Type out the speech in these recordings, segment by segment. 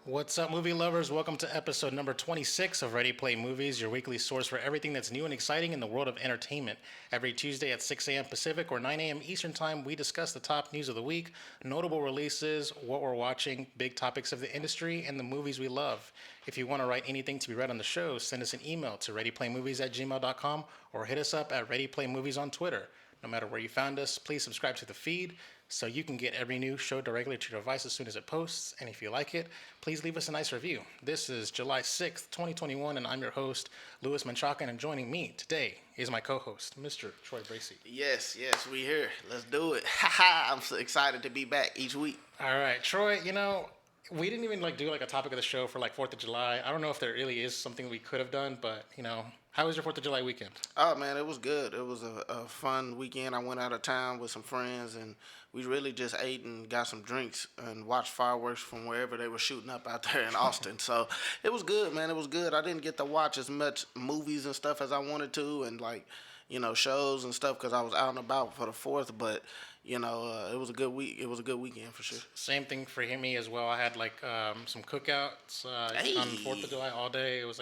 What's up, movie lovers? Welcome to episode number 26 of Ready Play Movies, your weekly source for everything that's new and exciting in the world of entertainment. Every Tuesday at 6 a.m. Pacific or 9 a.m. Eastern Time, we discuss the top news of the week, notable releases, what we're watching, big topics of the industry, and the movies we love. If you want to write anything to be read on the show, send us an email to readyplaymovies@gmail.com or hit us up at Ready Play Movies on Twitter. No matter where you found us, please subscribe to the feed so you can get every new show directly to your device as soon as it posts. And if you like it, please leave us a nice review. This is July 6th, 2021, and I'm your host, Louis Menchaca, and joining me today is my co-host, Mr. Troy Bracey. Yes, we here. Let's do it. I'm so excited to be back each week. All right, Troy, we didn't even do a topic of the show for 4th of July. I don't know if there really is something we could have done, but, how was your 4th of July weekend? Oh, man, it was good. It was a fun weekend. I went out of town with some friends, and we really just ate and got some drinks and watched fireworks from wherever they were shooting up out there in Austin. So it was good, man. It was good. I didn't get to watch as much movies and stuff as I wanted to and, shows and stuff because I was out and about for the 4th, but it was a good week. It was a good weekend for sure. Same thing for me as well. I had some cookouts on 4th of July all day. It was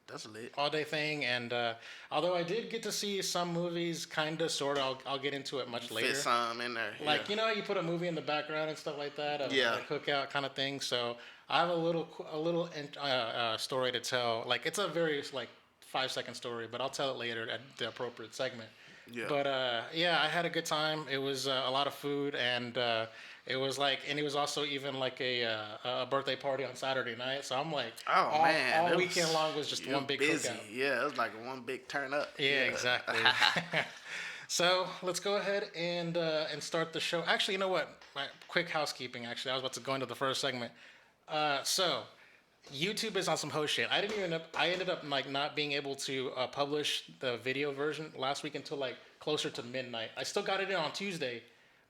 that's lit. All day thing, and although I did get to see some movies, kind of, sort of, I'll get into it much later. Fit some in there. You put a movie in the background and stuff like that, a cookout kind of thing. So I have a little story to tell. It's a very 5-second story, but I'll tell it later at the appropriate segment. Yeah. But I had a good time. It was a lot of food, and it was and it was also even a birthday party on Saturday night. So I'm all weekend long was just one big busy. cookout. Yeah, it was one big turn up. Yeah, exactly. So let's go ahead and start the show. Actually, you know what? Quick housekeeping. Actually, I was about to go into the first segment. So YouTube is on some host shit. I ended up not being able to publish the video version last week until closer to midnight. I still got it in on Tuesday,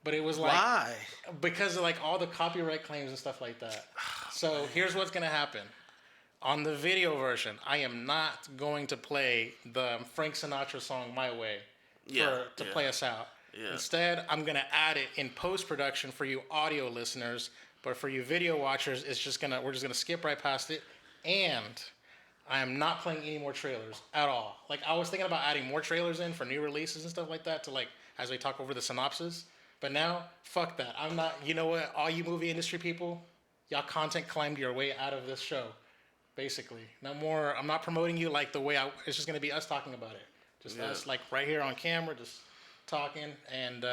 but it was why? Because of all the copyright claims and stuff like that. So here's what's gonna happen. On the video version, I am not going to play the Frank Sinatra song "My Way" to play us out. Yeah. Instead, I'm gonna add it in post-production for you audio listeners. But for you video watchers, we're just gonna skip right past it, and I am not playing any more trailers at all. I was thinking about adding more trailers in for new releases and stuff like that to as we talk over the synopsis. But now, fuck that. I'm not. You know what? All you movie industry people, y'all content climbed your way out of this show. Basically, no more. I'm not promoting you the way it's just gonna be us talking about it. Just us right here on camera, just talking, and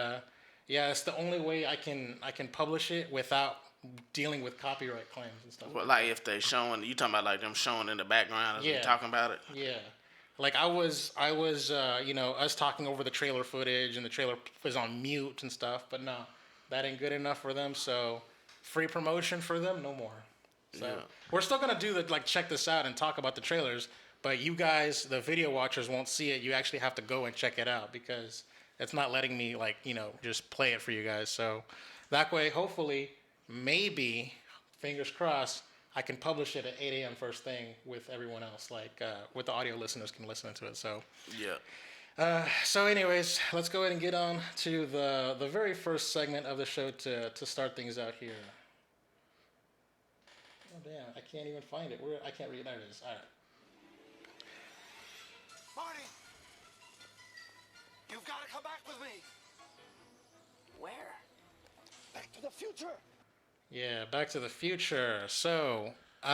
it's the only way I can publish it without dealing with copyright claims and stuff. Well, if they showing, you talking about them showing in the background as we talking about it? Yeah. I was us talking over the trailer footage and the trailer was on mute and stuff, but no, that ain't good enough for them. So free promotion for them, no more. So we're still going to do check this out and talk about the trailers, but you guys, the video watchers, won't see it. You actually have to go and check it out because it's not letting me just play it for you guys. So that way, hopefully, maybe, fingers crossed, I can publish it at 8 a.m. first thing with everyone else, with the audio listeners can listen to it. So so anyways, let's go ahead and get on to the very first segment of the show to start things out here. Oh damn, I can't even find it. I can't read. There it is. All right. Marty, you've got to come back with me. Where? Back to the future. Yeah, Back to the Future. So, we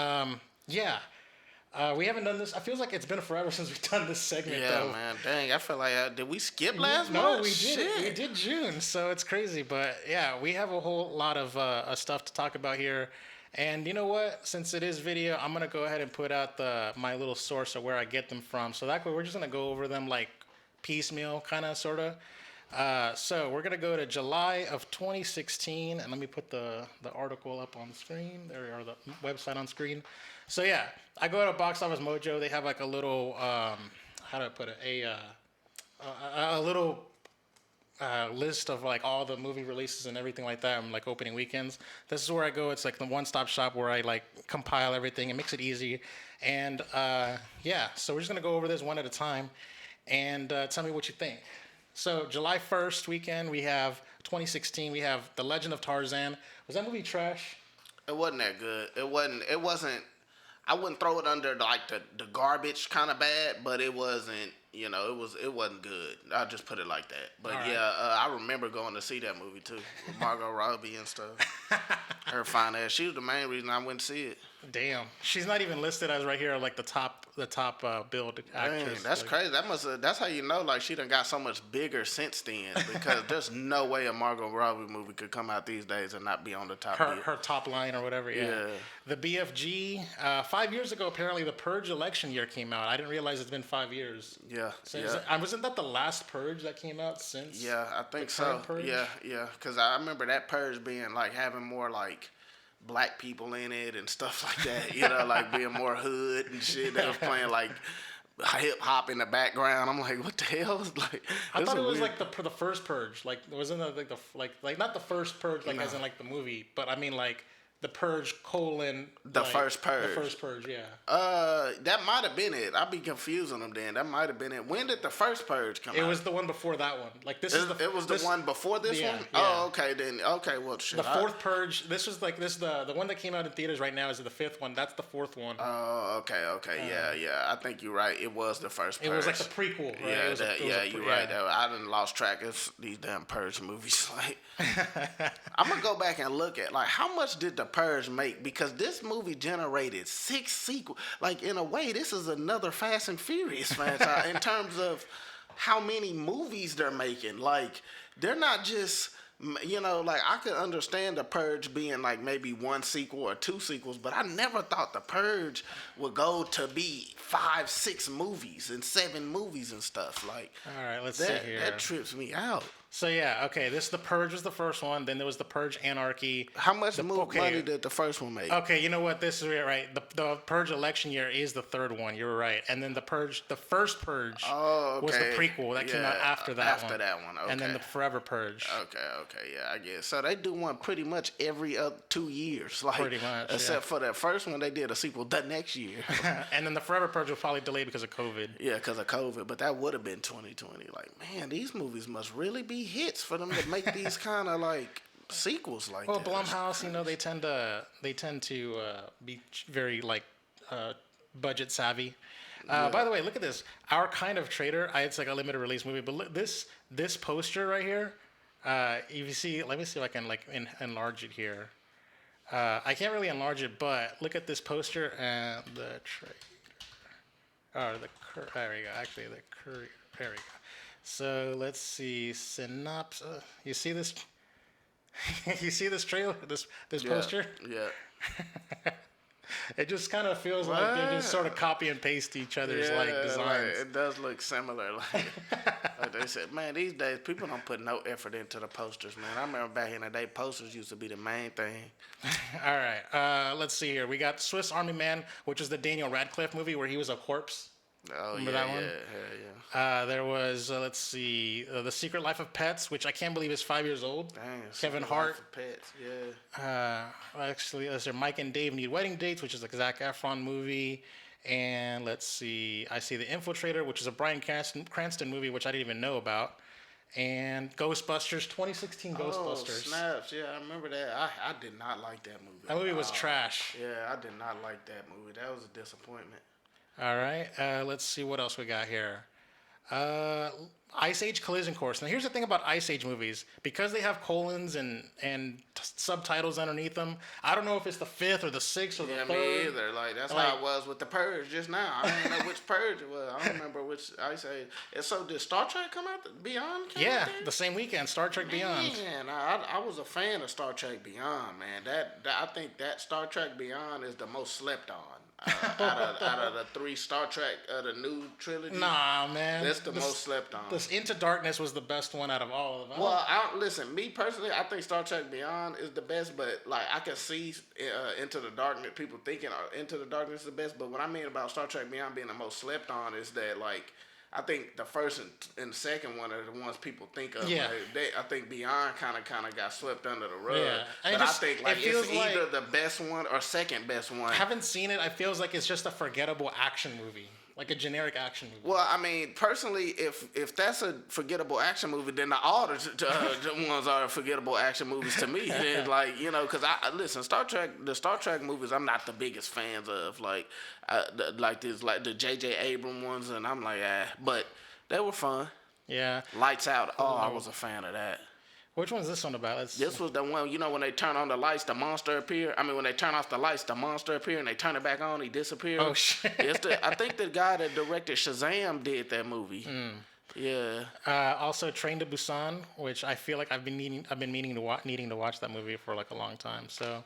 haven't done this. It feels like it's been forever since we've done this segment. Yeah, though. man. Dang, I feel did we skip last month? No, we did it. We did June, so it's crazy. But yeah, we have a whole lot of stuff to talk about here. And you know what? Since it is video, I'm gonna go ahead and put out my little source of where I get them from. So that way, we're just gonna go over them piecemeal, kind of, sort of. So we're gonna go to July of 2016, and let me put the article up on the screen. There, or the website on screen. So yeah, I go to Box Office Mojo. They have a little how do I put it? A little list of all the movie releases and everything like that, and opening weekends. This is where I go. It's the one-stop shop where I compile everything. It makes it easy, and so we're just gonna go over this one at a time, and tell me what you think. So July 1st weekend, we have 2016. We have The Legend of Tarzan. Was that movie trash? It wasn't that good. It wasn't. It wasn't. I wouldn't throw it under like the garbage kind of bad, but it wasn't. You know, it wasn't good. I'll just put it like that. But All right. yeah, I remember going to see that movie too, with Margot Robbie and stuff. Her fine ass. She was the main reason I went to see it. Damn, she's not even listed as right here like the top billed actress. Dang, that's like, crazy. That's how you know like she done got so much bigger since then because there's no way a Margot Robbie movie could come out these days and not be on the top. Her top line or whatever. Yeah. Yeah. The BFG. 5 years ago, apparently the Purge election year came out. I didn't realize it's been 5 years. Yeah, So yeah. wasn't that the last Purge that came out since? Yeah, I think the so. current Purge? Yeah. Because I remember that Purge being like having more like black people in it and stuff like that. You know, like being more hood and shit. They was playing like hip hop in the background. I'm like, what the hell? Like, I this thought is it was weird. like the first Purge. Like wasn't it like not the first Purge like as in like the movie, but I mean like the Purge colon The first Purge. The first Purge, yeah. That might have been it. I'd be confusing them then. That might have been it. When did the first Purge come out? It was the one before that one. Like this is the It was the one before this yeah, one? yeah. Oh, okay then. Okay, well shit. The fourth Purge. This was like this the one that came out in theaters right now is the fifth one. That's the fourth one. Oh, okay. Yeah. I think you're right. It was the first Purge. It was like the prequel, right? Yeah, It was you're right. I done lost track of these damn Purge movies. Like, I'm gonna go back and look at like how much did the Purge make because this movie generated 6 sequels. Like in a way, this is another Fast and Furious franchise in terms of how many movies they're making. Like they're not just. You know, like I could understand the Purge being like maybe 1 sequel or 2 sequels, but I never thought the Purge would go to be 5, 6 movies and 7 movies and stuff. Like, All right, let's see here. that trips me out. So yeah, okay. The Purge was the first one. Then there was the Purge Anarchy. How much okay. money did the first one make? Okay, you know what? This is right. The Purge election year is the third one. You're right. And then the first Purge was the prequel that came out after that one. After that one, okay. And then the Forever Purge. Okay, yeah, I guess. So they do one pretty much every 2 years, like Pretty much, except for that first one, they did a sequel the next year. And then the Forever Purge was probably delayed because of COVID. Yeah, because of COVID, but that would have been 2020. Like, man, these movies must really be hits for them to make these kind of like sequels like Well, that. Blumhouse, you know, they tend to be very like budget savvy. By the way, look at this. Our Kind of Traitor. It's like a limited release movie, but look, this poster right here. If you see, let me see if I can like enlarge it here. I can't really enlarge it, but look at this poster and the trailer. Oh, there we go. Actually, the courier. There we go. So let's see synopsis. You see this? You see this trailer? This poster? Yeah. It just kind of feels like they just sort of copy and paste each other's like designs. Like, it does look similar. Like they said, man, these days people don't put no effort into the posters, man. I remember back in the day, posters used to be the main thing. All right, let's see here. We got Swiss Army Man, which is the Daniel Radcliffe movie where he was a corpse. Oh, Remember yeah, that one? Yeah. There was, let's see, The Secret Life of Pets, which I can't believe is 5 years old. Dang, Kevin Secret Hart. Life of Pets, yeah. Actually, let's see, Mike and Dave Need Wedding Dates, which is a Zac Efron movie. And let's see, I see The Infiltrator, which is a Bryan Cranston movie, which I didn't even know about. And Ghostbusters, 2016 Ghostbusters. Oh, snaps. Yeah, I remember that. I did not like that movie. That movie was trash. Yeah, I did not like that movie. That was a disappointment. All right, let's see what else we got here. Ice Age Collision Course. Now, here's the thing about Ice Age movies. Because they have colons and subtitles underneath them, I don't know if it's the 5th or the 6th or the 3rd. Me either. Like, that's how it was with the Purge just now. I don't know which Purge it was. I don't remember which Ice Age. And so, did Star Trek come out? Beyond came Yeah, out there? the same weekend, Star Trek Beyond. Man, I was a fan of Star Trek Beyond, man. That I think that Star Trek Beyond is the most slept on. Out of the 3 Star Trek, the new trilogy. Nah, man. That's the most slept on. This Into Darkness was the best one out of all of them. Well, listen, me personally, I think Star Trek Beyond is the best, but like I can see Into the Darkness, people thinking Into the Darkness is the best, but what I mean about Star Trek Beyond being the most slept on is that like I think the first and the second one are the ones people think of. Yeah. Like, I think Beyond kind of got swept under the rug. Yeah. But I think like it it's feels either like, the best one or second best one. I haven't seen it. I feels like it's just a forgettable action movie. like a generic action movie. Well, I mean, personally, if that's a forgettable action movie, then all the ones are forgettable action movies to me. Then, like, you know, because I listen, the Star Trek movies, I'm not the biggest fans of. Like the J.J. Abrams ones, and I'm like, but they were fun. Yeah. Lights Out. Oh, I was a fan of that. Which one's this one about? This was the one, you know, when they turn on the lights, the monster appear. I mean, when they turn off the lights, the monster appear, and they turn it back on, he disappears. Oh shit! I think the guy that directed Shazam did that movie. Yeah. Also, Train to Busan, which I feel like I've been needing to watch that movie for like a long time. So,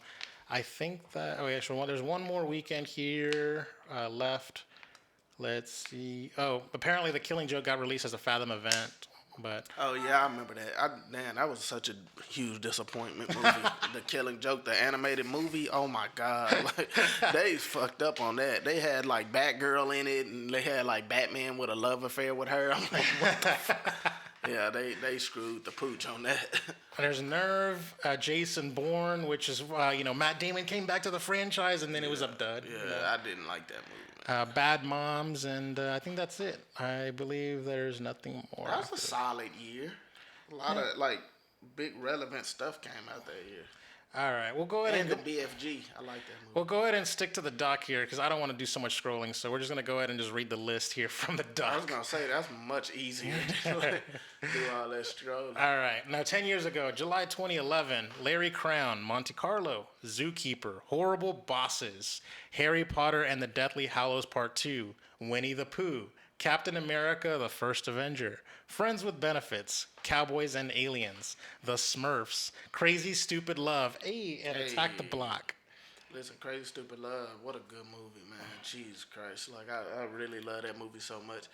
I think that there's one more weekend here left. Let's see. Oh, apparently The Killing Joke got released as a Fathom event. But oh yeah, I remember that. That was such a huge disappointment movie. The Killing Joke, the animated movie. Oh my god, like they fucked up on that. They had like Batgirl in it, and they had like Batman with a love affair with her. I'm like, what the fuck? Yeah, they screwed the pooch on that. There's Nerve, Jason Bourne, which is Matt Damon came back to the franchise, and then it was a dud. Yeah, I didn't like that movie. Bad Moms, and I think that's it. I believe there's nothing more. That was a solid year. A lot of like big relevant stuff came out that year. All right, we'll go ahead and the BFG. I like that movie. We'll go ahead and stick to the doc here because I don't want to do so much scrolling. So we're just gonna go ahead and just read the list here from the doc. I was gonna say that's much easier to do all that scrolling. All right, now 10 years ago, July 2011, Larry Crown, Monte Carlo, Zookeeper, Horrible Bosses, Harry Potter and the Deathly Hallows Part 2, Winnie the Pooh, Captain America: The First Avenger, Friends with Benefits, Cowboys and Aliens, The Smurfs, Crazy Stupid Love, and Attack the Block. Listen, Crazy Stupid Love, what a good movie, man. Jesus Christ. Like, I really love that movie so much.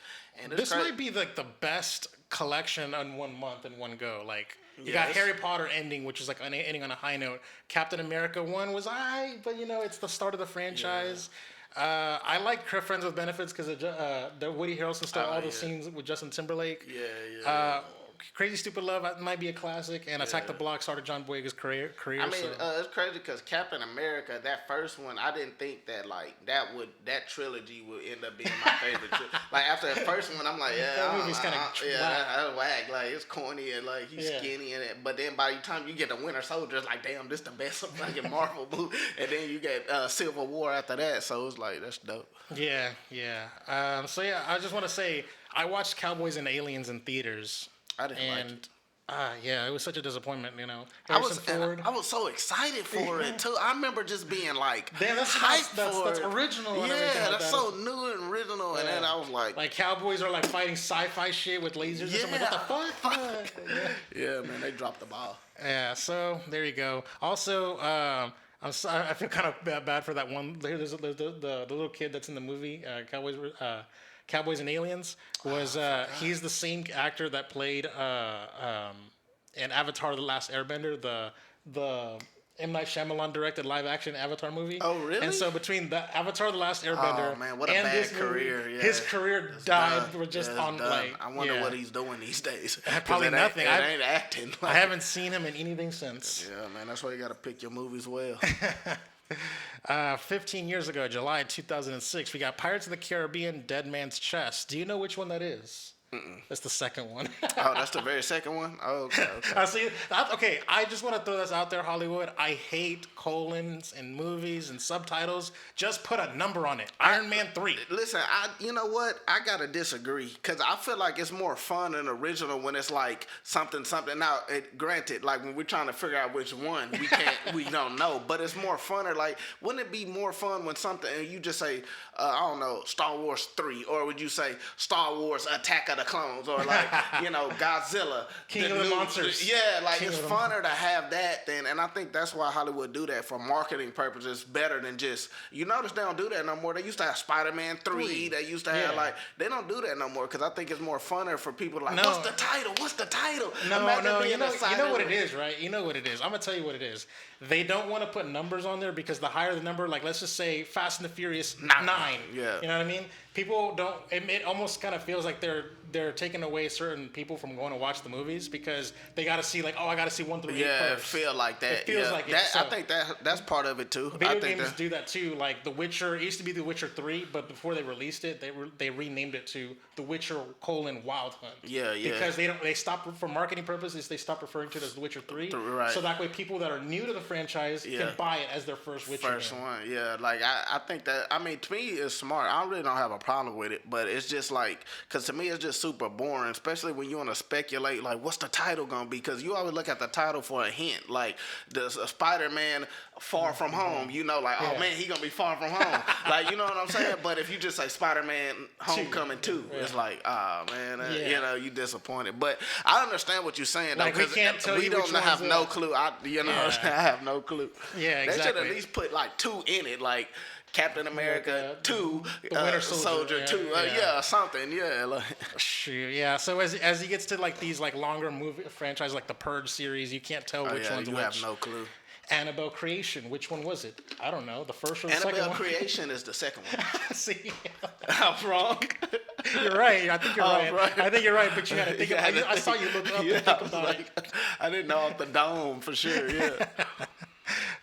And this might be like the best collection in 1 month in one go. Like, you got Harry Potter ending, which is like ending on a high note. Captain America 1 was but it's the start of the franchise. Yeah. I like Friends with Benefits because the Woody Harrelson stuff, all the scenes with Justin Timberlake. Yeah. Crazy Stupid Love might be a classic, and Attack the Block started John Boyega's career. I mean, it's crazy because Captain America, that first one, I didn't think that like that trilogy would end up being my favorite. Like after the first one, I'm like, that movie's kind of that's whack. Like it's corny and like he's skinny and but then by the time you get the Winter Soldier, it's like, damn, this the best fucking Marvel movie. And then you get Civil War after that, so it's like that's dope. Yeah. I just want to say I watched Cowboys and Aliens in theaters. I didn't like it. It was such a disappointment, I was so excited for it too. I remember just being like, damn, that's original. Yeah, that's so new and original. And then I was like cowboys are like fighting sci-fi shit with lasers. Yeah, and something. What the fuck? Yeah, man, they dropped the ball. Yeah, so there you go. Also, I feel kind of bad for that one. There's the little kid that's in the movie, Cowboys and Aliens. He's the same actor that played in Avatar: The Last Airbender, the M. Night Shyamalan directed live action Avatar movie. Oh, really? And so between the Avatar: The Last Airbender, what a bad career! Movie, his career died just on like. I wonder what he's doing these days. Probably nothing. I ain't acting. I haven't seen him in anything since. Yeah, man, that's why you got to pick your movies well. 15 years ago, July 2006, we got Pirates of the Caribbean: Dead Man's Chest. Do you know which one that is? That's the second one. Oh, that's the very second one? Oh, okay. Okay, I just want to throw this out there, Hollywood. I hate colons in movies and subtitles. Just put a number on it. Iron Man 3. Listen, you know what? I got to disagree because I feel like it's more fun and original when it's like something. Now, granted, like when we're trying to figure out which one, we don't know. But it's more funner. Like, wouldn't it be more fun when something, and you just say, I don't know, Star Wars 3, or would you say Star Wars Attack of the Clones, or like, Godzilla. King of the Monsters. Yeah, like it's funner to have that then, and I think that's why Hollywood do that for marketing purposes better than just, you notice they don't do that no more. They used to have Spiderman 3. They used to have they don't do that no more because I think it's more funner for people to like, what's the title? No, you know what it is, right? You know what it is. I'm going to tell you what it is. They don't want to put numbers on there because the higher the number, like let's just say Fast and the Furious 9. Yeah. You know what I mean? people don't. It almost kind of feels like they're taking away certain people from going to watch the movies because they got to see like, oh, I got to see 1 through 8 Yeah, it first. feel like that. It feels yeah. like it. That, So, I think that's part of it too. I video think games do that too. Like The Witcher, it used to be The Witcher 3, but before they released it, they renamed it to The Witcher: Wild Hunt. Yeah, yeah. Because they stopped for marketing purposes. They stopped referring to it as The Witcher 3. Right. So that way, people that are new to the franchise can buy it as their first Witcher First game. one, yeah. Like I think that, I mean, to me, it's smart. I really don't have a problem with it, but it's just like, because to me, it's just super boring, especially when you want to speculate, like, what's the title gonna be? Because you always look at the title for a hint, like the Spider-Man Far From Home. You know, like, oh man, he gonna be far from home. Like, you know what I'm saying? But if you just say Spider-Man Homecoming 2, it's like, oh man, you know, you disappointed. But I understand what you're saying, though, Like, we because can't tell we you don't which have one's no clue. I have no clue. Yeah, They should exactly. at least put like 2 in it, like Captain America 2, The Winter Soldier, 2, something, like. Shoot, yeah. So as he gets to like these like longer movie franchise, like the Purge series, you can't tell which one's you which. have no clue. Annabelle Creation, which one was it? I don't know. The first or the second Annabelle one? Creation is the second one. See, I'm wrong. you're right. I think you're right. right. I think you're right, but you had to think You about had it. to I saw you look up and think about it. I didn't know off the dome for sure. Yeah.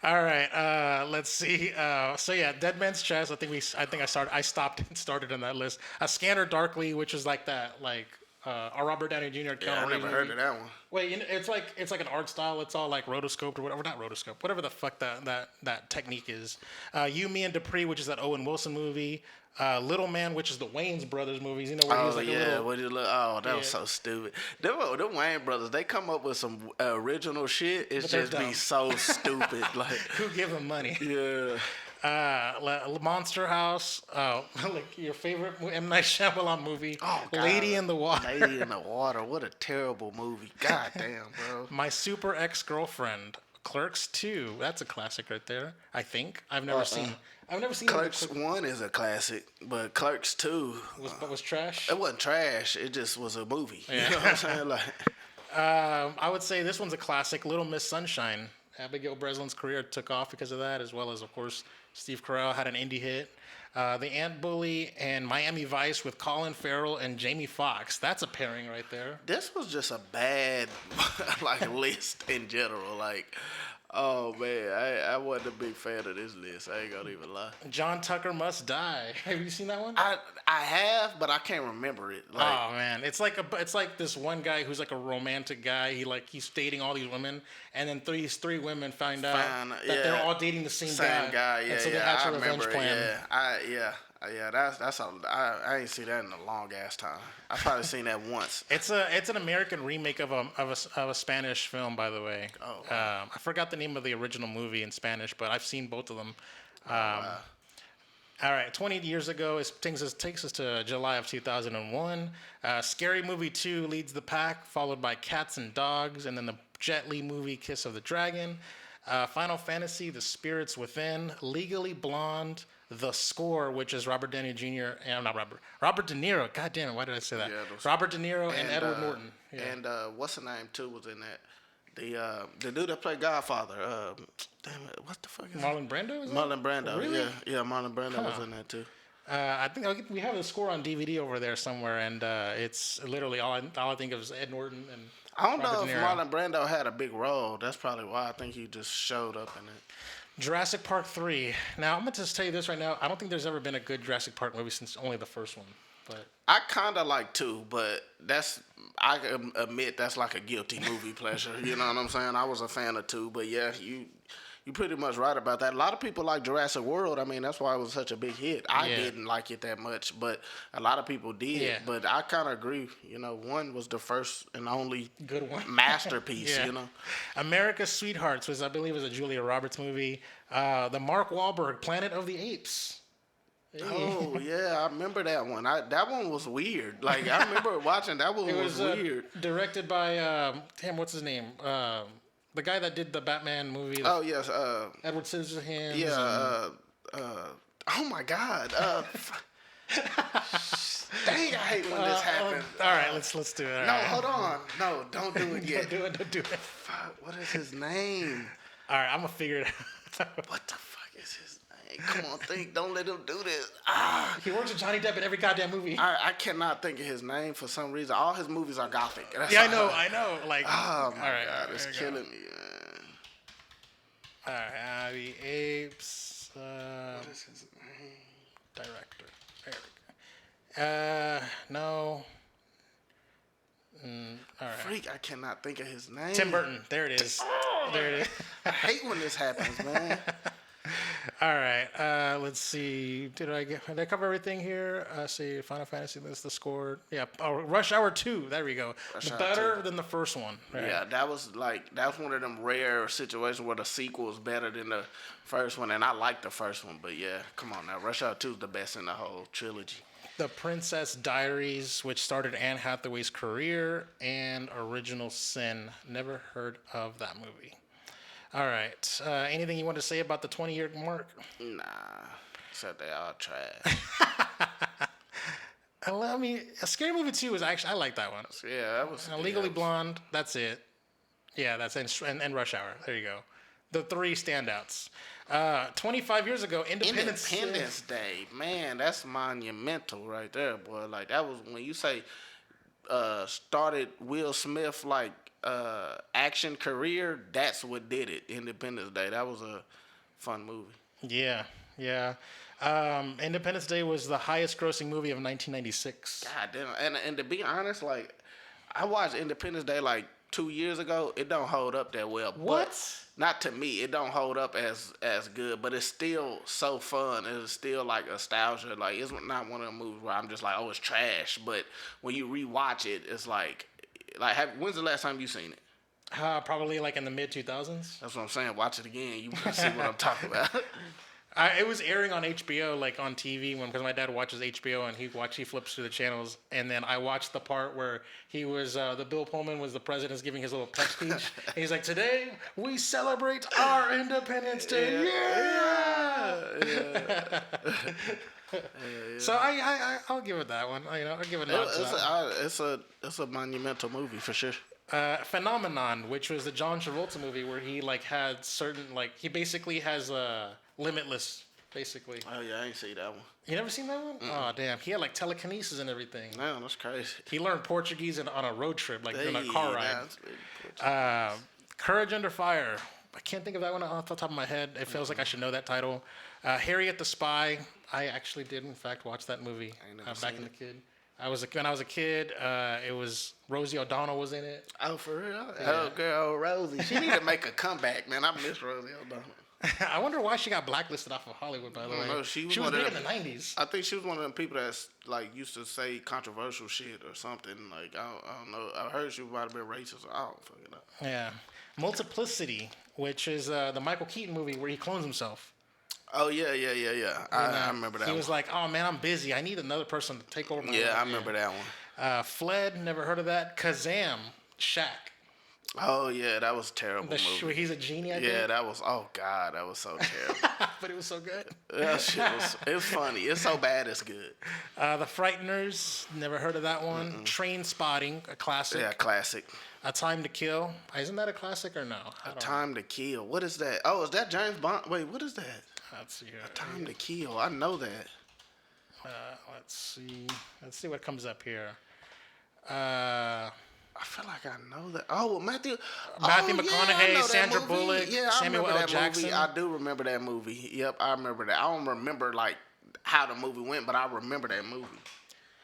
All right, let's see. So yeah, Dead Man's Chest. I stopped and started on that list. A Scanner Darkly, which is like that, like a Robert Downey Jr. I never heard of that one. Wait, it's like an art style. It's all like rotoscoped or whatever. Not rotoscope. Whatever the fuck that technique is. You, Me, and Dupree, which is that Owen Wilson movie. Little Man, which is the Wayans brothers movies. You know where he was like a little. That was so stupid. Them Wayne brothers, they come up with some original shit. It's But they're just be dumb. so stupid. Like, Who give them money? yeah. Monster House. Like your favorite M. Night Shyamalan movie. Oh, God. Lady in the Water. Lady in the Water. What a terrible movie. God damn, bro. My Super Ex-Girlfriend. Clerks 2. That's a classic right there. I think. I've never seen Clerks 1 is a classic, but Clerks 2 was trash. it wasn't trash. It just was a movie. Yeah. You know what I'm saying? Like, I would say this one's a classic. Little Miss Sunshine. Abigail Breslin's career took off because of that, as well as, of course, Steve Carell had an indie hit. The Ant Bully and Miami Vice with Colin Farrell and Jamie Foxx. That's a pairing right there. this was just a bad like list in general. Like, oh man, I wasn't a big fan of this list. I ain't gonna even lie. John Tucker Must Die. Have you seen that one? I have, but I can't remember it. Like, Oh man, it's like this one guy who's like a romantic guy. He's dating all these women, and then these 3 women find out that they're all dating the same guy. Yeah, and so they yeah. hatch I a revenge remember plan. it. Yeah, that's I ain't seen that in a long ass time. I probably seen that once. It's an American remake of a Spanish film, by the way. Oh, wow. I forgot the name of the original movie in Spanish, but I've seen both of them. Wow. All right, 20 years ago, it takes us to July of 2001. Scary Movie 2 leads the pack, followed by Cats and Dogs, and then the Jet Li movie Kiss of the Dragon. Final Fantasy, The Spirits Within, Legally Blonde, The Score, which is Robert Downey Jr. and Robert De Niro. God damn it, why did I say that? Yeah, Robert De Niro and Edward Norton. Yeah. And what's the name too was in that. The dude that played Godfather. Damn it, what the fuck is Marlon Brando? Is Marlon Brando. Really? Yeah, Marlon Brando was in that too. I think we have the score on DVD over there somewhere, and it's literally all I think of is Ed Norton and I don't know Robert if De Niro. Marlon Brando had a big role. That's probably why I think he just showed up in it. Jurassic Park 3. Now, I'm going to just tell you this right now. I don't think there's ever been a good Jurassic Park movie since only the first one. But I kind of like 2, but I admit that's like a guilty movie pleasure. You know what I'm saying? I was a fan of 2, but yeah, you're pretty much right about that. A lot of people like Jurassic World. I mean, that's why it was such a big hit. I didn't like it that much, but a lot of people did. Yeah. But I kind of agree. You know, 1 was the first and only good one. masterpiece, Yeah. you know? America's Sweethearts, which I believe is a Julia Roberts movie. The Mark Wahlberg Planet of the Apes. Hey. Oh, yeah, I remember that one. That one was weird. Like, I remember watching that one. It was weird. Directed by, what's his name? The guy that did the Batman movie. Oh, yes. Edward Scissorhands. Yeah, oh, my God. Dang, I hate when this happens. All right, let's do it. No, hold on. No, don't do it yet. Don't do it. Fuck, what is his name? All right, I'm going to figure it out. What the fuck is his come on, think. Don't let him do this. Ah. He works with Johnny Depp in every goddamn movie. I cannot think of his name for some reason. All his movies are gothic. That's Yeah, all. I know. Like, Oh my all right, God, it's there you killing go. me, man. All right, the Apes. What is his name? Director. There we go. No. All right. Freak, I cannot think of his name. Tim Burton. There it is. There it is. I hate when this happens, man. All right. Let's see. Did I cover everything here? See, Final Fantasy. That's the score. Yeah. Oh, Rush Hour 2. There we go. Rush Hour Better 2. than the first one. Right? Yeah, that was one of them rare situations where the sequel is better than the first one, and I like the first one, but yeah, come on now, Rush Hour 2 is the best in the whole trilogy. The Princess Diaries, which started Anne Hathaway's career, and Original Sin. Never heard of that movie. All right. Anything you want to say about the 20-year mark? Nah, except they all trash. I mean, a Scary Movie 2 was actually, I like that one. Yeah, that was Legally Blonde, that's it. Yeah, that's and Rush Hour. There you go. The three standouts. 25 years ago, Independence Day, man, that's monumental right there, boy. Like that was when you say started Will Smith like action career. That's what did it. Independence Day. That was a fun movie. Yeah. Independence Day was the highest grossing movie of 1996. God damn. And to be honest, like I watched Independence Day like 2 years ago. It don't hold up that well. What? But not to me. It don't hold up as good, but it's still so fun. It's still like nostalgia. Like it's not one of the movies where I'm just like, oh, it's trash. But when you rewatch it, it's like when's the last time you seen it? Probably like in the mid 2000s. That's what I'm saying. Watch it again. You can see what I'm talking about. It was airing on HBO, like on TV, because my dad watches HBO and he flips through the channels, and then I watched the part where he was the Bill Pullman was the president giving his little pep speech. And he's like, "Today we celebrate our Independence Day." Yeah. So I'll give it that one. I'll give it a nod to that. It's a monumental movie for sure. Phenomenon, which was the John Travolta movie where he like had certain he basically has Limitless, basically. Oh yeah, I ain't see that one. You never seen that one? Oh damn, he had like telekinesis and everything. Man, that's crazy. He learned Portuguese on a road trip, like in a car ride. Courage Under Fire. I can't think of that one off the top of my head. It feels like I should know that title. Harriet the Spy. I actually did in fact watch that movie back in the kid. When I was a kid, it was Rosie O'Donnell was in it. Oh, for real? Yeah. Oh, girl, Rosie. She need to make a comeback, man. I miss Rosie O'Donnell. I wonder why she got blacklisted off of Hollywood, by the way. No, she was big in the 90s. I think she was one of them people that's like used to say controversial shit or something. Like, I don't know. I heard she might have been racist. I don't fucking know. Yeah. Multiplicity, which is the Michael Keaton movie where he clones himself. Oh, yeah. I remember that one. He was like, oh, man, I'm busy. I need another person to take over my life. I remember that one. Fled, never heard of that. Kazam, Shaq. Oh, yeah, that was a terrible movie. He's a genie, I think. Yeah, that was, oh, God, that was so terrible. But it was so good. That shit it's funny. It's so bad, it's good. The Frighteners, never heard of that one. Mm-mm. Train Spotting, a classic. Yeah, classic. A Time to Kill. Isn't that a classic or no? A Time to Kill. What is that? Oh, is that James Bond? Wait, what is that? Let's see. A Time to Kill. I know that. Let's see. Let's see what comes up here. I feel like I know that. Oh, Matthew McConaughey, Sandra Bullock, Samuel L. Jackson. Movie. I do remember that movie. Yep, I remember that. I don't remember like how the movie went, but I remember that movie.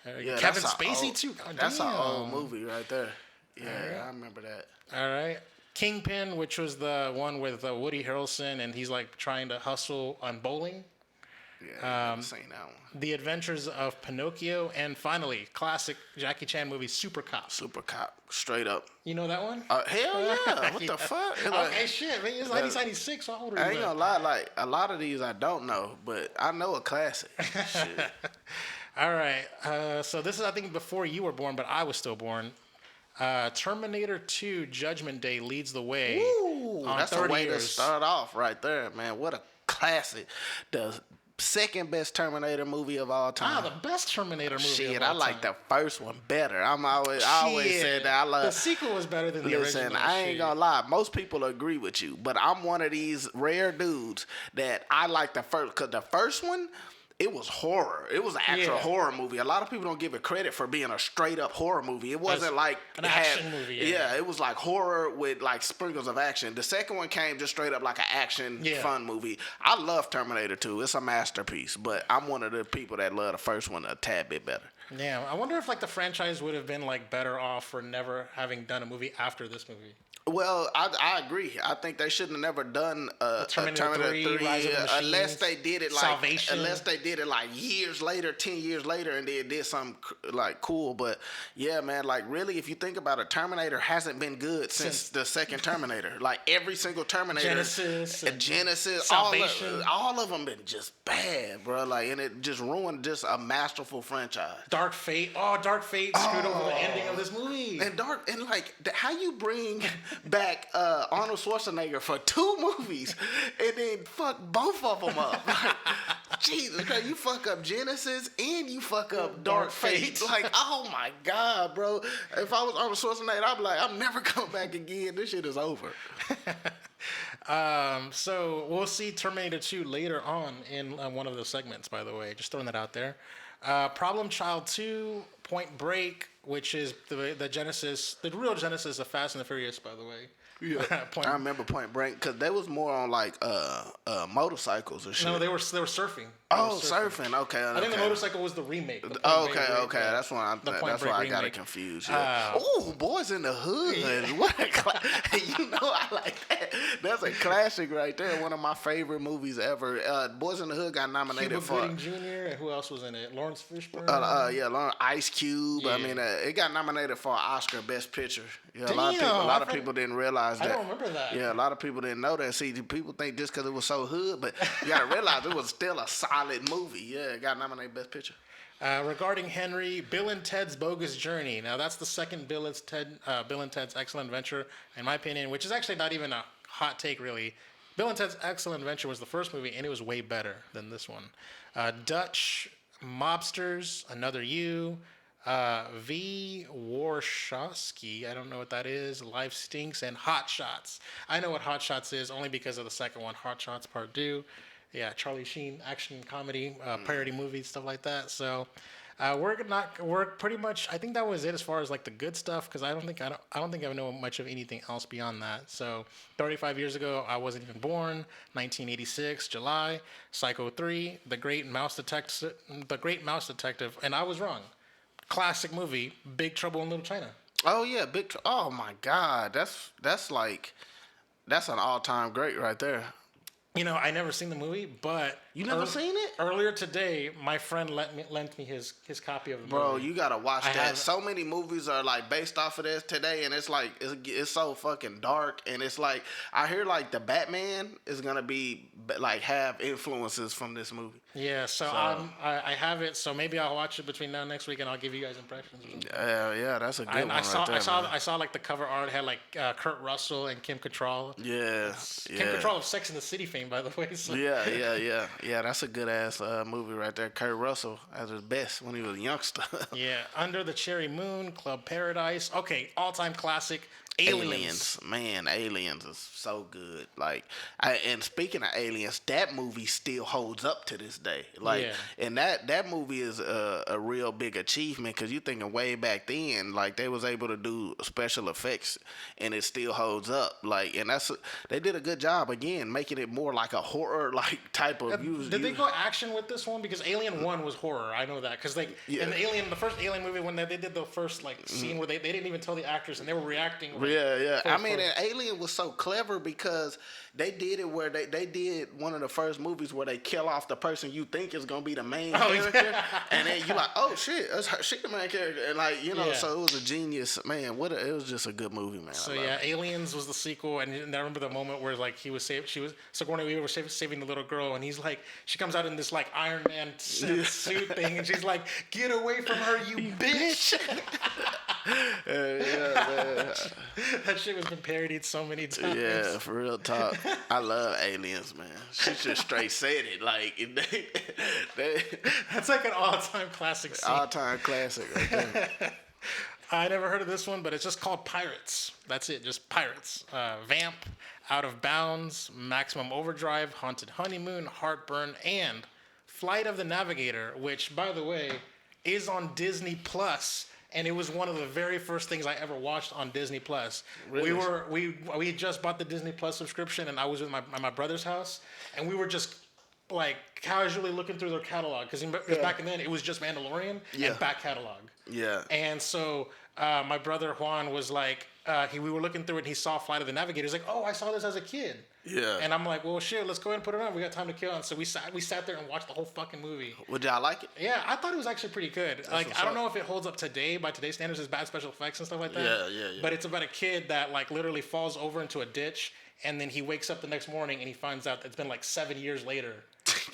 Yeah, Kevin Spacey too. That's an old movie right there. Yeah, right. I remember that. All right. Kingpin, which was the one with Woody Harrelson, and he's like trying to hustle on bowling. Yeah, I haven't seen that one. The Adventures of Pinocchio, and finally, classic Jackie Chan movie, Super Cop. Super Cop, straight up. You know that one? Hell yeah! What the fuck? Okay, shit, man. It's 1996. How old are you? I ain't gonna lie, like a lot of these I don't know, but I know a classic. Shit. All right. So this is, I think, before you were born, but I was still born. Terminator 2 Judgment Day leads the way. Ooh, that's a way to start off right there, man. What a classic. second best Terminator movie of all time. The best Terminator movie. Shit, of I all like time. the first one better. I always Shit. said that. I love the sequel was better than the Listen, original. I ain't shit. gonna lie. Most people agree with you, but I'm one of these rare dudes that I like the first. Cause the first one, it was horror. It was an actual horror movie. A lot of people don't give it credit for being a straight up horror movie. It wasn't like an action movie. Yeah, it was like horror with like sprinkles of action. The second one came just straight up like an action fun movie. I love Terminator 2. It's a masterpiece, but I'm one of the people that love the first one a tad bit better. Yeah, I wonder if like the franchise would have been like better off for never having done a movie after this movie. Well, I agree. I think they should have never done a Terminator 3 Rise of the unless Machines, they did it like Salvation. unless they did it like years later, 10 years later, and they did something like cool. But yeah, man, like really, if you think about it, Terminator hasn't been good since the second Terminator. Like every single Terminator, Genesis, Salvation, all of them been just bad, bro. Like, and it just ruined just a masterful franchise. Dark Fate. Oh, Dark Fate screwed over the ending of this movie. And like how you bring back Arnold Schwarzenegger for 2 movies and then fuck both of them up. Like, Jesus Christ, you fuck up Genesis and you fuck up Dark Fate. Like, oh my God, bro. If I was Arnold Schwarzenegger, I'd be like, I'm never coming back again. This shit is over. So we'll see Terminator 2 later on in one of those segments, by the way. Just throwing that out there. Problem Child 2, Point Break, which is the Genesis, the real Genesis of Fast and the Furious, by the way. Yeah, I remember Point Break because they was more on like motorcycles or shit. No, they were surfing. Surfing. Okay. I think the motorcycle was the remake. Okay. That's why I got it confused. Yeah. Boys in the Hood. Yeah. What you know, I like that. That's a classic right there. One of my favorite movies ever. Boys in the Hood got nominated Cuba for. Gooding Jr. and who else was in it? Lawrence Fishburne. Ice Cube. Yeah. I mean, it got nominated for an Oscar Best Picture. Yeah, a lot of people didn't realize that. I don't remember that. Yeah, a lot of people didn't know that. See, people think just because it was so hood, but you got to realize it was still a solid movie. Yeah, it got nominated Best Picture. Regarding Henry, Bill and Ted's Bogus Journey. Now, that's the second Bill and Ted's Excellent Adventure, in my opinion, which is actually not even a hot take, really. Bill and Ted's Excellent Adventure was the first movie, and it was way better than this one. Dutch Mobsters, Another You, V. Warshawski, I don't know what that is, Life Stinks, and Hot Shots. I know what Hot Shots is only because of the second one, Hot Shots Part 2. Yeah, Charlie Sheen, action comedy, parody movies, stuff like that. So we're pretty much. I think that was it as far as like the good stuff because I don't think I know much of anything else beyond that. So 35 years ago, I wasn't even born. 1986, July, Psycho 3, The Great Mouse Detective, and I was wrong. Classic movie, Big Trouble in Little China. Oh yeah, oh my God, that's an all-time great right there. You know, I never seen the movie, but you never seen it? Earlier today, my friend lent me his copy of the movie. Bro, you gotta watch that. So many movies are like based off of this today, and it's like it's so fucking dark, and it's like I hear like the Batman is gonna be like have influences from this movie. Yeah, so I have it. So maybe I'll watch it between now and next week, and I'll give you guys impressions. Yeah, that's a good one. I saw like the cover art had like Kurt Russell and Kim Cattrall. Yeah. Kim Cattrall of Sex and the City fame, by the way. So. Yeah. That's a good ass movie right there. Kurt Russell at his best when he was a youngster. Yeah, Under the Cherry Moon, Club Paradise. Okay, all-time classic. Aliens. Man, Aliens is so good. Like, and speaking of Aliens, that movie still holds up to this day. Like, and that movie is a real big achievement because you thinking way back then, like they was able to do special effects and it still holds up. Like, and they did a good job again making it more like a horror like type of. Did they go action with this one? Because Alien 1 was horror. I know that because in the first Alien movie when they did the first like scene where they didn't even tell the actors and they were reacting. Yeah. I mean, and Alien was so clever because they did it where they did one of the first movies where they kill off the person you think is gonna be the main character, and then you like, oh shit, she the main character, and like so it was a genius, man. It was just a good movie, man. So Aliens was the sequel, and I remember the moment where like Sigourney Weaver was saving the little girl, and he's like, she comes out in this like Iron Man suit thing, and she's like, get away from her, you bitch. Yeah, man. That shit has been parodied so many times. Yeah, for real talk. I love Aliens, man. She just straight said it. Like, That's like an all-time classic scene. all-time classic right there. I never heard of this one, but it's just called Pirates. That's it, just Pirates. Vamp, Out of Bounds, Maximum Overdrive, Haunted Honeymoon, Heartburn, and Flight of the Navigator, which, by the way, is on Disney Plus, and it was one of the very first things I ever watched on Disney Plus. Really? We had just bought the Disney Plus subscription, and I was at my brother's house, and we were just like casually looking through their catalog because back then it was just Mandalorian and back catalog. Yeah. And so my brother Juan was like, we were looking through it and he saw Flight of the Navigator. He's like, oh, I saw this as a kid. Yeah. And I'm like, well, shit, let's go ahead and put it on. We got time to kill. And so we sat there and watched the whole fucking movie. Would y'all like it? Yeah, I thought it was actually pretty good. Like, I don't know if it holds up today by today's standards. There's bad special effects and stuff like that. Yeah. But it's about a kid that like literally falls over into a ditch, and then he wakes up the next morning and he finds out that it's been like 7 years later.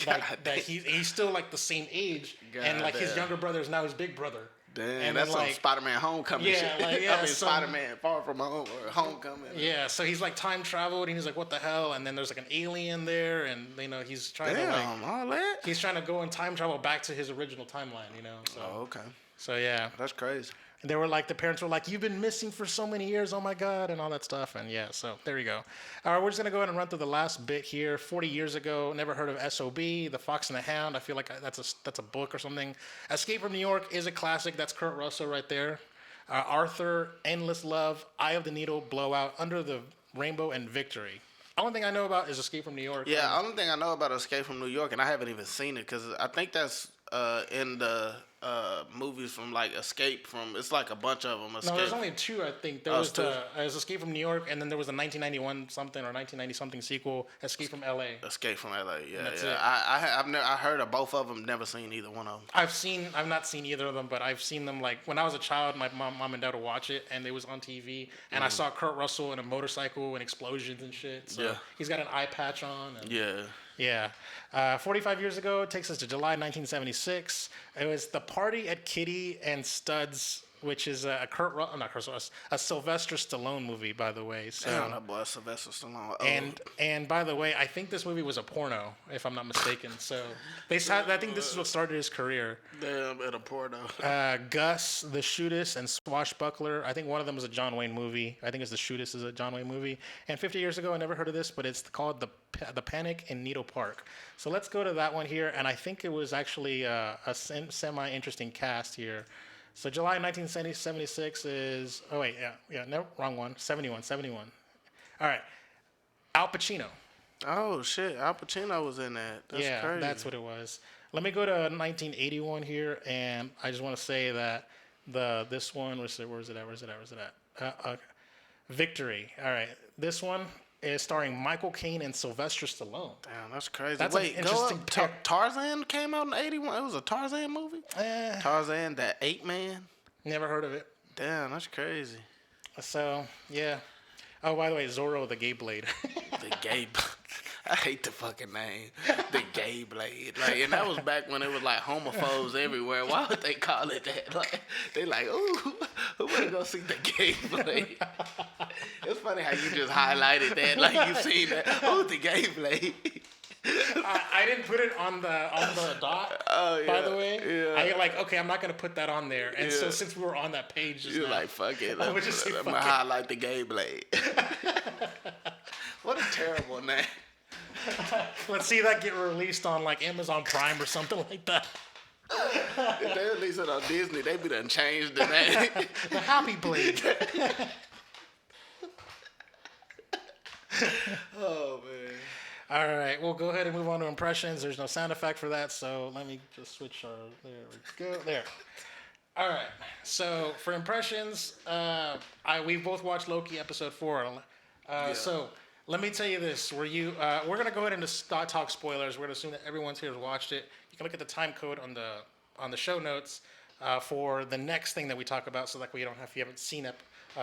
Like that he's still like the same age, and like his younger brother is now his big brother. Damn, and that's then, some like, Spider-Man Homecoming yeah, shit. like, yeah, I mean, so- Spider-Man Far From Home or Homecoming. Yeah, so he's like time traveled, and he's like, what the hell? And then there's like an alien there, and he's trying to like, all that? he's trying to go and time travel back to his original timeline, So, Oh, okay. so yeah. That's crazy. They were like, the parents were like, you've been missing for so many years, oh my God, and all that stuff. And yeah, so there you go. All right, we're just going to go ahead and run through the last bit here. 40 years ago, never heard of SOB, The Fox and the Hound. I feel like that's a book or something. Escape from New York is a classic. That's Kurt Russell right there. Arthur, Endless Love, Eye of the Needle, Blowout, Under the Rainbow, and Victory. Only thing I know about is Escape from New York. Yeah, only thing I know about Escape from New York, and I haven't even seen it because I think that's in the movies from like Escape from. It's like a bunch of them. No, there's only two, I think. There was two? Escape from New York, and then there was a 1991 something or 1990 something sequel, Escape from L.A. Escape from L.A. Yeah, That's yeah. it. I heard of both of them. Never seen either one of them. I've not seen either of them, but I've seen them like when I was a child. My mom and dad would watch it, and it was on TV, and I saw Kurt Russell in a motorcycle and explosions and shit. So Yeah. he's got an eye patch on. And Yeah. Yeah. 45 years ago, it takes us to July 1976. It was The Party at Kitty and Studs, which is a Sylvester Stallone movie, by the way. So, Damn, that boy Sylvester Stallone. Oh. and by the way, I think this movie was a porno, if I'm not mistaken. So I think this is what started his career. Damn, at a porno. Gus, The Shootist, and Swashbuckler. I think one of them was a John Wayne movie. I think it's The Shootist is a John Wayne movie. And 50 years ago, I never heard of this, but it's called The Panic in Needle Park. So let's go to that one here. And I think it was actually a semi-interesting cast here. So July 1976 is... Oh, wait, yeah, no, wrong one. 71. All right. Al Pacino. Oh, shit. Al Pacino was in that. That's crazy. That's what it was. Let me go to 1981 here, and I just want to say that this one... Where's it at? Victory. All right. This one is starring Michael Caine and Sylvester Stallone. Damn, that's crazy. That's Wait, an interesting go up. Tarzan came out in 81? It was a Tarzan movie? Tarzan, that ape man? Never heard of it. Damn, that's crazy. So, yeah. Oh, by the way, Zorro the Gay Blade. The Gay I hate the fucking name. The Gay Blade. Like, and that was back when it was like homophobes everywhere. Why would they call it that? Like, they like, ooh, who wanna go see the Gay Blade? It's funny how you just highlighted that, like you seen that. Oh, the Gay Blade. I didn't put it on the dot. Oh, yeah. By the way, Yeah. I like, okay, I'm not gonna put that on there. And so since we were on that page, just You're now, like, fuck it. I would just say, I'm fuck gonna it. highlight the Gay Blade. What a terrible name. Let's see that get released on like Amazon Prime or something like that. If they release it on Disney, they be done changed the name. The Happy Blade. Oh, man. All right, we'll go ahead and move on to impressions. There's no sound effect for that, so let me just switch our. There we go. There. All right. So for impressions, we both watched Loki episode 4. So let me tell you this: we're gonna go ahead and just talk spoilers. We're gonna assume that everyone's here has watched it. You can look at the time code on the show notes for the next thing that we talk about, so that way you don't have if you haven't seen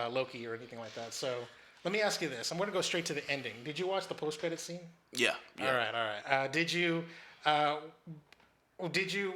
Loki or anything like that. So let me ask you this: I'm gonna go straight to the ending. Did you watch the post-credit scene? Yeah. All right. Did you? Did you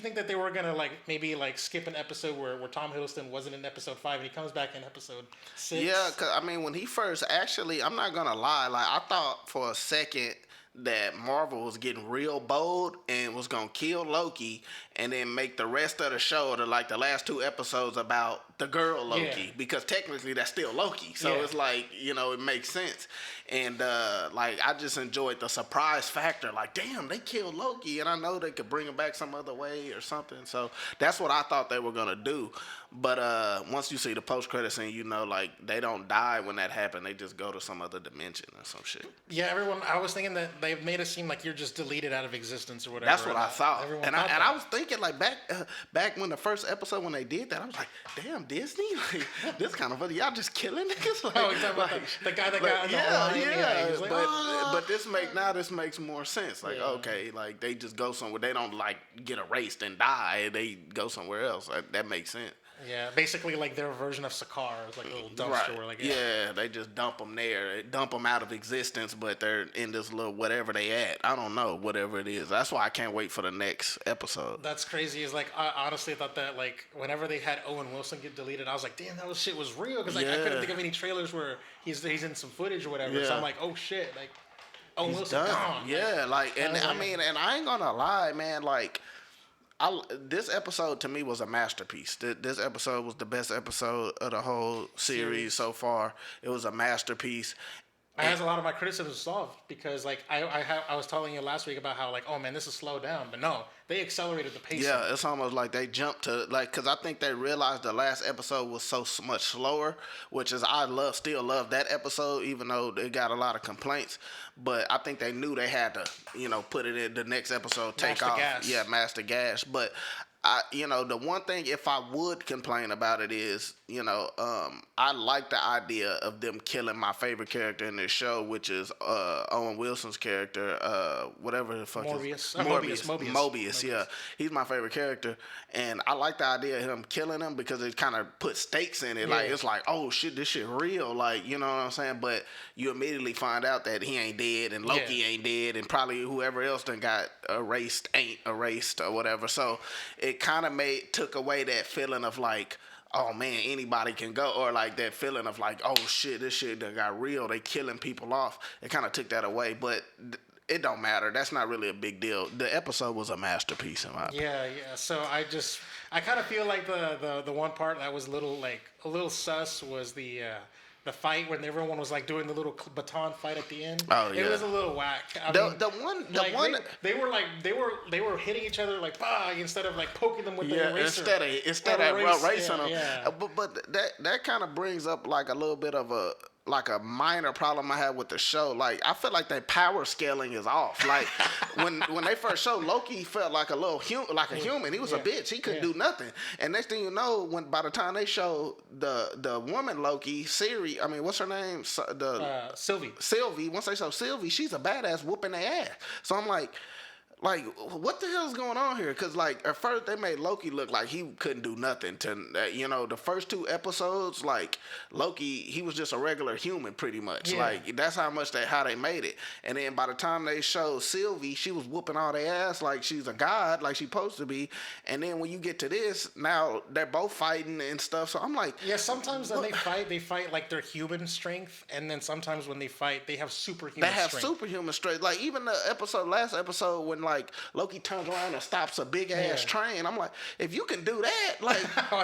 think that they were gonna like maybe like skip an episode where Tom Hiddleston wasn't in episode 5 and he comes back in episode 6? Yeah, cause I mean, when he first actually, I'm not gonna lie, like I thought for a second that Marvel was getting real bold and was gonna kill Loki and then make the rest of the show, the last 2 episodes, about the girl Loki, because technically that's still Loki. So it's like, it makes sense. And like I just enjoyed the surprise factor. Like, damn, they killed Loki, and I know they could bring him back some other way or something. So that's what I thought they were gonna do. But once you see the post-credit scene, like they don't die when that happened. They just go to some other dimension or some shit. Yeah, I was thinking that they've made it seem like you're just deleted out of existence or whatever. That's what I thought. And I was thinking, like, back when the first episode when they did that, I was like, damn, Disney, like, this kind of funny. Y'all just killing niggas. Like, oh, you're talking about the guy that got on the line. Yeah, he's like, but this makes more sense. Like, okay, like they just go somewhere. They don't like get erased and die. They go somewhere else. Like, that makes sense. Yeah, basically like their version of Sakar. It's like a little dumpster. Right. Where like, yeah, they just dump them there. They dump them out of existence, but they're in this little whatever they at. I don't know, whatever it is. That's why I can't wait for the next episode. That's crazy. Is like I honestly thought that like whenever they had Owen Wilson get deleted, I was like, damn, that shit was real, because like I couldn't think of any trailers where he's in some footage or whatever. So I'm like, oh shit, like Owen Wilson gone. Yeah, like, and I mean, and I ain't gonna lie, man, like. This episode to me was a masterpiece. This episode was the best episode of the whole series so far. It was a masterpiece. I has a lot of my criticisms solved, because like I was telling you last week about how like, oh man, this is slowed down, but no, they accelerated the pace. Yeah, it's almost like they jumped to, like, because I think they realized the last episode was so much slower, which is still love that episode, even though they got a lot of complaints. But I think they knew they had to, put it in the next episode, take off. Gas. Yeah, master gas. But the one thing, if I would complain about it, is, I like the idea of them killing my favorite character in this show, which is Owen Wilson's character, whatever the fuck Mobius. Yeah, he's my favorite character, and I like the idea of him killing him, because it kind of puts stakes in it. Like, it's like, oh shit, this shit real. Like, you know what I'm saying? But you immediately find out that he ain't dead, and Loki ain't dead, and probably whoever else done got erased ain't erased or whatever. So it kind of took away that feeling of like, oh man, anybody can go, or like that feeling of like, oh shit, this shit done got real. They killing people off. It kind of took that away, but it don't matter. That's not really a big deal. The episode was a masterpiece in my opinion. Yeah. So I kind of feel like the one part that was a little sus was the fight when everyone was like doing the little baton fight at the end. Oh yeah, it was a little whack. They were hitting each other like bah, instead of like poking them with the eraser. instead of erasing them. Yeah. But that kind of brings up like a little bit of a minor problem I have with the show. Like, I feel like their power scaling is off. Like, when they first showed Loki, felt like a little human. He was a bitch. He couldn't do nothing. And next thing you know, by the time they show the woman Loki, what's her name? Sylvie. Sylvie. Once they show Sylvie, she's a badass whooping their ass. So I'm like, what the hell is going on here? Because, like, at first they made Loki look like he couldn't do nothing. The first 2 episodes, like, Loki, he was just a regular human, pretty much. Yeah. Like, that's how they made it. And then by the time they showed Sylvie, she was whooping all their ass like she's a god, like she's supposed to be. And then when you get to this, now they're both fighting and stuff. So I'm like... Yeah, sometimes when they fight like their human strength. And then sometimes when they fight, they have superhuman strength. They have superhuman strength. Like, even the last episode when, like, Loki turns around and stops a big ass train. I'm like, if you can do that, like,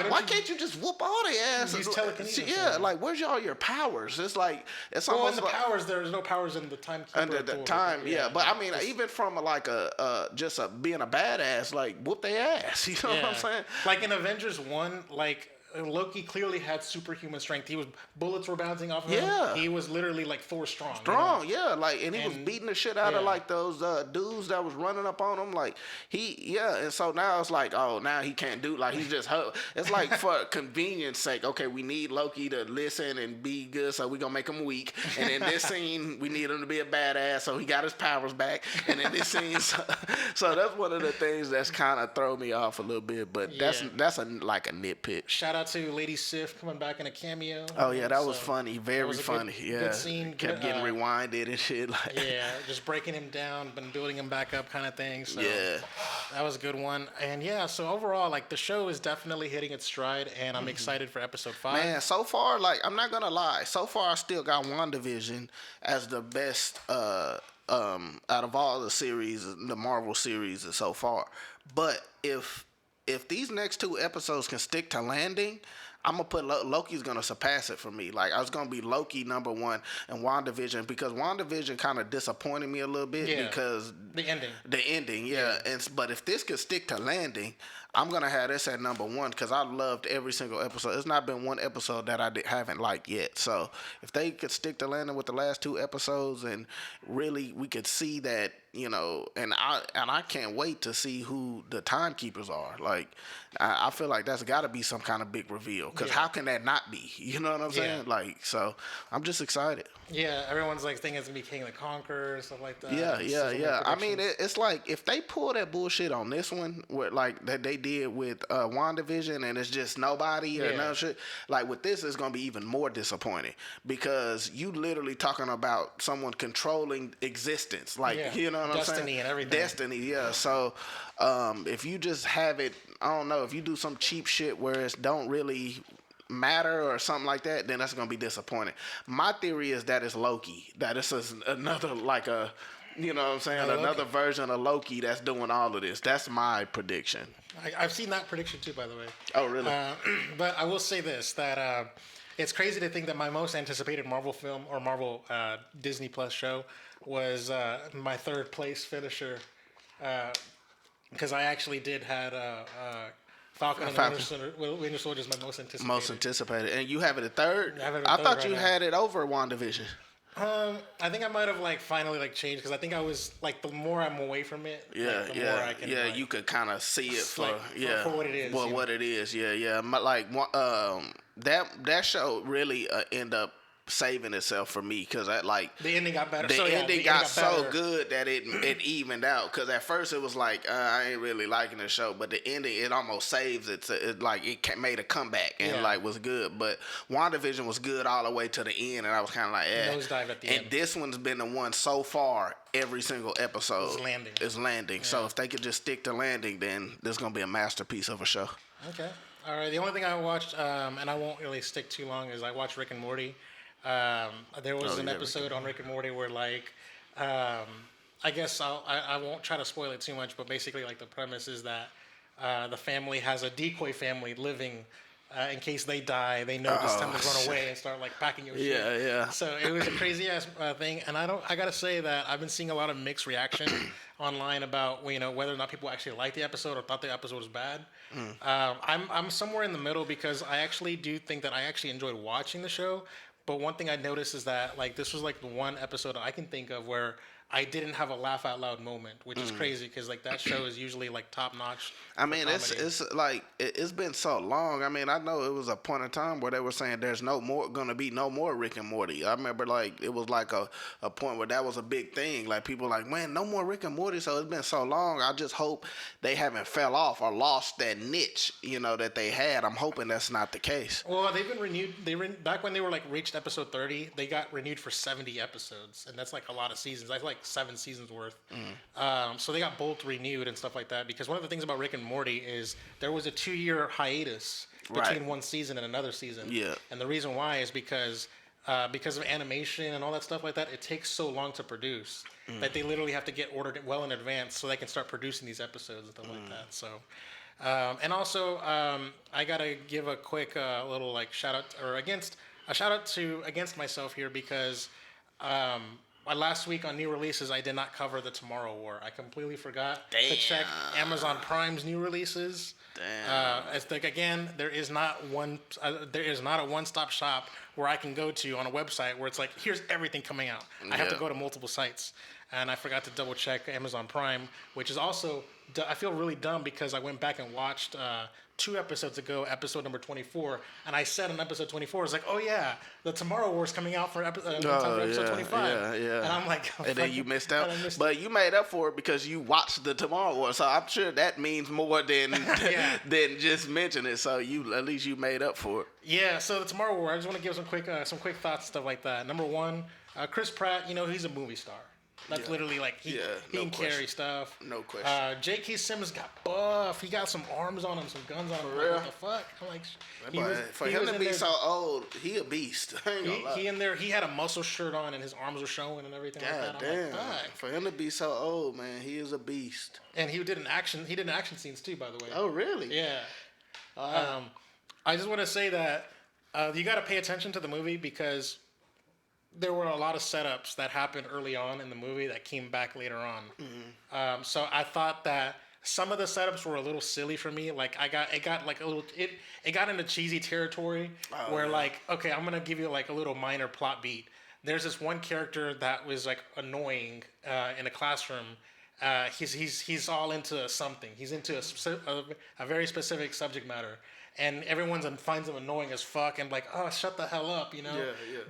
why can't you just whoop all their asses? Use telekinesis. Yeah, like, where's all your powers? It's like, it's almost almost in the powers. There's no powers in the timekeeper. Under the time, yeah. But I mean, even from being a badass, like, whoop their ass. You know what I'm saying? Like in Avengers 1, like, Loki clearly had superhuman strength. Bullets were bouncing off of him. He was literally like Thor strong. And he was beating the shit out of like those dudes that was running up on him. Like and so now it's like, oh, now he can't do, like, he's just it's like for convenience sake. Okay, we need Loki to listen and be good, so we gonna make him weak. And in this scene, we need him to be a badass, so he got his powers back. And in this scene, so that's one of the things that's kind of throw me off a little bit. But that's like a nitpick. Shout out out to Lady Sif coming back in a cameo. Oh yeah, that was So, funny, that very was a funny. good, Yeah, good scene. kept good, getting rewinded and shit. Like, yeah, just breaking him down, but building him back up, kind of thing. So yeah. that was a good one. And yeah, so overall, like the show is definitely hitting its stride, and I'm excited for episode 5. Man, so far, like I'm not gonna lie, so far I still got WandaVision as the best out of all the series, the Marvel series so far. But if these next 2 episodes can stick to landing, I'm gonna put Loki's gonna surpass it for me. Like I was gonna be Loki #1 and WandaVision, because WandaVision kind of disappointed me a little bit because the ending. The ending, yeah. But if this could stick to landing, I'm gonna have this at #1 because I loved every single episode. It's not been one episode that I haven't liked yet. So if they could stick to landing with the last 2 episodes, and really we could see that, you know, and I can't wait to see who the timekeepers are. Like I feel like that's got to be some kind of big reveal, because how can that not be? You know what I'm saying? Like, so I'm just excited. Yeah, everyone's like thinking it's gonna be King the Conqueror and stuff like that. Yeah. I mean, it's like if they pull that bullshit on this one, with like that they did with WandaVision, and it's just nobody or no shit. Like with this, it's gonna be even more disappointing, because you literally talking about someone controlling existence. Like you know what I'm saying? Destiny and everything. Destiny, yeah. So if you just have it, I don't know, if you do some cheap shit where it don't really matter or something like that, then that's gonna be disappointing. My theory is that it's Loki. That it's another, like a, you know what I'm saying, another version of Loki that's doing all of this. That's my prediction. I've seen that prediction too, by the way. Oh, really? But I will say this, that it's crazy to think that my most anticipated Marvel film or Marvel Disney Plus show was my 3rd place finisher, because I actually did had Falcon and the Winter Soldier is my most anticipated. Most anticipated. And you have it at 3rd? I have it at I 3rd thought right you now. had it over WandaVision. I think I might have like finally like changed, because I think I was like, the more I'm away from it, the more I can like, you could kind of see it for what it is. Well, what it is, like that show really end up saving itself for me, because that, like, the ending got better. The ending got so good that it evened out. Because at first it was like, I ain't really liking the show, but the ending, it almost saves it. It like it made a comeback and like was good. But WandaVision was good all the way to the end, and I was kind of like, nosedive at the end. And this one's been the one so far. Every single episode is landing. Yeah. So if they could just stick to landing, then there's gonna be a masterpiece of a show. Okay. All right. The only thing I watched, and I won't really stick too long, is I watched Rick and Morty. There was an episode on Rick and Morty where, like, I guess I won't try to spoil it too much, but basically, like, the premise is that the family has a decoy family living. In case they die, they know it's time to run away and start like packing your shit. Yeah. So it was a crazy ass thing, and I gotta say that I've been seeing a lot of mixed reaction online about, you know, whether or not people actually liked the episode or thought the episode was bad. I'm somewhere in the middle, because I actually do think that I actually enjoyed watching the show. But one thing I noticed is that, like, this was like the one episode I can think of where I didn't have a laugh out loud moment, which is crazy, because like that show is usually like top notch. I mean, it's like it's been so long. I mean, I know it was a point in time where they were saying there's gonna be no more Rick and Morty. I remember like it was like a point where that was a big thing. Like people were like, man, no more Rick and Morty. So it's been so long. I just hope they haven't fell off or lost that niche, you know, that they had. I'm hoping that's not the case. Well, they've been renewed. Back when they were like reached episode 30, they got renewed for 70 episodes, and that's like a lot of seasons. That's like 7 seasons worth. So they got both renewed and stuff like that, because one of the things about Rick and Morty is there was a 2-year hiatus between one season and another season. Yeah. And the reason why is because of animation and all that stuff like that, it takes so long to produce that they literally have to get ordered well in advance so they can start producing these episodes and stuff like that. So, and also, I gotta give a quick little like shout out against myself here, because last week on new releases, I did not cover the Tomorrow War. I completely forgot to check Amazon Prime's new releases. It's like, again, there is not a one-stop shop where I can go to on a website where it's like, here's everything coming out. I have to go to multiple sites. and I forgot to double check Amazon Prime, which is also I feel really dumb because I went back and watched 2 episodes ago, episode number 24, and I said on episode 24, it's like, oh yeah, the Tomorrow War is coming out for episode 25. Yeah. And I'm like, oh, and then you missed out. I missed But you made up for it because you watched the Tomorrow War. So I'm sure that means more than than just mention it. So at least you made up for it. Yeah, so the Tomorrow War, I just want to give some quick thoughts, stuff like that. Number one, Chris Pratt, he's a movie star. That's literally like he can carry stuff. No question. J.K. Simmons got buff. He got some arms on him, some guns on him. Like, what the fuck? I'm like, for him to be so old, he a beast. I ain't gonna lie. He in there. He had a muscle shirt on and his arms were showing and everything. God like that. damn. Like, for him to be so old, man, he is a beast. And he did action scenes too, by the way. Oh really? Yeah. I just want to say that you got to pay attention to the movie because there were a lot of setups that happened early on in the movie that came back later on. Mm-hmm. So I thought that some of the setups were a little silly for me. Like it got into cheesy territory where like, okay, I'm gonna give you like a little minor plot beat. There's this one character that was like annoying in a classroom. He's all into something. He's into a very specific subject matter. And everyone finds him annoying as fuck and like, oh, shut the hell up, Yeah.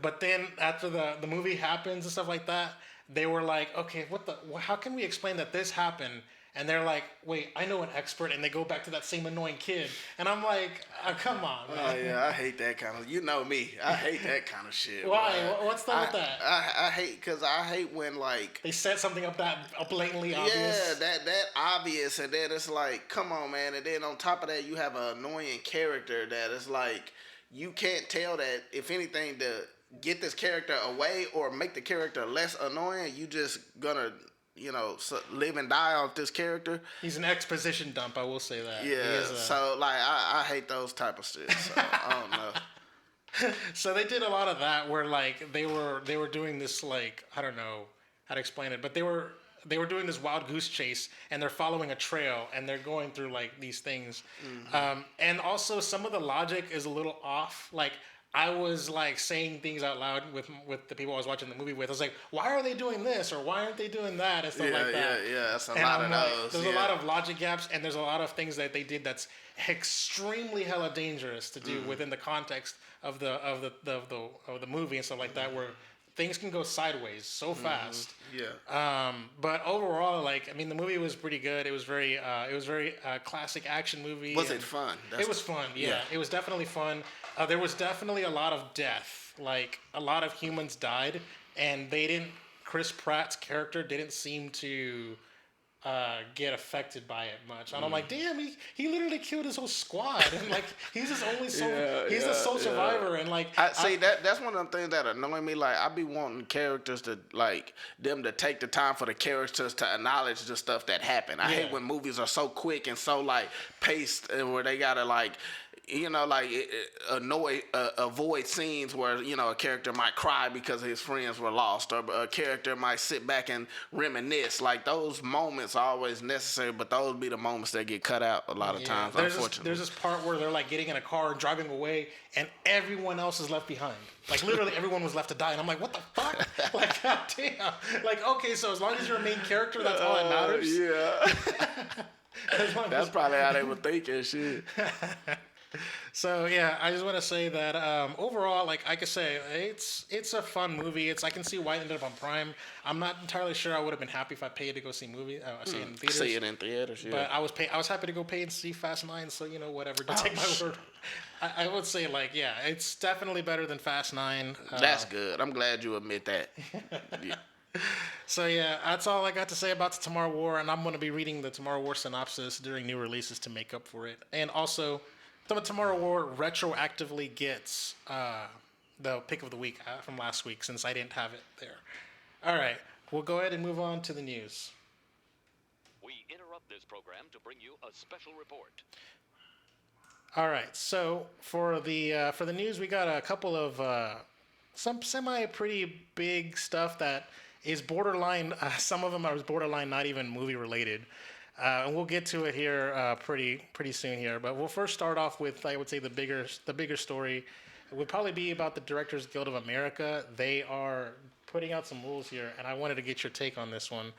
But then after the movie happens and stuff like that, they were like, okay, how can we explain that this happened? And they're like, wait, I know an expert, and they go back to that same annoying kid. And I'm like, oh, come on, man. Oh, yeah, I hate that kind of, you know me. I hate that kind of shit. Why? What's up with that? I hate when, like... They set something up that blatantly obvious. Yeah, that obvious, and then it's like, come on, man. And then on top of that, you have an annoying character that is like, you can't tell that, if anything, to get this character away or make the character less annoying, you just gonna... live and die off this character. He's an exposition dump, I will say that. Yeah, so, like, I hate those type of shit, so I don't know. So they did a lot of that where, like, they were doing this, like, I don't know how to explain it, but they were doing this wild goose chase, and they're following a trail, and they're going through, like, these things. Mm-hmm. And also, some of the logic is a little off, like, I was like saying things out loud with the people I was watching the movie with. I was like, why are they doing this or why aren't they doing that and stuff like that. Yeah, that's a lot of those. There's a lot of logic gaps and there's a lot of things that they did that's extremely hella dangerous to do within the context of the movie and stuff like that, where things can go sideways so fast. Yeah. But overall, like, I mean, the movie was pretty good. It was very classic action movie. Was it fun? It was fun. Yeah, it was definitely fun. There was definitely a lot of death. Like, a lot of humans died, and Chris Pratt's character didn't seem to get affected by it much. And I'm like, damn, he literally killed his whole squad, and like he's his only he's the sole survivor, and like that's one of them things that annoy me. Like, I be wanting characters to, like, them to take the time for the characters to acknowledge the stuff that happened. I hate when movies are so quick and so, like, paced, where they gotta, like, avoid scenes where, a character might cry because his friends were lost, or a character might sit back and reminisce. Like, those moments are always necessary, but those be the moments that get cut out a lot of times, unfortunately. There's this part where they're, like, getting in a car and driving away, and everyone else is left behind. Like, literally everyone was left to die, and I'm like, what the fuck? Like, god damn. Like, okay, so as long as you're a main character, that's all that matters? Yeah. That's probably how they were thinking, shit. So yeah, I just want to say that overall, like I could say, it's a fun movie. I can see why it ended up on Prime. I'm not entirely sure I would have been happy if I paid to go see movie. See it in theaters. See it in theaters, yeah. But I was happy to go pay and see Fast 9. So whatever. To take my word. I would say, like, yeah, it's definitely better than Fast 9. That's good. I'm glad you admit that. Yeah. So yeah, that's all I got to say about the Tomorrow War, and I'm going to be reading the Tomorrow War synopsis during new releases to make up for it, and also. The Tomorrow War retroactively gets the pick of the week from last week since I didn't have it there. All right, we'll go ahead and move on to the news. We interrupt this program to bring you a special report. All right, so for the news, we got a couple of some pretty big stuff that is borderline. Some of them are borderline not even movie related. And we'll get to it here pretty soon here. But we'll first start off with, I would say, the bigger story, would probably be about the Directors Guild of America. They are putting out some rules here, and I wanted to get your take on this one.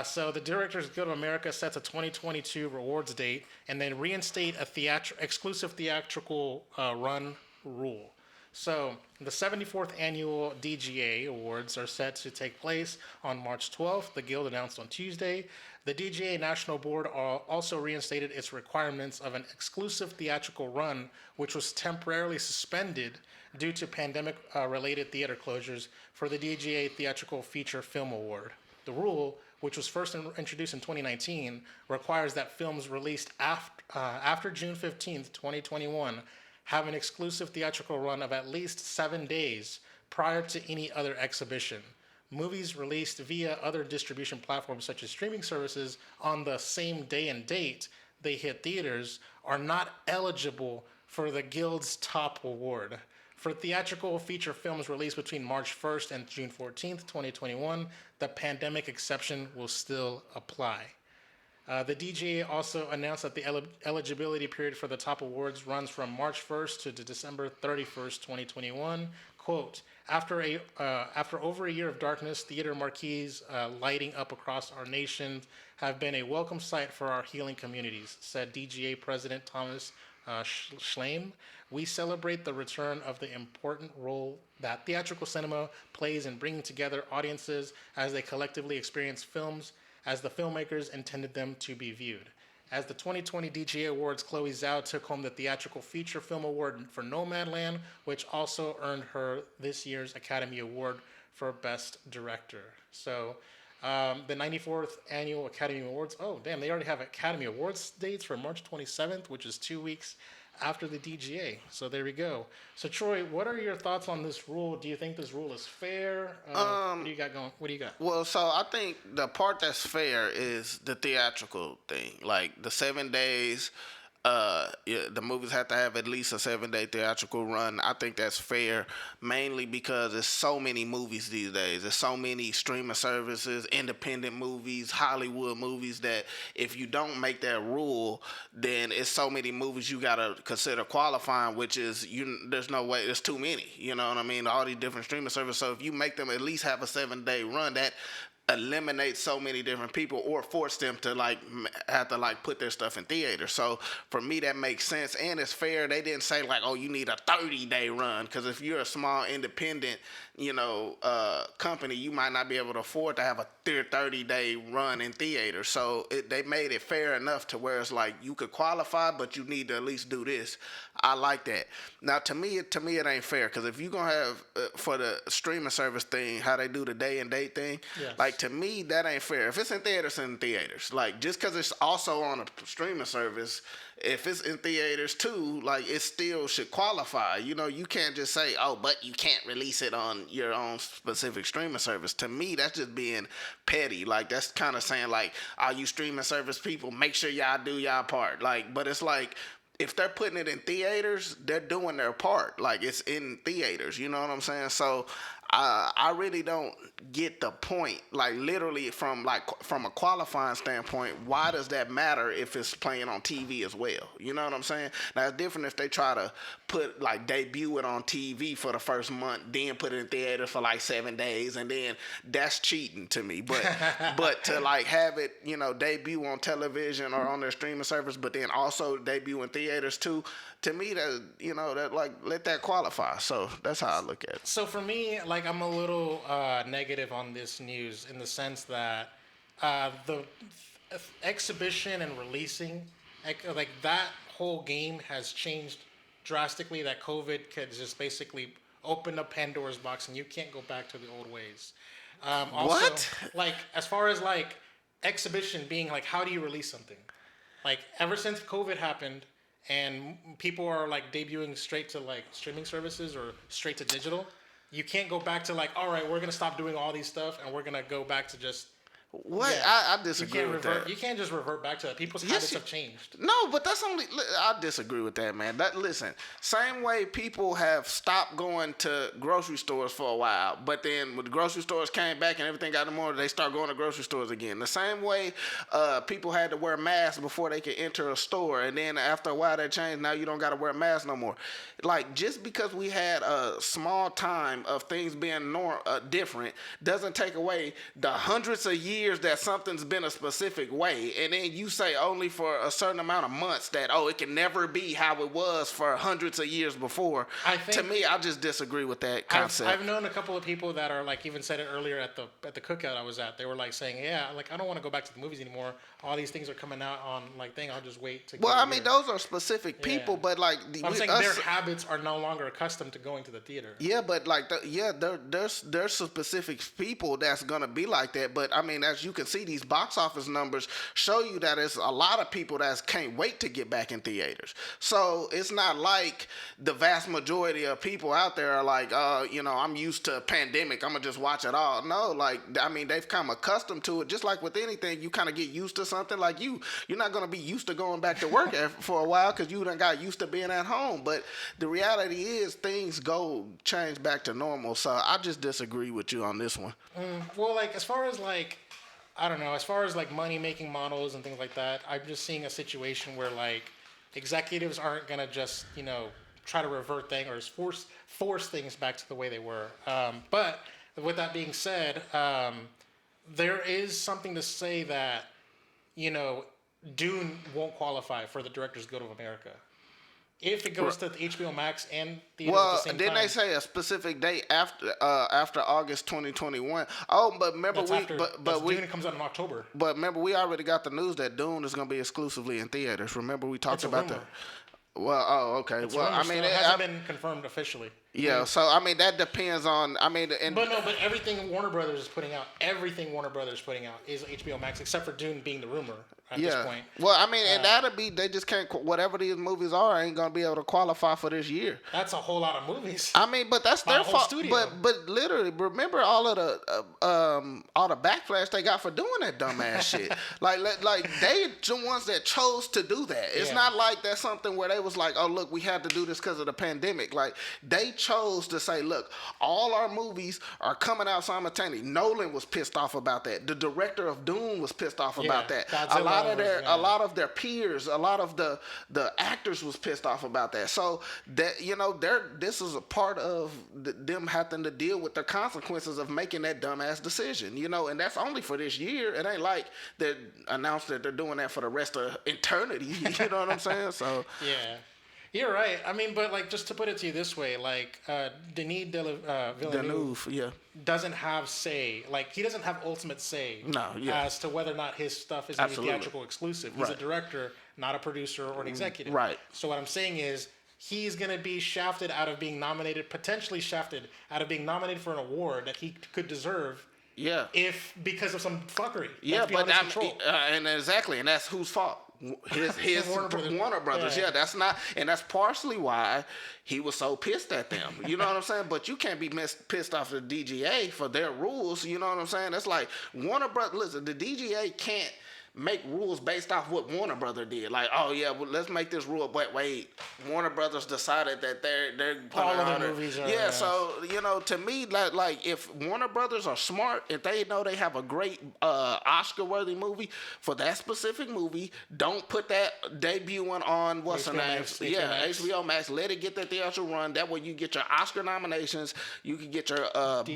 So the Directors Guild of America sets a 2022 rewards date and then reinstate a exclusive theatrical run rule. So the 74th annual DGA Awards are set to take place on March 12th. The Guild announced on Tuesday. The DGA National Board also reinstated its requirements of an exclusive theatrical run, which was temporarily suspended due to pandemic-related theater closures for the DGA Theatrical Feature Film Award. The rule, which was first introduced in 2019, requires that films released after June 15th, 2021, have an exclusive theatrical run of at least 7 days prior to any other exhibition. Movies released via other distribution platforms such as streaming services on the same day and date they hit theaters are not eligible for the Guild's top award. For theatrical feature films released between March 1st and June 14th, 2021, the pandemic exception will still apply. The DGA also announced that the eligibility period for the top awards runs from March 1st to December 31st, 2021. Quote, after over a year of darkness, theater marquees lighting up across our nation have been a welcome sight for our healing communities, said DGA President Thomas Schleim. We celebrate the return of the important role that theatrical cinema plays in bringing together audiences as they collectively experience films as the filmmakers intended them to be viewed. As the 2020 DGA Awards, Chloe Zhao took home the Theatrical Feature Film Award for Nomadland, which also earned her this year's Academy Award for Best Director. So the 94th Annual Academy Awards, oh damn, they already have Academy Awards dates for March 27th, which is 2 weeks after the DGA. So there we go. So Troy, what are your thoughts on this rule? Do you think this rule is fair? What do you got going? What do you got? Well, so I think the part that's fair is the theatrical thing. Like the 7 days, the movies have to have at least a 7-day theatrical run. I think that's fair, mainly because there's so many movies these days. There's so many streaming services, independent movies, Hollywood movies, that if you don't make that rule, then it's so many movies you gotta consider qualifying, which is there's no way, there's too many. You know what I mean? All these different streaming services. So if you make them at least have a 7-day run, that eliminate so many different people or force them to have to put their stuff in theater. So for me that makes sense, and it's fair. They didn't say oh, you need a 30-day run, because if you're a small independent company, you might not be able to afford to have a 30-day run in theater. So they made it fair enough to where it's you could qualify, but you need to at least do this. I like that. Now to me it ain't fair, because if you're gonna have for the streaming service thing, how they do the day and date thing, yes. To me that ain't fair. If it's in theaters, in theaters. Just because it's also on a streaming service, if it's in theaters too, it still should qualify. You can't just say, oh, but you can't release it on your own specific streaming service. To me, that's just being petty. That's kind of saying all you streaming service people, make sure y'all do y'all part. But it's if they're putting it in theaters, they're doing their part. It's in theaters. You know what I'm saying? So I really don't get the point. Literally from a qualifying standpoint, why does that matter if it's playing on TV as well? You know what I'm saying? Now it's different if they try to put debut it on TV for the first month, then put it in theaters for 7 days, and then that's cheating to me. But to have it debut on television or on their streaming service, but then also debut in theaters too. To me, that let that qualify. So that's how I look at it. So for me, I'm a little negative on this news in the sense that the exhibition and releasing, that whole game has changed drastically. That COVID could just basically open up Pandora's box, and you can't go back to the old ways. Also, what? As far as exhibition being how do you release something? Ever since COVID happened, and people are debuting straight to streaming services or straight to digital, you can't go back to all right, we're gonna stop doing all these stuff and we're gonna go back to just What? Yeah. I disagree with that. You can't just revert back to that. People's habits have changed. No, but that's only. I disagree with that, man. Listen, same way people have stopped going to grocery stores for a while, but then when the grocery stores came back and everything got more, they start going to grocery stores again. The same way people had to wear masks before they could enter a store, and then after a while that changed. Now you don't got to wear a mask no more. Like, just because we had a small time of things being different doesn't take away the hundreds of years that something's been a specific way, and then you say only for a certain amount of months that it can never be how it was for hundreds of years before. To me, I just disagree with that concept. I've known a couple of people that are like, even said it earlier at the cookout I was at. They were like saying, yeah, like I don't want to go back to the movies anymore. All these things are coming out on like thing. I'll just wait to. Well, I mean, those are specific people, but like I'm saying their habits are no longer accustomed to going to the theater. Yeah, but like there's specific people that's gonna be like that. But I mean, as you can see, these box office numbers show you that it's a lot of people that can't wait to get back in theaters. So it's not like the vast majority of people out there are like, I'm used to a pandemic, I'm gonna just watch it all. No, like, I mean, they've come accustomed to it. Just like with anything, you kind of get used to something. Like you're not gonna be used to going back to work for a while because you done got used to being at home. But the reality is things change back to normal. So I just disagree with you on this one. Well, like as far as like, I don't know, as far as like money making models and things like that, I'm just seeing a situation where like executives aren't gonna just try to revert things or force things back to the way they were. But with that being said, there is something to say that Dune won't qualify for the Directors Guild of America. If it goes to the HBO Max and theaters at the same time. Didn't they say a specific date after August 2021? Oh, but remember Dune comes out in October. But remember, we already got the news that Dune is going to be exclusively in theaters. Remember, we talked about that. Well, okay. It's rumor, it hasn't been confirmed officially. Yeah, so I mean that depends on. But everything Warner Brothers is putting out is HBO Max, except for Dune being the rumor at this point. Well, I mean, and that'll be they just can't. Whatever these movies are, ain't gonna be able to qualify for this year. That's a whole lot of movies. I mean, but that's their fault. But literally, remember all of the backlash they got for doing that dumbass shit. Like they the ones that chose to do that. It's not like that's something where they was like, oh look, we had to do this because of the pandemic. Like they chose to say, look, all our movies are coming out simultaneously. Nolan was pissed off about that. The director of Dune was pissed off about that. A lot of their peers, a lot of the actors was pissed off about that. So that this is a part of them having to deal with the consequences of making that dumbass decision. And that's only for this year. It ain't like they announced that they're doing that for the rest of eternity. You know what I'm saying? So yeah. You're right. I mean, but like, just to put it to you this way, like Denis Villeneuve doesn't have say. Like, he doesn't have ultimate say as to whether or not his stuff is a theatrical exclusive. He's a director, not a producer or an executive. Right. So what I'm saying is, he's going to be potentially shafted out of being nominated for an award that he could deserve. Yeah. Because of some fuckery. Yeah, but and exactly, and that's whose fault? His Warner Brothers. Yeah, that's not, and that's partially why he was so pissed at them. You know what I'm saying? But you can't be pissed off the DGA for their rules. You know what I'm saying? That's like Warner Brothers. Listen, the DGA can't make rules based off what Warner Brothers did. Like, oh yeah, well, let's make this rule. But wait, Warner Brothers decided that they're all of the movies are. Yeah, so to me, like if Warner Brothers are smart, if they know they have a great Oscar-worthy movie for that specific movie, don't put that debuting on what's the name? HBO Max. Let it get that theatrical run. That way you get your Oscar nominations, you can get your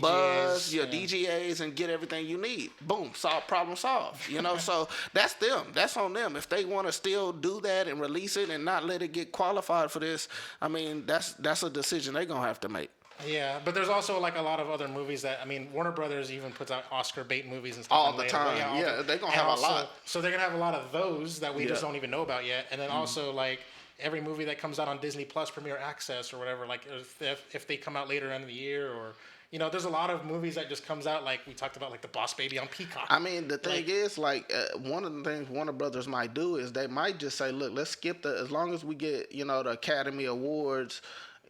buzz, your DGAs, and get everything you need. Boom, problem solved. So. That's them. That's on them. If they want to still do that and release it and not let it get qualified for this, I mean, that's a decision they're going to have to make. Yeah, but there's also like a lot of other movies that, I mean, Warner Brothers even puts out Oscar bait movies and stuff. All the time. Yeah, they're going to have a lot. So they're going to have a lot of those that we just don't even know about yet. And then also like every movie that comes out on Disney Plus Premier Access or whatever, like if they come out later in the year or... there's a lot of movies that just comes out, like we talked about, like The Boss Baby on Peacock. I mean, the thing is, one of the things Warner Brothers might do is they might just say, look, let's skip as long as we get, the Academy Awards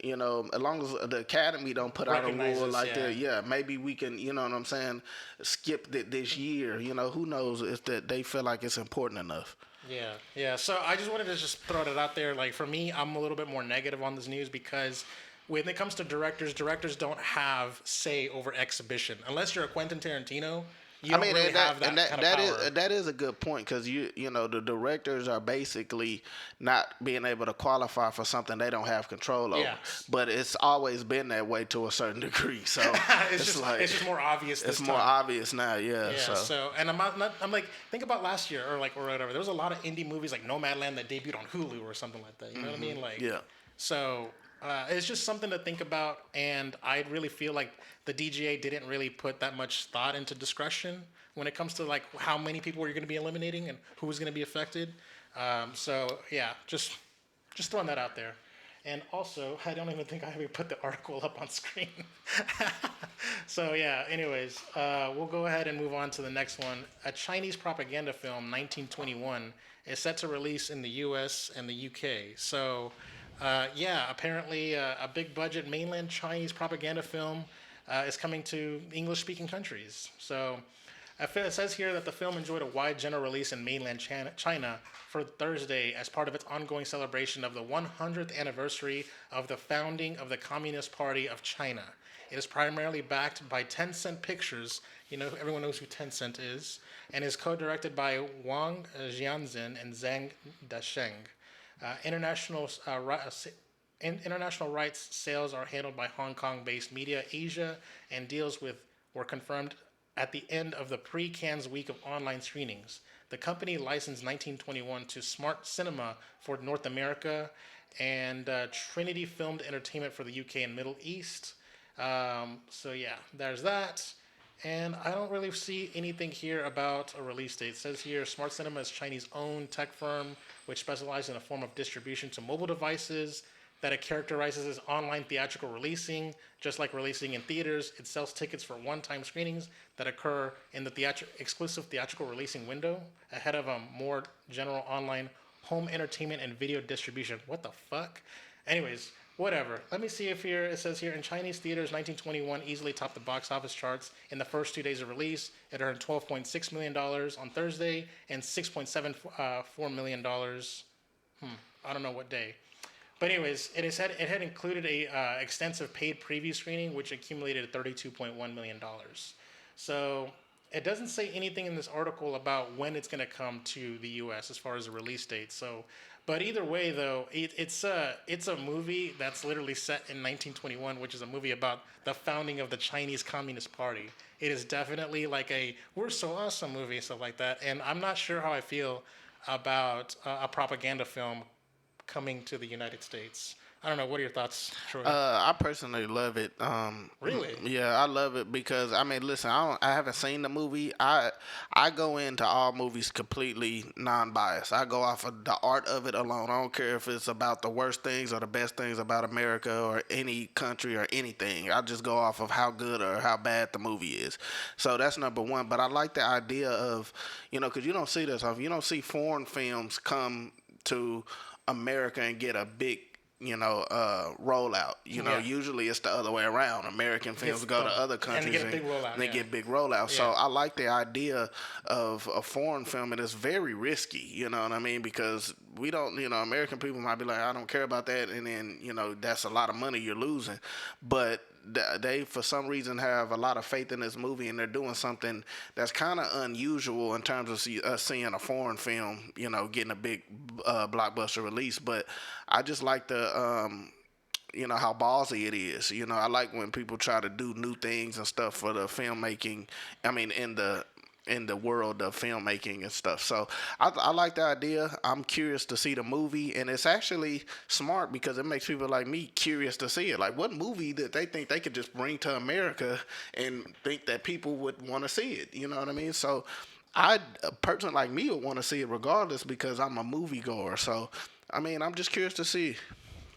You know, as long as the Academy don't put out a rule Recognizes, like yeah. that, yeah, maybe we can, you know what I'm saying, skip this year. You know, who knows if that they feel like it's important enough. Yeah, yeah. So I just wanted to just throw it out there. Like for me, I'm a little bit more negative on this news because when it comes to directors, directors don't have say over exhibition. Unless you're a Quentin Tarantino, you don't really have that kind of power. that is a good point because you know the directors are basically not being able to qualify for something they don't have control over. Yeah. But it's always been that way to a certain degree. So It's just more obvious this it's more time. obvious now. Yeah. Yeah, so and I'm like, think about last year or whatever. There was a lot of indie movies like Nomadland that debuted on Hulu or something like that. You know what I mean? Like, Yeah. So it's just something to think about, and I really feel like the DGA didn't really put that much thought into discretion when it comes to like how many people you're going to be eliminating and who was going to be affected. So yeah, just throwing that out there. And also, I don't even think I ever put the article up on screen. So yeah, anyways, we'll go ahead and move on to the next one. A Chinese propaganda film, 1921, is set to release in the U.S. and the U.K. So yeah, apparently a big budget mainland Chinese propaganda film is coming to English-speaking countries. So it says here that the film enjoyed a wide general release in mainland China for Thursday as part of its ongoing celebration of the 100th anniversary of the founding of the Communist Party of China. It is primarily backed by Tencent Pictures. You know, everyone knows who Tencent is, and is co-directed by Wang Jianzhen and Zhang Dasheng. International rights sales are handled by Hong Kong-based Media Asia, and deals were confirmed at the end of the pre-Cannes week of online screenings. The company licensed 1921 to Smart Cinema for North America and Trinity Filmed Entertainment for the UK and Middle East. So yeah, there's that. And I don't really see anything here about a release date. It says here, Smart Cinema is Chinese-owned tech firm which specializes in a form of distribution to mobile devices that it characterizes as online theatrical releasing. Just like releasing in theaters, it sells tickets for one-time screenings that occur in the exclusive theatrical releasing window ahead of a more general online home entertainment and video distribution. What the fuck? Anyways, whatever. Let me see if here it says here in Chinese theaters, 1921 easily topped the box office charts in the first 2 days of release. It earned $12.6 million on Thursday and $6.74 million. I don't know what day. But anyways, it had included a extensive paid preview screening, which accumulated $32.1 million. So it doesn't say anything in this article about when it's going to come to the U.S. as far as a release date. So, but either way, though, it's a movie that's literally set in 1921, which is a movie about the founding of the Chinese Communist Party. It is definitely like a "we're so awesome" movie and stuff like that. And I'm not sure how I feel about a propaganda film coming to the United States. I don't know. What are your thoughts, Troy? I personally love it. Really? Yeah, I love it because I mean, listen, I haven't seen the movie. I go into all movies completely non-biased. I go off of the art of it alone. I don't care if it's about the worst things or the best things about America or any country or anything. I just go off of how good or how bad the movie is. So that's number one. But I like the idea of, you know, because you don't see this often. You don't see foreign films come to America and get a big, you know, rollout. You know, usually it's the other way around. American films go to other countries and they get a big rollout. They get big rollouts. So I like the idea of a foreign film, and it's very risky. You know what I mean? Because we don't, you know, American people might be like, I don't care about that, and then, you know, that's a lot of money you're losing. But they, for some reason, have a lot of faith in this movie, and they're doing something that's kind of unusual in terms of us seeing a foreign film, you know, getting a big blockbuster release. But I just like the, you know, how ballsy it is. You know, I like when people try to do new things and stuff for the filmmaking. I mean, in the world of filmmaking and stuff. So I like the idea. I'm curious to see the movie, and it's actually smart because it makes people like me curious to see it. Like, what movie that they think they could just bring to America and think that people would want to see it? You know what I mean? So a person like me would want to see it regardless because I'm a moviegoer. So, I mean, I'm just curious to see.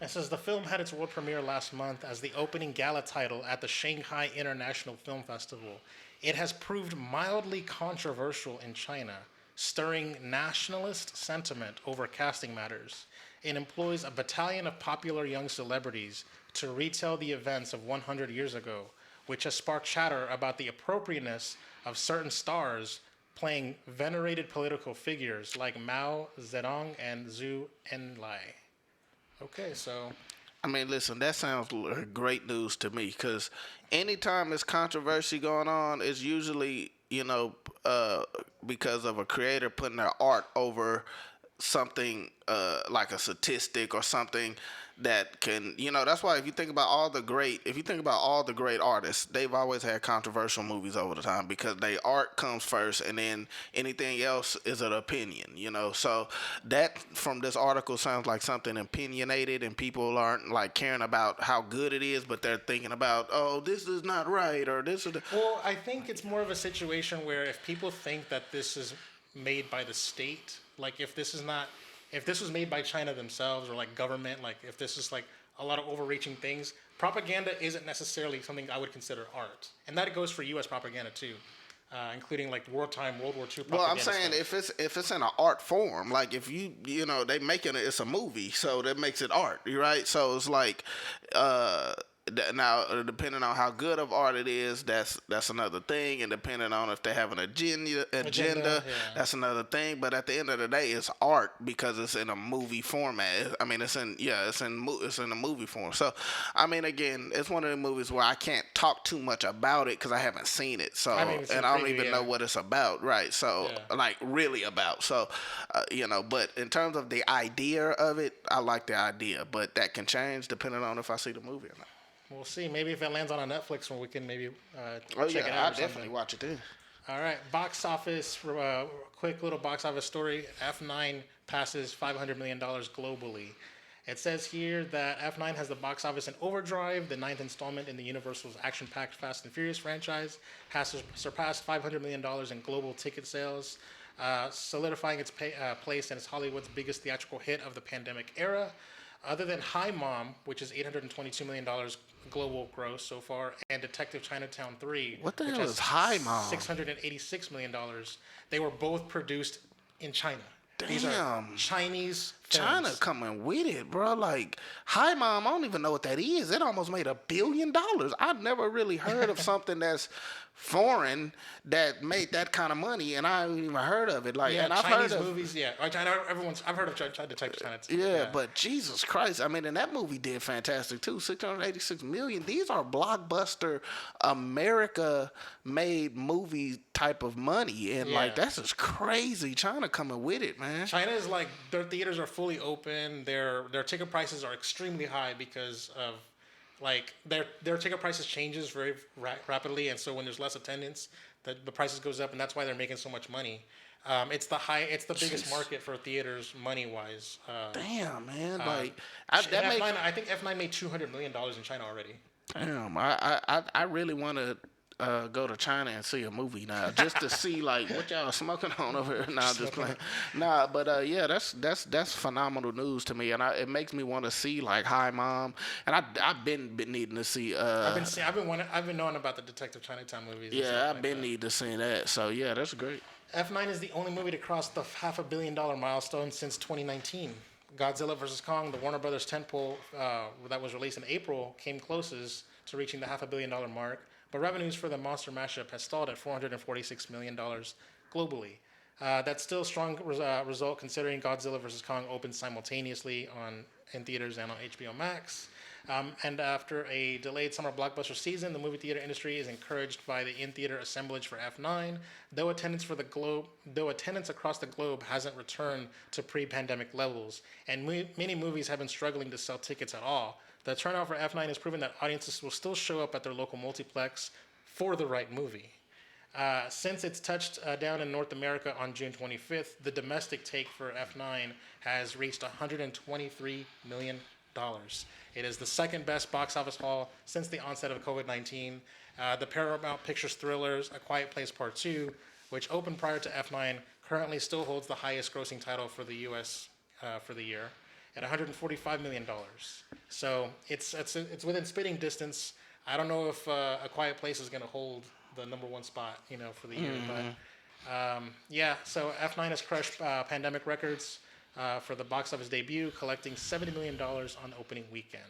It says the film had its world premiere last month as the opening gala title at the Shanghai International Film Festival. It has proved mildly controversial in China, stirring nationalist sentiment over casting matters. It employs a battalion of popular young celebrities to retell the events of 100 years ago, which has sparked chatter about the appropriateness of certain stars playing venerated political figures like Mao Zedong and Zhu Enlai. Okay, so I mean, listen, that sounds great news to me because anytime there's controversy going on, it's usually, because of a creator putting their art over something like a statistic or something that can, that's why if you think about all the great artists, they've always had controversial movies over the time because their art comes first and then anything else is an opinion, so that from this article sounds like something opinionated and people aren't like caring about how good it is, but they're thinking about, oh, this is not right or this is well, I think it's more of a situation where if people think that this is made by the state, like if this was made by China themselves or like government, like if this is like a lot of overreaching things, propaganda isn't necessarily something I would consider art, and that goes for U.S. propaganda too, including like wartime World War II propaganda. Well, I'm saying stuff. if it's in an art form, like if they making it's a movie, so that makes it art, right? So it's like now depending on how good of art it is, that's another thing, and depending on if they have an agenda, Yeah. that's another thing. But at the end of the day, it's art because it's in a movie format. I mean, it's in a movie form. So, I mean, again, it's one of the movies where I can't talk too much about it because I haven't seen it. So, I don't even know what it's about, right? So, like really about. So, but in terms of the idea of it, I like the idea, but that can change depending on if I see the movie or not. We'll see. Maybe if it lands on a Netflix, we can maybe check it out. I'll definitely watch it then. All right, box office. Quick little box office story. F9 passes $500 million globally. It says here that F9 has the box office in overdrive. The 9th installment in the Universal's action-packed Fast and Furious franchise has surpassed $500 million in global ticket sales, solidifying its place as Hollywood's biggest theatrical hit of the pandemic era. Other than Hi Mom, which is $822 million global gross so far, and Detective Chinatown 3, what the which hell has is Hi Mom? $686 million, they were both produced in China. Damn. These are Chinese films. China coming with it, bro. Like, Hi Mom, I don't even know what that is. It almost made $1 billion. I've never really heard of something that's foreign that made that kind of money, and I haven't even heard of it. Like, Yeah, and I've Chinese heard of movies. Yeah, I've heard of Detective Chinatown. Yeah, but Jesus Christ, I mean, and that movie did fantastic too. 686 million. These are blockbuster America-made movie type of money, and like that's just crazy. China coming with it, man. China is like their theaters are fully open. Their ticket prices are extremely high because of like their ticket prices changes very rapidly, and so when there's less attendance, the prices goes up, and that's why they're making so much money. It's the biggest market for theaters money wise. Damn, man! I think F9 made $200 million in China already. Damn, I really want to go to China and see a movie now, just to see like what y'all smoking on over here. Nah, just playing. Nah, but yeah, that's phenomenal news to me, and it makes me want to see like Hi Mom, and I've been needing to see. I've been knowing about the Detective Chinatown movies. Yeah, I've been needing to see that. So yeah, that's great. F9 is the only movie to cross the $500 million milestone since 2019. Godzilla vs. Kong, the Warner Brothers tentpole that was released in April, came closest to reaching the $500 million mark, but revenues for the monster mashup has stalled at $446 million globally. That's still a strong result considering Godzilla vs. Kong opened simultaneously in theaters and on HBO Max. And after a delayed summer blockbuster season, the movie theater industry is encouraged by the in-theater assemblage for F9, though attendance across the globe hasn't returned to pre-pandemic levels, and many movies have been struggling to sell tickets at all. The turnout for F9 has proven that audiences will still show up at their local multiplex for the right movie. Since it's touched down in North America on June 25th, the domestic take for F9 has reached $123 million. It is the second best box office haul since the onset of COVID-19. The Paramount Pictures thrillers A Quiet Place Part 2, which opened prior to F9, currently still holds the highest grossing title for the U.S. For the year at $145 million. So it's within spitting distance. I don't know if A Quiet Place is going to hold the number one spot, for the year. But so F9 has crushed pandemic records for the box office debut, collecting $70 million on opening weekend.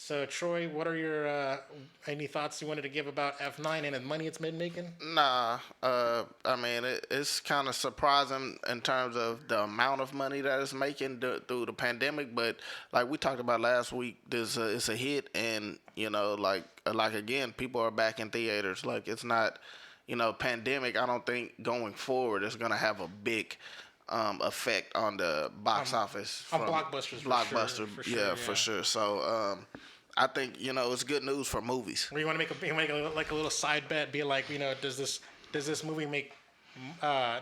So Troy, what are your any thoughts you wanted to give about F9 and the money it's been making? Nah, I mean it's kind of surprising in terms of the amount of money that it's making through the pandemic. But like we talked about last week, it's a hit, and like again, people are back in theaters. Like it's not, pandemic. I don't think going forward is gonna have a big effect on the box office On from blockbusters, blockbuster. for For sure. So I think it's good news for movies. Or you want to make a little side bet, be like, does this movie make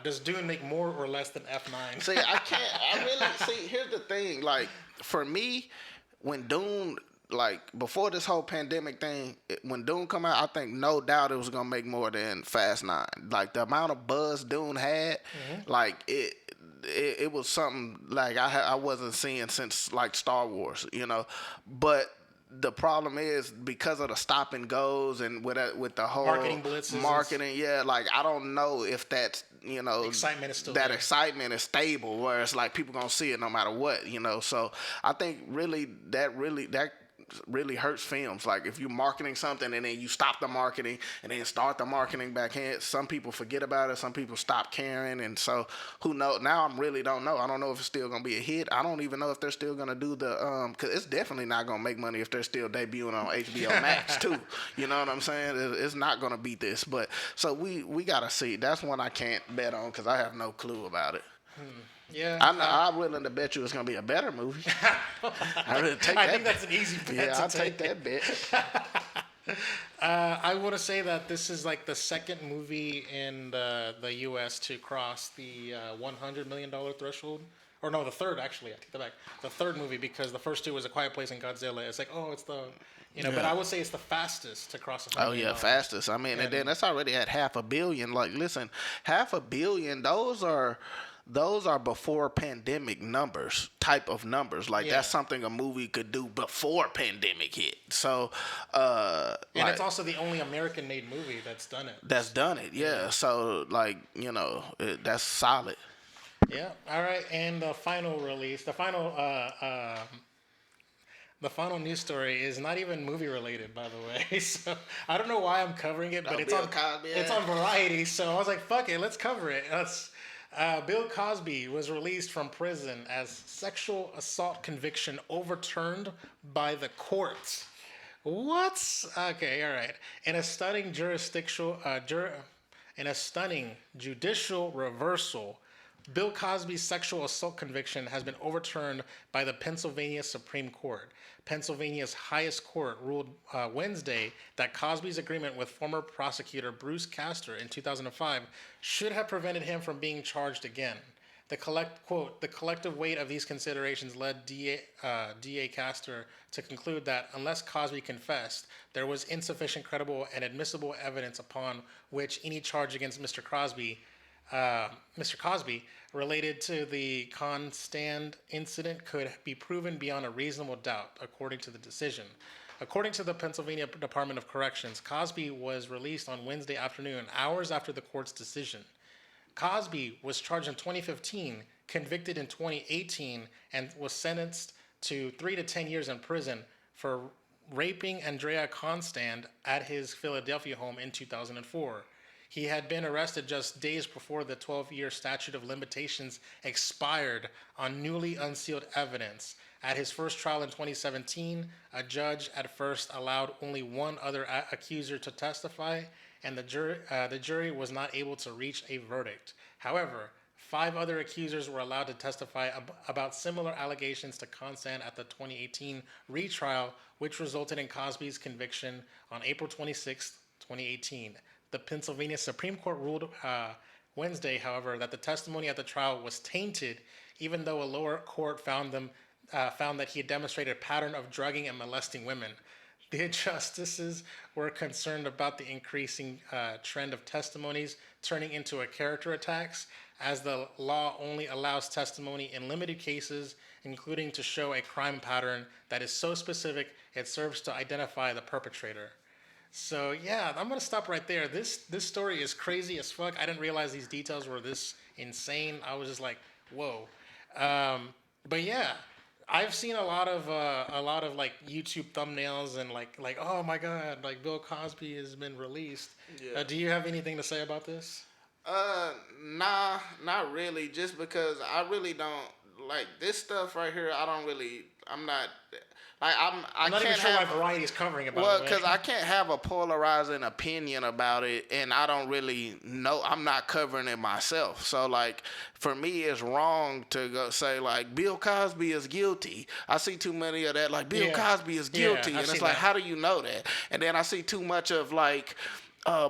does Dune make more or less than F9? See, I can't. I really see. Here's the thing. Like for me, when Dune, like before this whole pandemic thing, when Dune come out, I think no doubt it was gonna make more than Fast 9. Like the amount of buzz Dune had, like it was something like I wasn't seeing since like Star Wars, But the problem is because of the stop and goes and with the whole Marketing blitzes. yeah, like I don't know if that's Excitement is still that there. excitement is stable, where it's like people gonna see it no matter what, So I think that really hurts films. Like if you're marketing something and then you stop the marketing and then start the marketing back in, some people forget about it, some people stop caring, and so who knows? Now I really don't know. I don't know if it's still gonna be a hit. I don't even know if they're still gonna do the because it's definitely not gonna make money if they're still debuting on HBO Max too. You know what I'm saying? It's not gonna beat this, but so we gotta see. That's one I can't bet on because I have no clue about it. Yeah, I'm willing to bet you it's gonna be a better movie. I really take that. I think that's an easy bet. Yeah, I'll take that bet. I want to say that this is like the second movie in the U.S. to cross the $100 million threshold. Or no, the third, actually. I take that back. The third movie, because the first two was A Quiet Place and Godzilla. It's like, oh, it's the, but I would say it's the fastest to cross the $100 million. Fastest. I mean, and then that's already at $500 million. Like, listen, $500 million, those are before pandemic type of numbers. Like that's something a movie could do before pandemic hit. So, and it's also the only American-made movie that's done it. Yeah. So, like, that's solid. Yeah. All right. And the final release, the final news story is not even movie related, by the way. So I don't know why I'm covering it, but it's on Variety. So I was like, fuck it, let's cover it. Bill Cosby was released from prison as sexual assault conviction overturned by the courts. What? Okay, all right. In a stunning judicial reversal, Bill Cosby's sexual assault conviction has been overturned by the Pennsylvania Supreme Court. Pennsylvania's highest court ruled Wednesday that Cosby's agreement with former prosecutor Bruce Castor in 2005 should have prevented him from being charged again. The collective weight of these considerations led DA Castor to conclude that unless Cosby confessed, there was insufficient credible and admissible evidence upon which any charge against Mr. Cosby related to the Constand incident could be proven beyond a reasonable doubt, according to the decision. According to the Pennsylvania Department of Corrections, Cosby was released on Wednesday afternoon, hours after the court's decision. Cosby was charged in 2015, convicted in 2018, and was sentenced to 3 to 10 years in prison for raping Andrea Constand at his Philadelphia home in 2004. He had been arrested just days before the 12-year statute of limitations expired on newly unsealed evidence. At his first trial in 2017, a judge at first allowed only one other accuser to testify, and the jury was not able to reach a verdict. However, 5 other accusers were allowed to testify about similar allegations to Constand at the 2018 retrial, which resulted in Cosby's conviction on April 26, 2018. The Pennsylvania Supreme Court ruled Wednesday, however, that the testimony at the trial was tainted, even though a lower court found that he had demonstrated a pattern of drugging and molesting women. The justices were concerned about the increasing trend of testimonies turning into a character attacks, as the law only allows testimony in limited cases, including to show a crime pattern that is so specific it serves to identify the perpetrator. So yeah, I'm gonna stop right there. This story is crazy as fuck. I didn't realize these details were this insane. I was just like, whoa. But yeah, I've seen a lot of like YouTube thumbnails and like oh my god, like Bill Cosby has been released. Yeah. Do you have anything to say about this? Nah, not really. Just because I really don't like this stuff right here. I'm not. Like I I'm not even can't sure why have. Variety is covering it. By Well, the way. because I can't have a polarizing opinion about it, and I don't really know. I'm not covering it myself. So, like, for me, it's wrong to go say, like, Bill Cosby is guilty. I see too many of that, like, Bill Cosby is guilty. I've And it's seen like, that. how do you know that? And then I see too much of, like,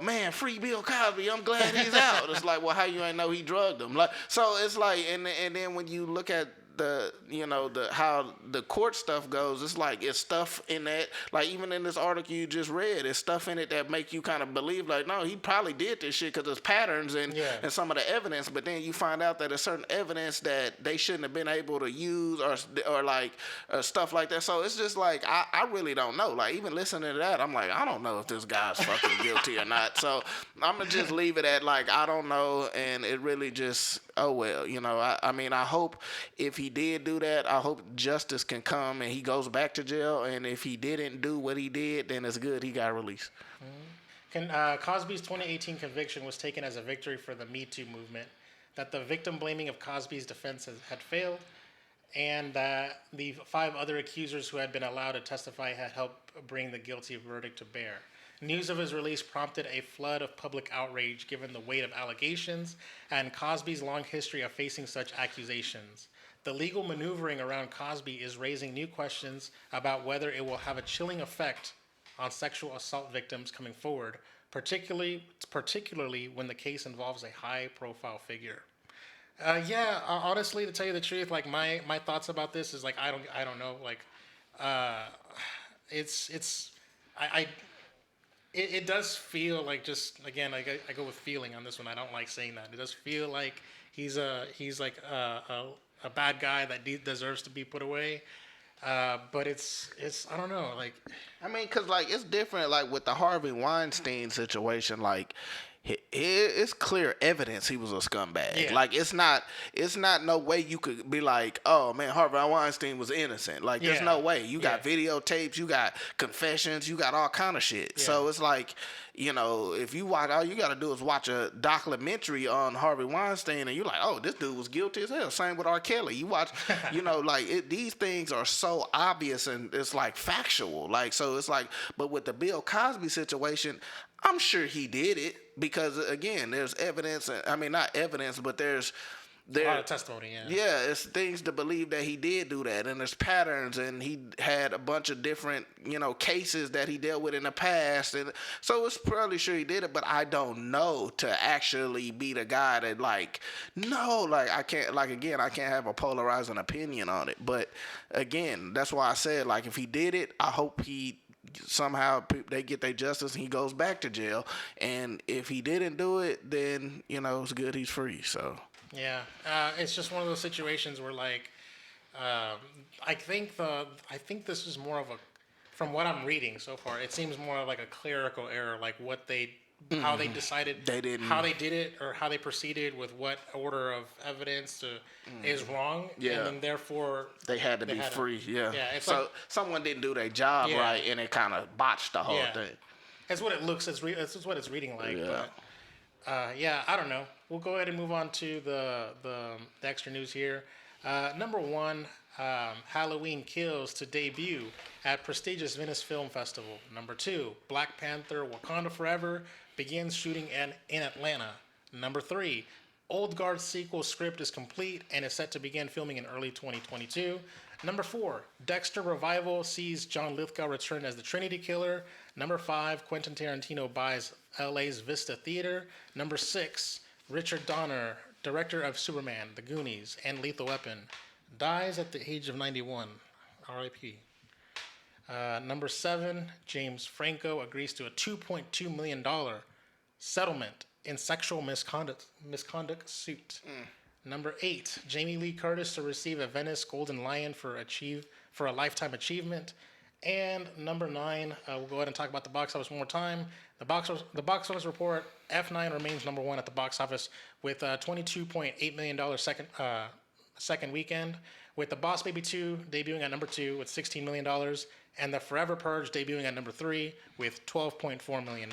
man, free Bill Cosby. I'm glad he's out. It's like, well, how you ain't know he drugged him? Like, so it's like, and then when you look at how the court stuff goes, it's like it's stuff in that, like even in this article you just read, it's stuff in it that make you kind of believe like, no, he probably did this shit because there's patterns and some of the evidence. But then you find out that there's certain evidence that they shouldn't have been able to use or like stuff like that. So it's just like I really don't know. Like even listening to that, I'm like, I don't know if this guy's fucking guilty or not. So I'm gonna just leave it at like I don't know, and it really just oh well, I mean I hope if he did do that, I hope justice can come and he goes back to jail. And if he didn't do what he did, then it's good he got released. Cosby's 2018 conviction was taken as a victory for the Me Too movement, that the victim blaming of Cosby's defense had failed, and that the 5 other accusers who had been allowed to testify had helped bring the guilty verdict to bear. News of his release prompted a flood of public outrage given the weight of allegations and Cosby's long history of facing such accusations. The legal maneuvering around Cosby is raising new questions about whether it will have a chilling effect on sexual assault victims coming forward, particularly when the case involves a high-profile figure. Honestly, to tell you the truth, like my thoughts about this is like I don't know, like it does feel like, just again, I go with feeling on this one. I don't like saying that. It does feel like he's like a bad guy that deserves to be put away. But it's I don't know, like I mean, cause like it's different. Like with the Harvey Weinstein situation, like it's clear evidence he was a scumbag. Yeah. Like it's not no way you could be like, oh man, Harvey Weinstein was innocent. Like there's no way. You got videotapes, you got confessions, you got all kind of shit. Yeah. So it's like, if you watch, all you got to do is watch a documentary on Harvey Weinstein, and you're like, oh, this dude was guilty as hell. Same with R. Kelly. You watch, like these things are so obvious and it's like factual. Like so, it's like, but with the Bill Cosby situation, I'm sure he did it because again, there's evidence. I mean, not evidence, but there's a lot of testimony. Yeah, it's things to believe that he did do that, and there's patterns, and he had a bunch of different, cases that he dealt with in the past, and so it's probably sure he did it. But I don't know to actually be the guy that I can't have a polarizing opinion on it. But again, that's why I said if he did it, I hope somehow they get their justice and he goes back to jail. And if he didn't do it, then it's good he's free. So yeah, it's just one of those situations where I think this is more of a, from what I'm reading so far, it seems more like a clerical error, like how they decided how they did it or how they proceeded with what order of evidence is wrong, and then therefore they had to be free. Yeah. So someone didn't do their job right, and it kind of botched the whole thing. That's what it looks. That's what it's reading like. Yeah. But I don't know. We'll go ahead and move on to the extra news here. Number 1, Halloween Kills to debut at prestigious Venice Film Festival. Number 2, Black Panther: Wakanda Forever begins shooting in Atlanta. Number 3, Old Guard sequel script is complete and is set to begin filming in early 2022. Number 4, Dexter revival sees John Lithgow return as the Trinity Killer. Number 5, Quentin Tarantino buys LA's Vista Theater. Number 6, Richard Donner, director of Superman, The Goonies, and Lethal Weapon, dies at the age of 91. R.I.P. Number 7, James Franco agrees to a $2.2 million settlement in sexual misconduct suit. Number 8, Jamie Lee Curtis to receive a Venice Golden Lion for a lifetime achievement. And number 9, we'll go ahead and talk about the box office one more time. The box office report: F9 remains number 1 at the box office with $22.8 million second weekend, with The Boss Baby 2 debuting at number 2 with $16 million, and The Forever Purge debuting at number 3 with $12.4 million.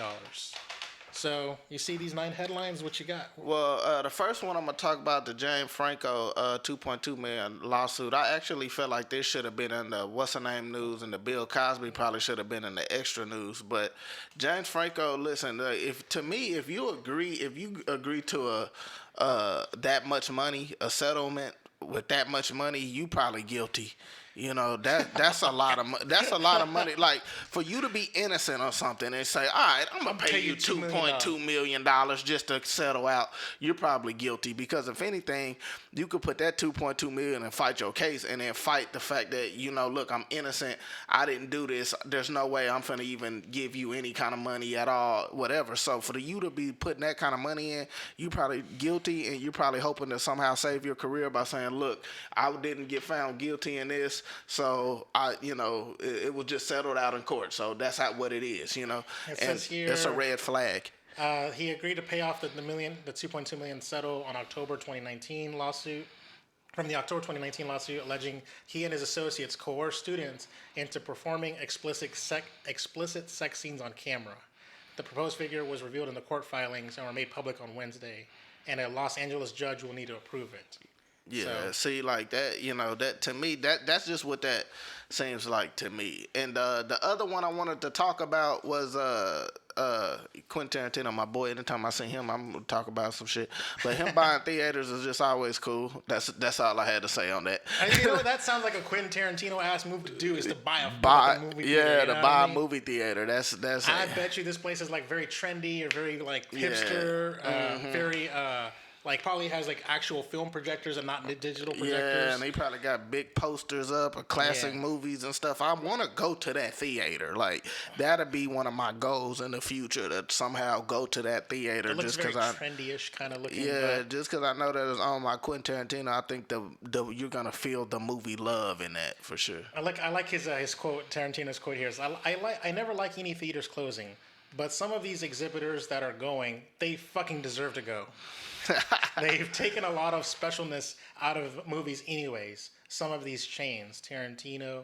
So you see these 9 headlines. What you got? Well, the first one I'm gonna talk about, the James Franco $2.2 million lawsuit. I actually felt like this should have been in the what's the name news, and the Bill Cosby probably should have been in the extra news. But James Franco, listen, if you agree to a that much money, a settlement with that much money, you probably guilty. You know, that's a lot of that's a lot of money. Like, for you to be innocent or something and say, all right, I'm gonna pay you $2.2 million just to settle out, you're probably guilty, because if anything, you could put that $2.2 million and fight your case, and then fight the fact that, you know, look, I'm innocent, I didn't do this, there's no way I'm finna even give you any kind of money at all, whatever. So for you to be putting that kind of money in, you probably guilty, and you're probably hoping to somehow save your career by saying, look, I didn't get found guilty in this, so it was just settled out in court. So that's what it is, you know. It says here, it's a red flag. He agreed to pay off the $2.2 million settle on October 2019 lawsuit. From the October 2019 lawsuit, alleging he and his associates coerced students into performing explicit sex scenes on camera. The proposed figure was revealed in the court filings and were made public on Wednesday, and a Los Angeles judge will need to approve it. Yeah, see, like that, you know, that to me, that's just what that seems like to me. And the other one I wanted to talk about was Quentin Tarantino, my boy. Anytime I see him, I'm gonna talk about some shit. But him buying theaters is just always cool. That's all I had to say on that. And you know, that sounds like a Quentin Tarantino ass move to do, is to buy a movie theater. Yeah, you know to buy I mean? a movie theater. That's. I bet you this place is like very trendy or very like hipster, very like probably has like actual film projectors and not digital projectors. Yeah, and they probably got big posters up of classic movies and stuff. I want to go to that theater. Like, that'll be one of my goals in the future, to somehow go to that theater. It looks very trendy-ish kind of looking. Yeah, just because I know that it's on my Quentin Tarantino, I think you're gonna feel the movie love in that for sure. I like his quote. Tarantino's quote here is, I never like any theaters closing, but some of these exhibitors that are going, they fucking deserve to go. They've taken a lot of specialness out of movies anyways. Some of these chains. Tarantino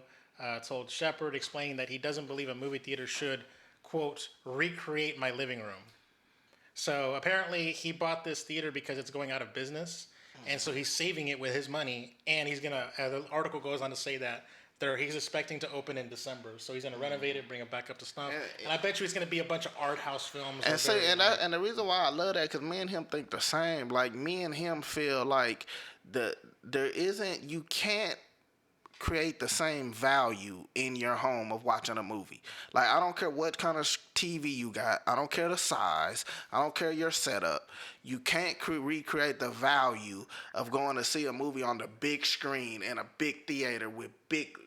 told Shepard, explaining that he doesn't believe a movie theater should, quote, recreate my living room. So apparently he bought this theater because it's going out of business, and so he's saving it with his money, and he's gonna, the article goes on to say that he's expecting to open in December, so he's gonna renovate it, bring it back up to snuff, and I bet you it's gonna be a bunch of art house films. And the reason why I love that, because me and him think the same. Like, me and him feel like you can't create the same value in your home of watching a movie. Like, I don't care what kind of TV you got. I don't care the size. I don't care your setup. You can't recreate the value of going to see a movie on the big screen in a big theater with big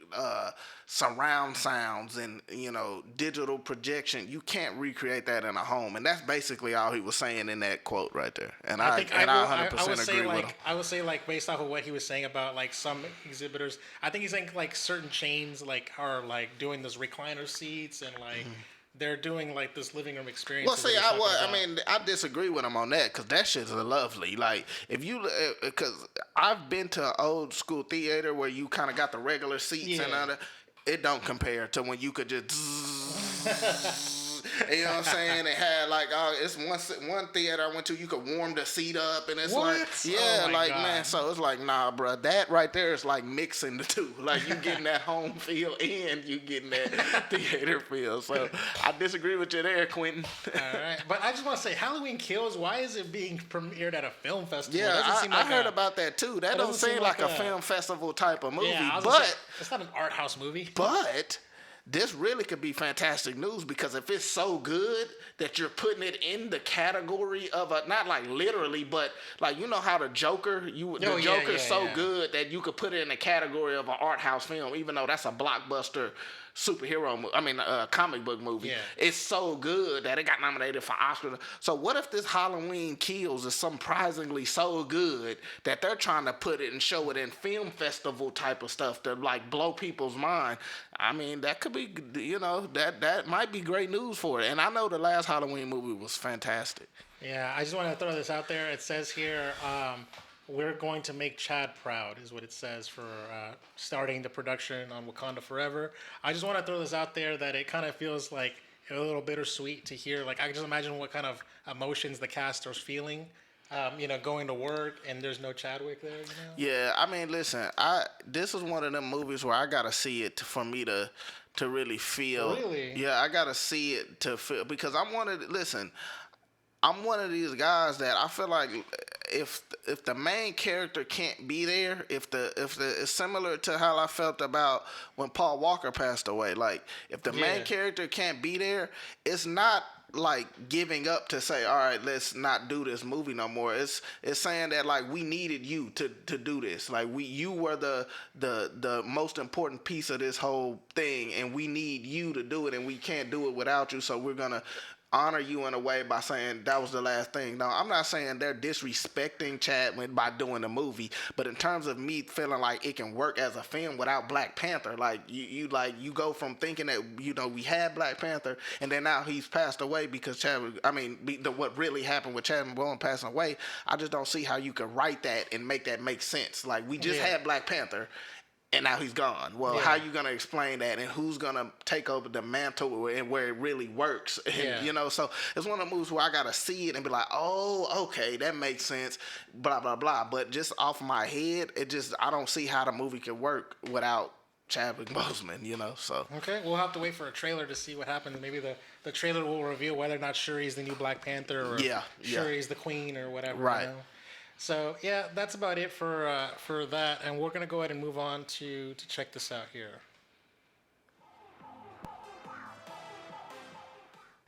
surround sounds and, you know, digital projection. You can't recreate that in a home, and that's basically all he was saying in that quote right there. And I 100% agree with him. I would say, like, based off of what he was saying about like some exhibitors, I think he's saying like certain chains like are like doing those recliner seats and like. They're doing like this living room experience. Well, see, I disagree with him on that, because that shit's lovely. Like, because I've been to an old school theater where you kind of got the regular seats and other. It don't compare to when you could just. You know what I'm saying? It had like, it's one theater I went to, you could warm the seat up, and it's what? like, man. So it's like, nah, bro, that right there is like mixing the two. Like, you getting that home feel and you getting that theater feel. So I disagree with you there, Quentin. All right, but I just want to say, Halloween Kills. Why is it being premiered at a film festival? Yeah, I heard about that too. That don't seem like a film festival type of movie, but it's not an art house movie. But this really could be fantastic news, because if it's so good that you're putting it in the category of not like literally, but like, you know how the Joker, Joker's so good that you could put it in the category of an art house film, even though that's a blockbuster comic book movie. Yeah. It's so good that it got nominated for Oscar. So what if this Halloween Kills is surprisingly so good that they're trying to put it and show it in film festival type of stuff to like blow people's mind? I mean, that could be, you know, that might be great news for it. And I know the last Halloween movie was fantastic. Yeah, I just want to throw this out there. It says here, we're going to make Chad proud, is what it says for starting the production on Wakanda Forever. I just want to throw this out there that it kind of feels like a little bittersweet to hear. Like, I can just imagine what kind of emotions the cast are feeling, going to work and there's no Chadwick there, Yeah, I mean, listen, this is one of them movies where I gotta see it for me to really feel. Really? Yeah, I gotta see it to feel because I'm one of these guys that I feel like if the main character can't be there, if it's similar to how I felt about when Paul Walker passed away. Like if the main character can't be there, it's not like giving up to say, all right, let's not do this movie no more. It's saying that like we needed you to do this. Like you were the most important piece of this whole thing, and we need you to do it, and we can't do it without you. So we're gonna honor you in a way by saying that was the last thing. Now, I'm not saying they're disrespecting Chadwick by doing the movie, but in terms of me feeling like it can work as a film without Black Panther, like you go from thinking that we had Black Panther and then now he's passed away because Chadwick. I mean, what really happened with Chadwick Boseman passing away, I just don't see how you could write that and make that make sense. Like we just had Black Panther. And now he's gone. Well, how you gonna explain that, and who's gonna take over the mantle and where it really works? And, so it's one of the movies where I gotta see it and be like, oh, okay, that makes sense. Blah blah blah. But just off my head, I don't see how the movie could work without Chadwick Boseman. So okay, we'll have to wait for a trailer to see what happens. Maybe the trailer will reveal whether or not Shuri's the new Black Panther or Shuri's the Queen or whatever. Right. So yeah, that's about it for that, and we're gonna go ahead and move on to check this out here.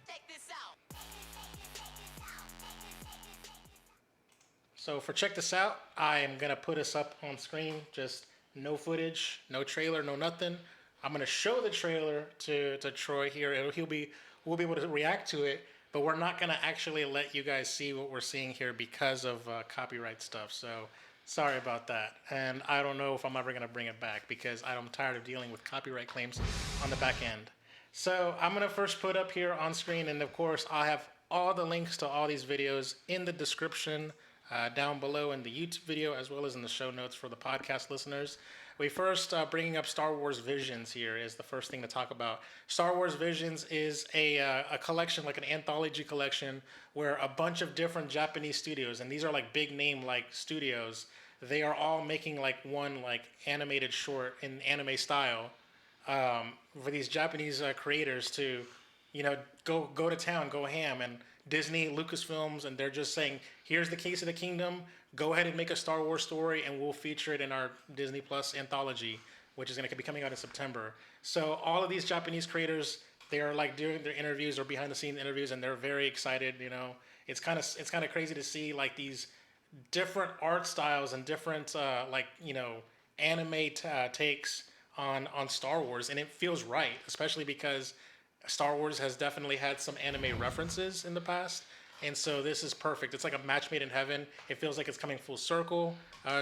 Check this out. So for check this out, I am gonna put us up on screen. Just no footage, no trailer, no nothing. I'm gonna show the trailer to Troy here. We'll be able to react to it. But we're not going to actually let you guys see what we're seeing here because of copyright stuff. So sorry about that. And I don't know if I'm ever going to bring it back because I'm tired of dealing with copyright claims on the back end. So I'm going to first put up here on screen. And of course, I'll have all the links to all these videos in the description down below in the YouTube video, as well as in the show notes for the podcast listeners. We first bringing up Star Wars Visions here is the first thing to talk about. Star Wars Visions is a collection, like an anthology collection, where a bunch of different Japanese studios, and these are like big name like studios, they are all making like one like animated short in anime style for these Japanese creators to, go to town, go ham, and Disney, Lucasfilms, and they're just saying, here's the case of the kingdom. Go ahead and make a Star Wars story, and we'll feature it in our Disney Plus anthology, which is going to be coming out in September. So all of these Japanese creators, they are like doing their interviews or behind-the-scenes interviews, and they're very excited. It's kind of crazy to see like these different art styles and different anime takes on Star Wars, and it feels right, especially because Star Wars has definitely had some anime references in the past. And so this is perfect. It's like a match made in heaven. It feels like it's coming full circle.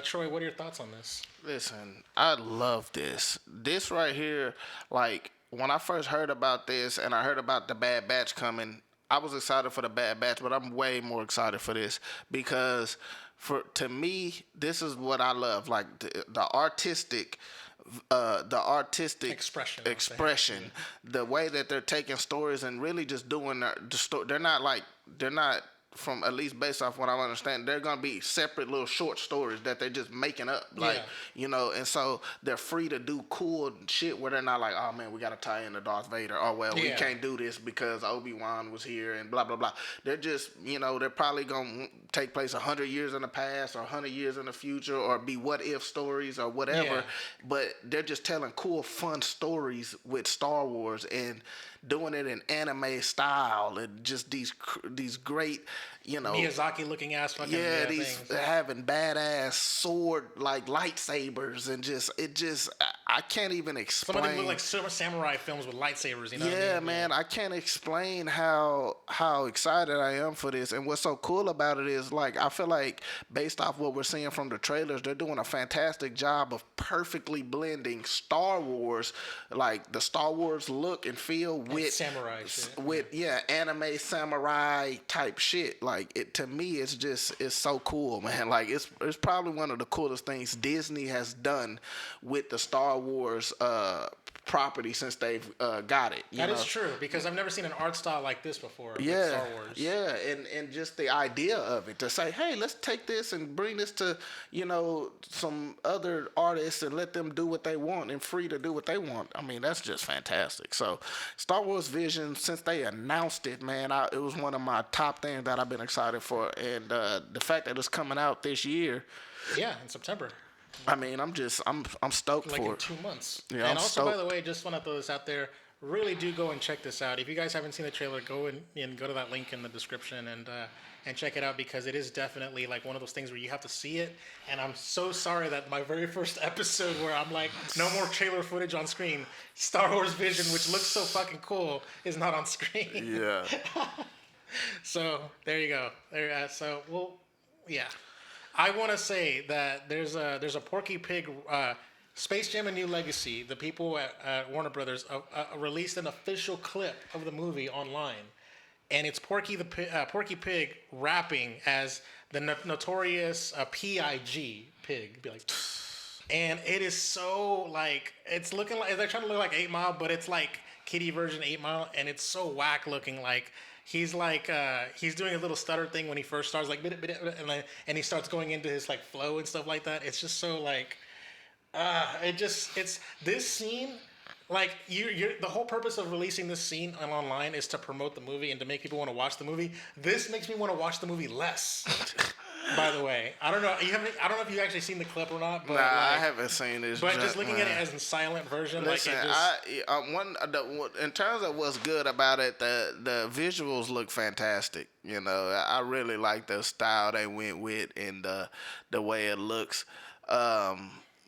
Troy, what are your thoughts on this? listen, I love this. This right here, like when I first heard about this and I heard about the Bad Batch coming, I was excited for the Bad Batch, but I'm way more excited for this because to me, this is what I love. Like the artistic expression, the way that they're taking stories and really just doing the story. They're not from, at least based off what I understand, they're gonna be separate little short stories that they're just making up, and so they're free to do cool shit where they're not like, oh man, we gotta tie in to Darth Vader. Oh well, we can't do this because Obi-Wan was here and blah blah blah. They're just, they're probably gonna take place 100 years in the past or 100 years in the future or be what if stories or whatever. But they're just telling cool, fun stories with Star Wars and doing it in anime style and just these great, Miyazaki looking ass fucking these things. having badass sword like lightsabers and I can't even explain. Some of them look like super samurai films with lightsabers. You know what I Yeah, mean? man, I can't explain how excited I am for this. And what's so cool about it is, like, I feel like based off what we're seeing from the trailers, they're doing a fantastic job of perfectly blending Star Wars, like the Star Wars look and feel with samurai shit. with anime samurai type shit. Like, it to me, it's so cool, man. Like, it's probably one of the coolest things Disney has done with the Star Wars property since they've got it. That is true, because I've never seen an art style like this before. Yeah, with Star Wars. yeah, and just the idea of it, to say, hey, let's take this and bring this to, some other artists and let them do what they want and free to do what they want. I mean, that's just fantastic. So Star Wars Vision, since they announced it, man, it was one of my top things that I've been excited for. And the fact that it's coming out this year. Yeah, in September. I mean, I'm stoked like for in it. 2 months. Yeah, and I'm also, stoked. by the way, just want to throw this out there. Really do go and check this out. If you guys haven't seen the trailer, go and go to that link in the description and check it out, because it is definitely like one of those things where you have to see it. And I'm so sorry that my very first episode where I'm like, no more trailer footage on screen, Star Wars Vision, which looks so fucking cool, is not on screen. Yeah. So there you go. Yeah. I want to say that there's a Porky Pig, Space Jam: A New Legacy. The people at Warner Brothers released an official clip of the movie online, and it's Porky Pig rapping as the notorious P.I.G. Pig. Be like, and it is so like, it's looking like they're trying to look like 8 Mile, but it's like kiddie version 8 Mile, and it's so whack looking. Like, he's like he's doing a little stutter thing when he first starts, like, and he starts going into his like flow and stuff like that. It's just so like, it's this scene. Like, you're the whole purpose of releasing this scene online is to promote the movie and to make people want to watch the movie. This makes me want to watch the movie less. By the way, I don't know. I don't know if you've actually seen the clip or not. But I haven't seen this. But just looking at it as a silent version, listen, in terms of what's good about it, the visuals look fantastic. I really like the style they went with and the way it looks.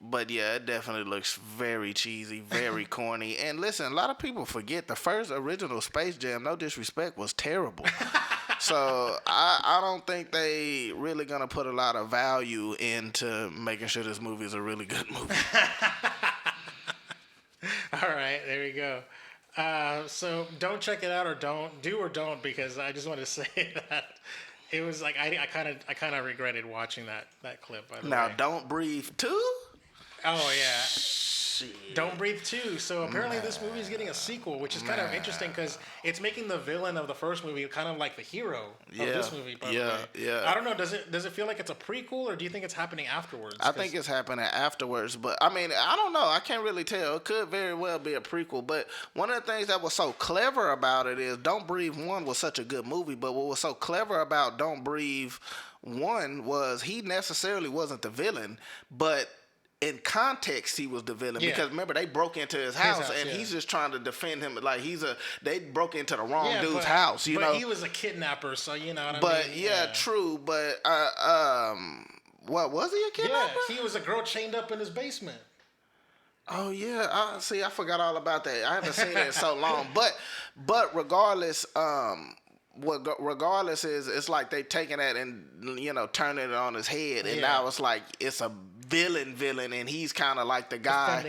But yeah, it definitely looks very cheesy, very corny. And listen, a lot of people forget the first original Space Jam, no disrespect, was terrible. So I don't think they really gonna put a lot of value into making sure this movie is a really good movie. All right, there you go. So don't check it out, or don't, because I just wanted to say that it was like I kind of regretted watching that clip. By the way. Now, Don't Breathe 2? Oh yeah. Shit. Don't Breathe 2. So apparently this movie is getting a sequel, which is kind of interesting because it's making the villain of the first movie kind of like the hero of this movie. By the way. Yeah. I don't know. Does it feel like it's a prequel, or do you think it's happening afterwards? I think it's happening afterwards, but I mean, I don't know. I can't really tell. It could very well be a prequel. But one of the things that was so clever about it is Don't Breathe 1 was such a good movie, but what was so clever about Don't Breathe 1 was he necessarily wasn't the villain, but in context, he was the villain because remember they broke into his house and he's just trying to defend him. Like they broke into the wrong dude's house. You know, but he was a kidnapper, so you know what I mean. But yeah, true. But what was he a kidnapper? Yeah, he was a girl chained up in his basement. Oh yeah, I forgot all about that. I haven't seen it in so long. But regardless, regardless is it's like they taking that and turning it on his head, and now it's like it's a villain, and he's kind of like the guy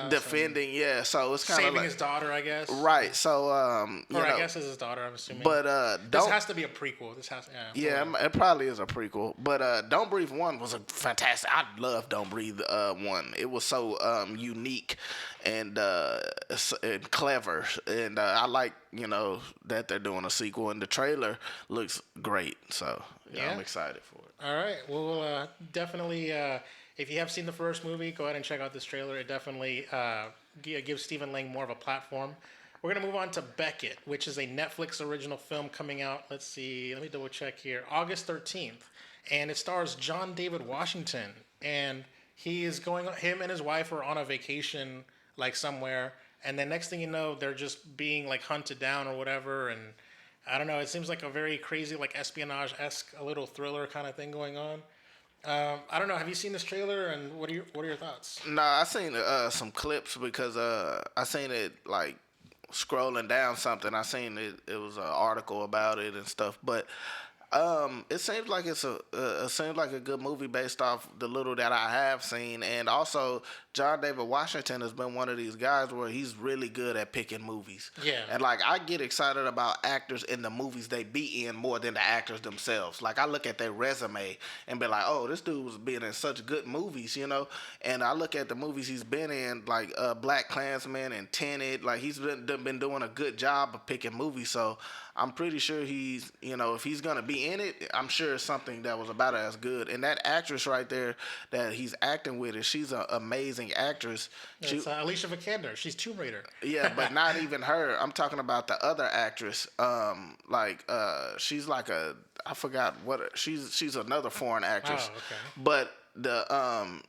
defending his house, so it's kind of saving like his daughter, I guess. Right. So I guess it's his daughter, I'm assuming. But this has to be a prequel. It probably is a prequel. But Don't Breathe 1 was a fantastic. I love Don't Breathe 1. It was so unique and clever, and I like that they're doing a sequel, and the trailer looks great. So I'm excited for it. All right. Well, we'll definitely. If you have seen the first movie, go ahead and check out this trailer. It definitely gives Stephen Lang more of a platform. We're going to move on to Beckett, which is a Netflix original film coming out. Let's see. Let me double check here. August 13th. And it stars John David Washington. And him and his wife are on a vacation, like somewhere. And then next thing you know, they're just being like hunted down or whatever. And I don't know. It seems like a very crazy, like espionage-esque, a little thriller kind of thing going on. I don't know. Have you seen this trailer? And what are your thoughts? Nah, I seen some clips because I seen it like scrolling down something. I seen it was an article about it and stuff, but it seems like it seems like a good movie based off the little that I have seen, and also John David Washington has been one of these guys where he's really good at picking movies. Yeah. And like I get excited about actors in the movies they be in more than the actors themselves. Like I look at their resume and be like, oh, this dude was being in such good movies, you know. And I look at the movies he's been in, like Black Klansman and Tenet. Like he's been doing a good job of picking movies. So I'm pretty sure he's, you know, if he's gonna be in it, I'm sure it's something that was about as good. And that actress right there that he's acting with, she's an amazing actress. It's Alicia Vikander. She's Tomb Raider. Yeah, but not even her. I'm talking about the other actress. She's like I forgot what she's another foreign actress. Oh, okay. But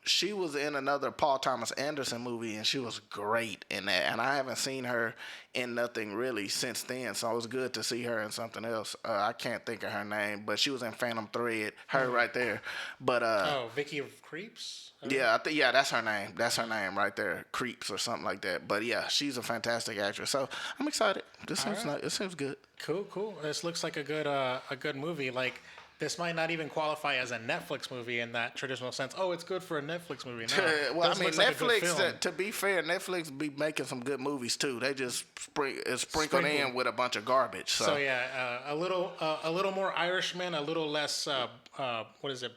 she was in another Paul Thomas Anderson movie and she was great in that. And I haven't seen her in nothing really since then. So it was good to see her in something else. I can't think of her name, but she was in Phantom Thread. Her right there. But Vicky of Creeps. yeah, that's her name. That's her name right there, Creeps or something like that. But yeah, she's a fantastic actress. So I'm excited. This seems nice. It seems good. Cool. This looks like a good movie. Like this might not even qualify as a Netflix movie in that traditional sense. Oh, it's good for a Netflix movie. No, well, I mean, looks like a good Netflix. film. To be fair, Netflix be making some good movies too. They just sprinkled in with a bunch of garbage. So yeah, a little more Irishman, a little less. What is it?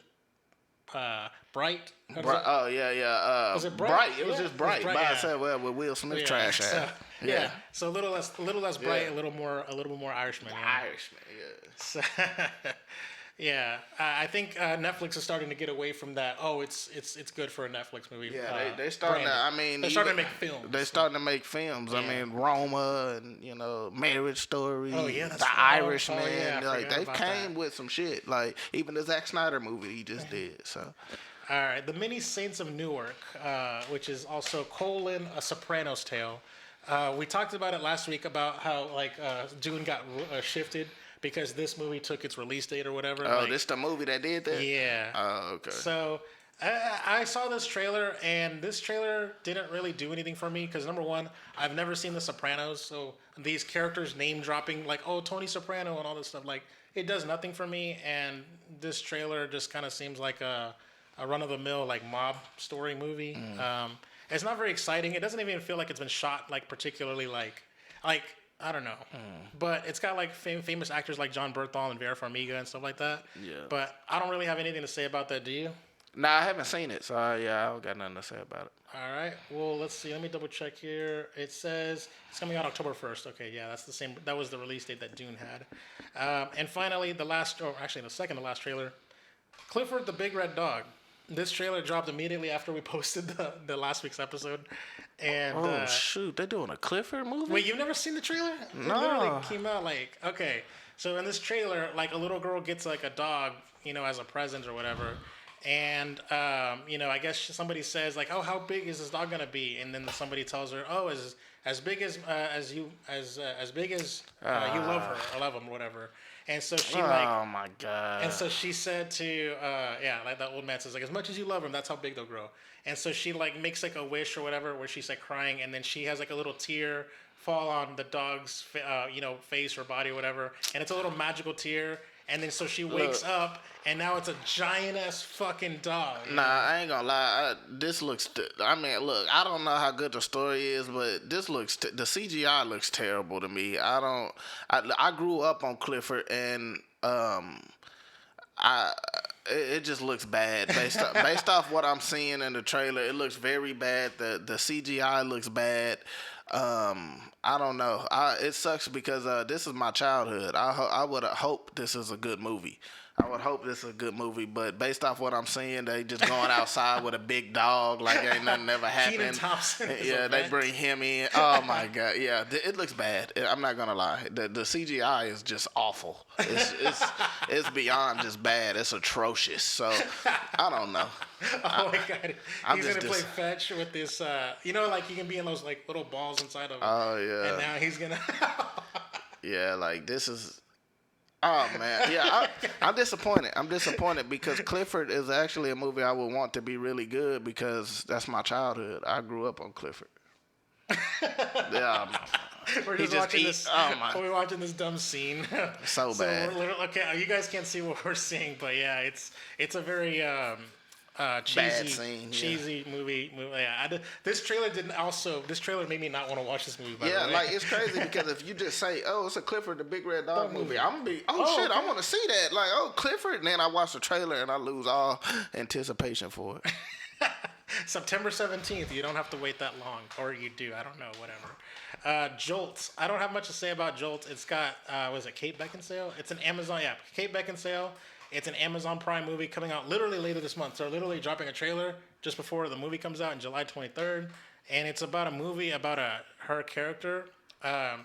Bright. Oh yeah. Was it Bright? It was just Bright. By itself, well, with Will Smith trash ass. Yeah. So a little less Bright, a little more Irishman. Yeah. Irishman. Yeah. So, yeah, I think Netflix is starting to get away from that. Oh, it's good for a Netflix movie. Yeah, they starting to. I mean, they're starting to make films. They're starting to make films. Yeah. I mean, Roma and Marriage Story. Oh yeah, that's The Irishman. Oh, yeah, like they came with some shit. Like even the Zack Snyder movie he just did. So. All right, The Many Saints of Newark, which is also A Soprano's Tale. We talked about it last week about how June got shifted because this movie took its release date or whatever. Oh, this the movie that did that? Yeah. Oh, okay. So I saw this trailer, and this trailer didn't really do anything for me because, number one, I've never seen The Sopranos, so these characters name dropping like, oh, Tony Soprano and all this stuff, like it does nothing for me. And this trailer just kind of seems like a run-of-the-mill like mob story movie. It's not very exciting. It doesn't even feel like it's been shot like particularly like I don't know. But it's got like famous actors like John Bernthal and Vera Farmiga and stuff like that. Yeah. But I don't really have anything to say about that. Do you? Nah, I haven't seen it, so yeah, I don't got nothing to say about it. All right. Well, let's see. Let me double check here. It says it's coming out October 1st. Okay, yeah, that's the same. That was the release date that Dune had. And finally, the second to last trailer, Clifford the Big Red Dog. This trailer dropped immediately after we posted the last week's episode. And shoot, they're doing a Clifford movie? Wait, you've never seen the trailer? No. It literally came out okay. So in this trailer, like a little girl gets like a dog, as a present or whatever. And, I guess somebody says like, oh, how big is this dog going to be? And then somebody tells her, oh, as big as you love her or love him or whatever. And so she oh my God. And so she said to like that old man says like, as much as you love him, that's how big they'll grow. And so she like makes like a wish or whatever where she's like crying, and then she has like a little tear fall on the dog's face or body or whatever, and it's a little magical tear. And then so she wakes up, and now it's a giant ass fucking dog. Nah, I ain't gonna lie. This looks. I don't know how good the story is, but this looks. The CGI looks terrible to me. I grew up on Clifford, and it just looks bad based off what I'm seeing in the trailer. It looks very bad. The CGI looks bad. I don't know. It sucks because this is my childhood. I would hope this is a good movie. I would hope this is a good movie, but based off what I'm seeing, they just going outside with a big dog like ain't nothing ever happened. Kenan Thompson. Yeah, they bring him in. Oh my God. Yeah, it looks bad. I'm not gonna lie. The CGI is just awful. It's beyond just bad. It's atrocious. So I don't know. Oh my God. He's gonna play fetch with this. Like he can be in those like little balls inside of him. Oh yeah. And now he's gonna. Yeah, like this is. Oh man, yeah, I'm disappointed. I'm disappointed because Clifford is actually a movie I would want to be really good because that's my childhood. I grew up on Clifford. Yeah, We're he just just watching eat. this. Oh my, We're watching this dumb scene. so So bad. we're literally okay. You guys can't see what we're seeing, but yeah, it's a very cheesy, scene, yeah. cheesy movie. Yeah, this trailer didn't also. This trailer made me not want to watch this movie. By Yeah, the way. like it's crazy because if you just say, "Oh, it's a Clifford the Big Red Dog Dog movie," movie. I'm gonna be, "Oh, Oh, shit, okay. I want to see that." Like, "Oh, Clifford," and then I watch the trailer and I lose all anticipation for it. September 17th. You don't have to wait that long, or you do. I don't know. Whatever. Jolt. I don't have much to say about Jolt. It's got was it Kate Beckinsale? It's an Amazon. Yeah, Kate Beckinsale. It's an Amazon Prime movie coming out literally later this month. So they're literally dropping a trailer just before the movie comes out on July 23rd, and it's about a movie about her character. I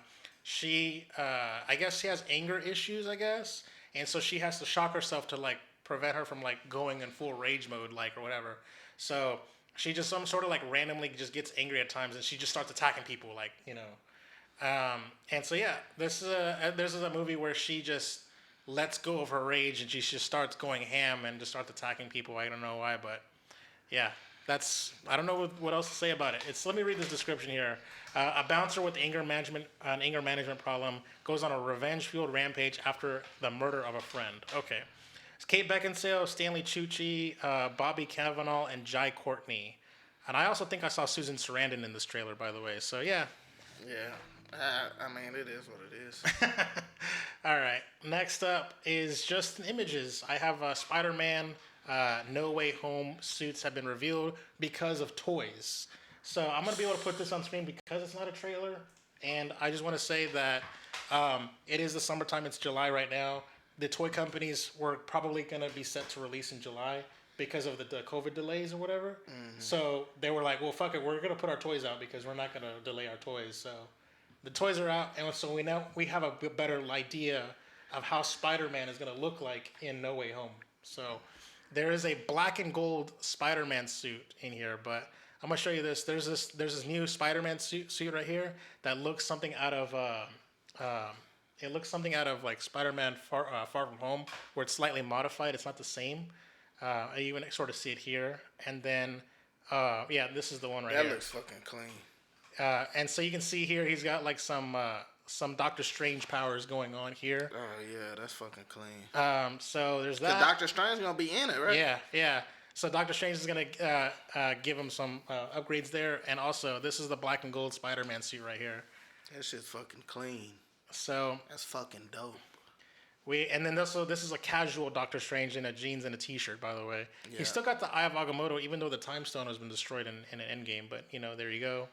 guess she has anger issues. I guess, and so she has to shock herself to like prevent her from like going in full rage mode, like or whatever. So she just some sort of like randomly just gets angry at times, and she just starts attacking people, like and so yeah, this is a movie where she just lets go of her rage and she just starts going ham and just starts attacking people. I don't know why, but yeah, I don't know what else to say about it. Let me read this description here. A bouncer with an anger management problem goes on a revenge-fueled rampage after the murder of a friend. Okay. It's Kate Beckinsale, Stanley Tucci, Bobby Cavanaugh, and Jai Courtney. And I also think I saw Susan Sarandon in this trailer, by the way. So yeah. Yeah, I mean, it is what it is. All right. Next up is just images. I have Spider-Man No Way Home suits have been revealed because of toys. So I'm going to be able to put this on screen because it's not a trailer. And I just want to say that it is the summertime. It's July right now. The toy companies were probably going to be set to release in July because of the COVID delays or whatever. Mm-hmm. So they were like, well, fuck it. We're going to put our toys out because we're not going to delay our toys. So the toys are out. And so we have a better idea of how Spider-Man is going to look like in No Way Home. So there is a black and gold Spider-Man suit in here, but I'm going to show you this. There's this new Spider-Man suit right here that looks something out of it looks something out of like Spider-Man Far From Home, where it's slightly modified. It's not the same. You can sort of see it here, and then yeah, this is the one right here. That looks fucking clean. And so you can see here he's got like some Doctor Strange powers going on here. Oh yeah, that's fucking clean. So there's that. Doctor Strange gonna be in it, right? Yeah, yeah. So Doctor Strange is gonna give him some upgrades there, and also this is the black and gold Spider-Man suit right here. That shit's fucking clean. So that's fucking dope. And then this is a casual Doctor Strange in a jeans and a t-shirt, by the way. Yeah. He's still got the Eye of Agamotto, even though the Time Stone has been destroyed in an Endgame. But there you go.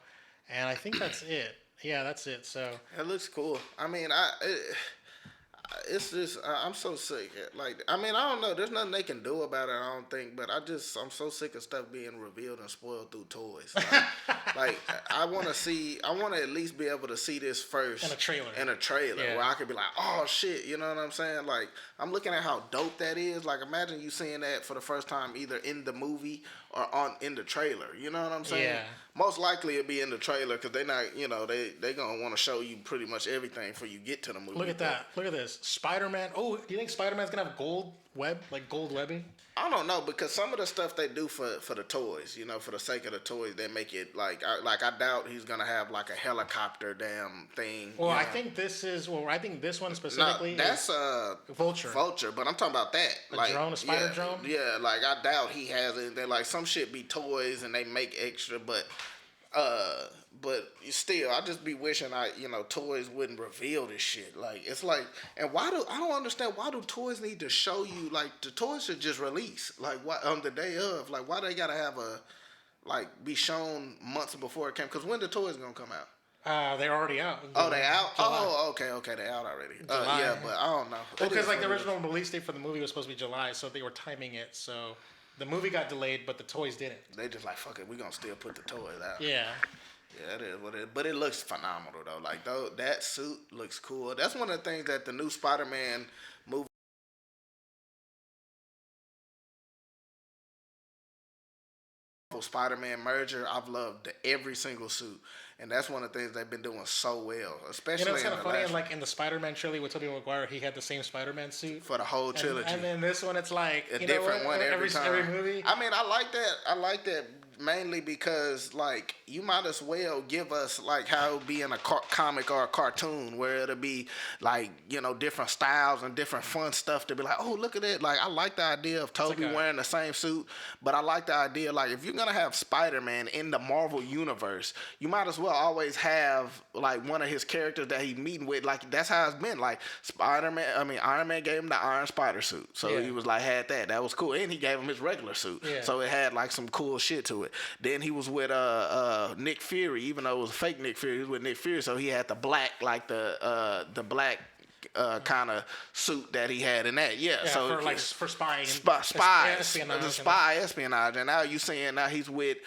And I think that's it. Yeah, that's it. So it looks cool. I mean, it's just I'm so sick. Like, I mean, I don't know. There's nothing they can do about it. I don't think. But I'm so sick of stuff being revealed and spoiled through toys. Like I want to at least be able to see this first in a trailer. Yeah. Where I could be like, oh shit, you know what I'm saying? Like I'm looking at how dope that is. Like imagine you seeing that for the first time either in the movie or in the trailer. You know what I'm saying? Yeah. Most likely it'll be in the trailer because they not, they gonna want to show you pretty much everything before you get to the movie. Look at that. Look at this. Spider-Man. Oh, do you think Spider-Man's gonna have gold webbing? I don't know because some of the stuff they do for the toys, for the sake of the toys, they make it I doubt he's gonna have like a helicopter damn thing. Well, I think this one specifically. No, that's Vulture. Vulture, but I'm talking about that. Drone, a spider drone. Yeah, like I doubt he has anything. Like some shit be toys and they make extra, but still, I just be wishing toys wouldn't reveal this shit. Like it's like, and I don't understand why do toys need to show you? Like the toys should just release like what on the day of. Like why they gotta have be shown months before it came? Because when the toys gonna come out? They're already out. Oh, they out? July. Oh, okay, they out already. July. Yeah, but I don't know. Well, because the original release date for the movie was supposed to be July, so they were timing it. So the movie got delayed, but the toys didn't. They just like, fuck it, we gonna still put the toys out. Yeah. Yeah, it is what it is. But it looks phenomenal, though. Like, that suit looks cool. That's one of the things that the new Spider-Man movie Spider-Man merger, I've loved every single suit. And that's one of the things they've been doing so well, especially It's kind in of the funny. last Like in the Spider-Man trilogy with Tobey Maguire, he had the same Spider-Man suit for the whole trilogy. and then this one, it's like A you know different what? one every time. Every movie. I mean, I like that mainly because like you might as well give us like how it would be in a comic or a cartoon where it'll be like different styles and different fun stuff to be like, oh, look at it. Like I like the idea of Toby wearing the same suit, but I like the idea like if you're gonna have Spider-Man in the Marvel universe, you might as well always have like one of his characters that he's meeting with. Like that's how it's been. Like Iron Man gave him the Iron Spider suit, so he was like had that. That was cool, and he gave him his regular suit, so it had like some cool shit to it. Then he was with Nick Fury, even though it was a fake Nick Fury. He was with Nick Fury, so he had the black, like the black kind of suit that he had in that. So for spying, espionage. And now you seeing he's with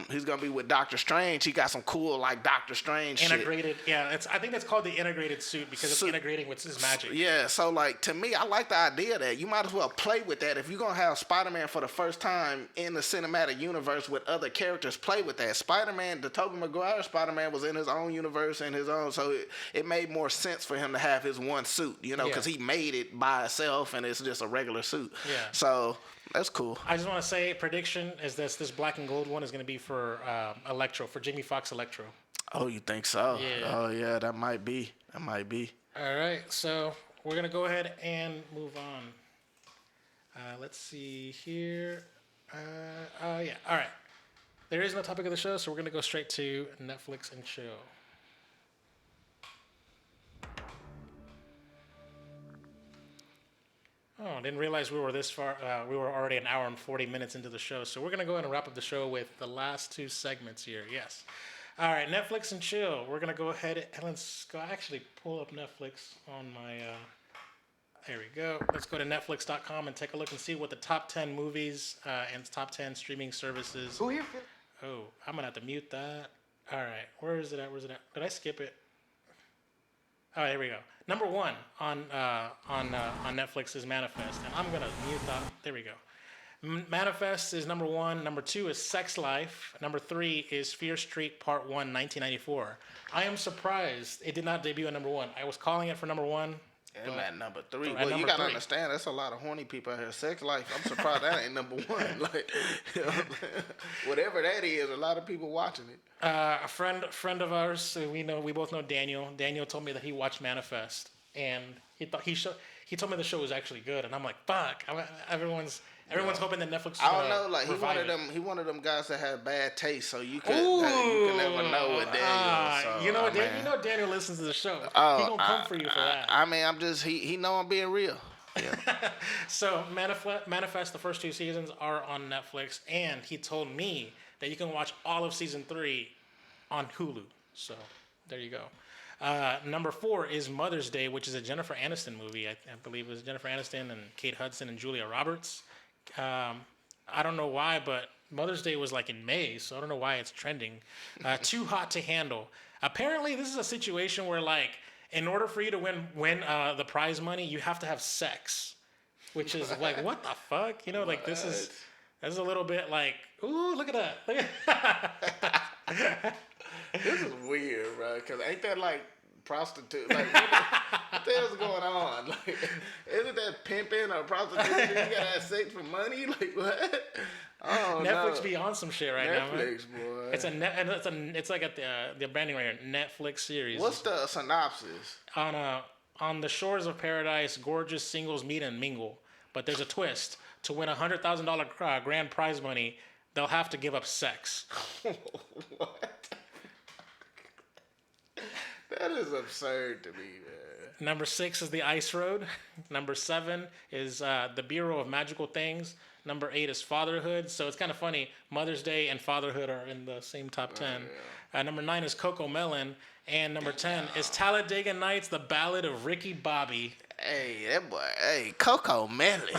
he's gonna be with Doctor Strange. He got some cool like Doctor Strange integrated. Shit. I think that's called the integrated suit because it's integrating with his magic. Yeah, so like to me, I like the idea that you might as well play with that. If you're gonna have Spider-Man for the first time in the cinematic universe with other characters, play with that. Spider-Man, the Tobey Maguire Spider-Man was in his own universe and his own, so it made more sense for him to have his one suit, because he made it by itself and it's just a regular suit. Yeah. So that's cool. I just want to say, prediction is this black and gold one is going to be for Electro, for Jamie Foxx Electro. Oh, you think so? Yeah. Oh, yeah, that might be. All right, so we're going to go ahead and move on. Let's see here. All right. There is no topic of the show, so we're going to go straight to Netflix and chill. Oh, I didn't realize we were this far. We were already an hour and 40 minutes into the show. So we're going to go ahead and wrap up the show with the last two segments here. Yes. All right, Netflix and chill. We're going to go ahead and let's go actually pull up Netflix on my... there we go. Let's go to Netflix.com and take a look and see what the top 10 movies and top 10 streaming services... Who here? Oh, I'm going to have to mute that. All right, where is it at? Did I skip it? Oh, here we go. Number one on Netflix is Manifest, and I'm gonna mute that. There we go. Manifest is number one. Number two is Sex Life. Number three is Fear Street Part 1, 1994. I am surprised it did not debut at number one. I was calling it for number one. I'm at number three. Well, you gotta understand, that's a lot of horny people out here. Sex Life, I'm surprised that ain't number one. Like, whatever that is, a lot of people watching it. A friend of ours, we both know Daniel. Daniel told me that he watched Manifest, and he told me the show was actually good, and I'm like, fuck. Everyone's hoping that Netflix. I don't know, like he one of them guys that had bad taste, so you could never know with Daniel. You know Daniel listens to the show. He gonna come for you for that. I mean, I'm just he know I'm being real. Yeah. So Manifest, the first two seasons are on Netflix, and he told me that you can watch all of season 3 on Hulu. So there you go. Number 4 is Mother's Day, which is a Jennifer Aniston movie. I believe it was Jennifer Aniston and Kate Hudson and Julia Roberts. I don't know why, but Mother's Day was like in May, so I don't know why it's trending. Too Hot to Handle. Apparently, this is a situation where, like, in order for you to win the prize money, you have to have sex, which is like, what the fuck? Like this is a little bit like, ooh, look at that. This is weird, bro. Because ain't that like prostitute? Like, what the hell's going on? Like, isn't that pimping or prostitution? You gotta have sex for money? Like, what? Oh, Netflix be on some shit right now, man. Netflix, boy. It's like at the branding right here, Netflix series. What's the synopsis? On the shores of paradise, gorgeous singles meet and mingle. But there's a twist. To win $100,000 grand prize money, they'll have to give up sex. What? That is absurd to me, man. Number 6 is The Ice Road. Number 7 is The Bureau of Magical Things. Number 8 is Fatherhood. So it's kind of funny. Mother's Day and Fatherhood are in the same top 10. Yeah. Number 9 is Coco Melon. And number 10 is Talladega Nights, The Ballad of Ricky Bobby. Hey, that boy. Hey, Coco Melon.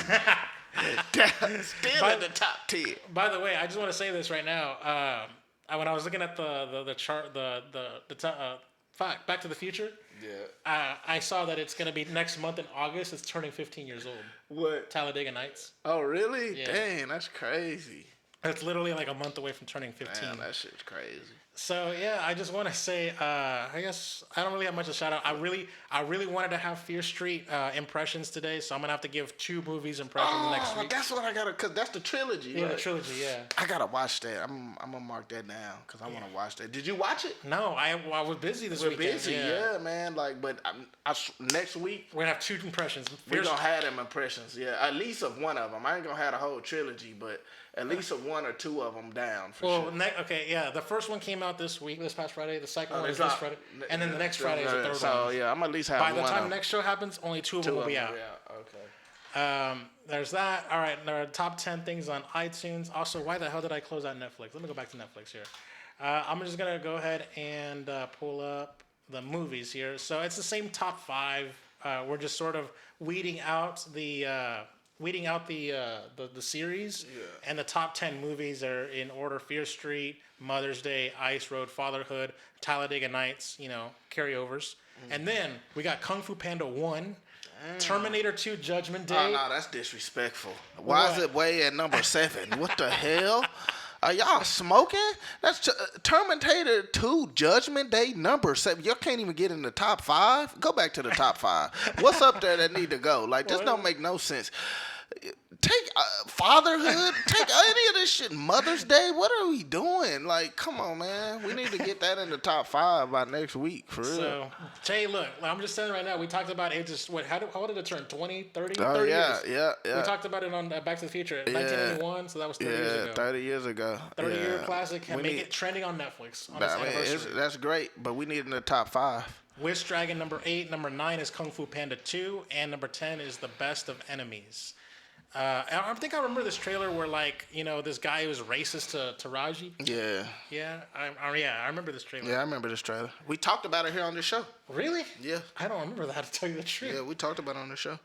Still in the top 10. By the way, I just want to say this right now. When I was looking at the chart, Back to the Future. Yeah. I saw that it's gonna be next month in August. It's turning 15 years old. What? Talladega Nights. Oh, really? Yeah. Dang, that's crazy. It's literally like a month away from turning 15. Damn, that shit's crazy. So yeah, I just want to say, I guess I don't really have much to shout out. I really wanted to have Fear Street impressions today, so I'm gonna have to give 2 movies impressions next week. That's what I gotta, cause that's the trilogy. Yeah, right? the trilogy. Yeah. I gotta watch that. I'm gonna mark that down because I want to watch that. Did you watch it? No, I was busy this weekend. We're busy, yeah, man. Like, but next week We're gonna have 2 impressions. we're gonna have them impressions. Yeah, at least of one of them. I ain't gonna have the whole trilogy, but at least of 1 or 2 of them down for sure. Okay, yeah. The first one came out this past Friday. The second one they is this drop- Friday, and then the next Friday is the third So one. yeah, I'm at least have By one. the time of next show happens, only 2 of them will be out. Okay. There's that. All right, there are top 10 things on iTunes. Also, why the hell did I close out Netflix? Let me go back to Netflix here. I'm just gonna go ahead and pull up the movies here. So it's the same top 5. We're just sort of weeding out the series, and the top 10 movies are in order: Fear Street, Mother's Day, Ice Road, Fatherhood, Talladega Nights, carryovers. And then we got Kung Fu Panda 1, Terminator 2, Judgment Day. Oh no, that's disrespectful. Why is it way at number 7? What the hell? Are y'all smoking? That's Terminator 2 Judgment Day number 7. You can't even get in the top 5. Go back to the top 5. What's up there that need to go? Like, this don't make no sense. Take fatherhood. Take any of this shit. Mother's Day. What are we doing? Like, come on, man. We need to get that in the top 5 by next week, for real. So, Jay, look, I'm just saying right now, we talked about ages, how old did it turn? 20, 30? Oh, 30 yeah, years. yeah. We talked about it on Back to the Future, 1981, so that was 30 years ago. 30 years ago. 30-year classic, and We make need- it trending on Netflix on I its mean, anniversary. that's great, but we need it in the top 5. Wish Dragon number 8, number 9 is Kung Fu Panda 2, and number 10 is The Best of Enemies. I think I remember this trailer where, like, this guy was racist to Raji. Yeah. Yeah, I remember this trailer. Yeah, I remember this trailer. We talked about it here on the show. Really? Yeah. I don't remember that, to tell you the truth. Yeah, we talked about it on the show.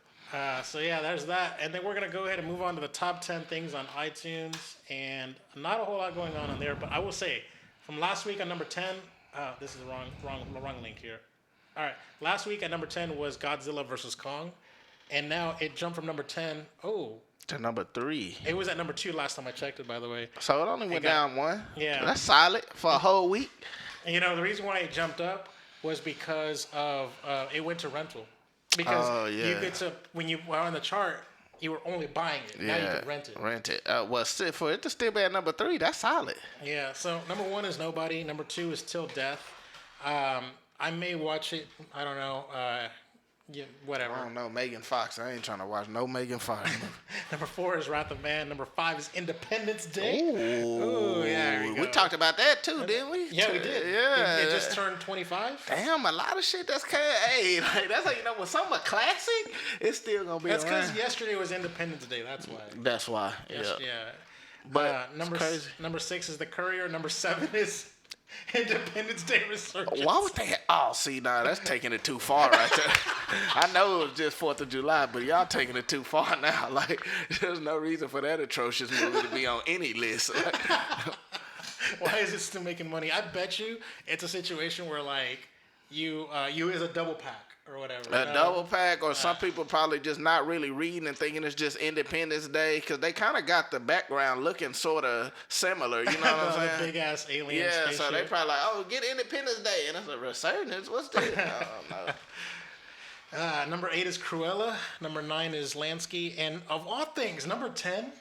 So yeah, there's that, and then we're gonna go ahead and move on to the top 10 things on iTunes, and not a whole lot going on there, but I will say, from last week on number 10, this is the wrong link here. All right, last week at number 10 was Godzilla vs. Kong, and now it jumped from number 10. To number 3. It was at number 2 last time I checked it, by the way. So it only went down 1. Yeah. That's solid for a whole week. And, the reason why it jumped up was because of it went to rental. Because you get to, when you were on the chart, you were only buying it. Now you can rent it. Rent it. Well, for it to still be at number 3, that's solid. Yeah, so number 1 is Nobody. Number 2 is Till Death. I may watch it. I don't know. Whatever. I don't know. Megan Fox. I ain't trying to watch no Megan Fox. Number 4 is Wrath of Man. Number 5 is Independence Day. Ooh, yeah, there we go. We talked about that too, didn't we? Yeah, we did. Yeah. It just turned 25. Damn, a lot of shit that's kind of, hey, like, that's how you know when something a classic, it's still gonna be That's because around. yesterday was Independence Day. That's why. That's why. Yeah. Yeah. But number 6 is The Courier. Number 7 is Independence Day Resurgence. why would they? See, now that's taking it too far right there. I know it was just 4th of July, but y'all taking it too far now. Like, there's no reason for that atrocious movie to be on any list. Why is it still making money? I bet you it's a situation where, like, you is a double pack or whatever. A double pack, or some people probably just not really reading and thinking it's just Independence Day, because they kind of got the background looking sort of similar. You know what I'm saying? Big ass alien. Yeah, spaceship. so they probably like, oh, get Independence Day, and it's a resurgence. What's this? I don't know. Number 8 is Cruella. Number 9 is Lansky. And of all things, number 10,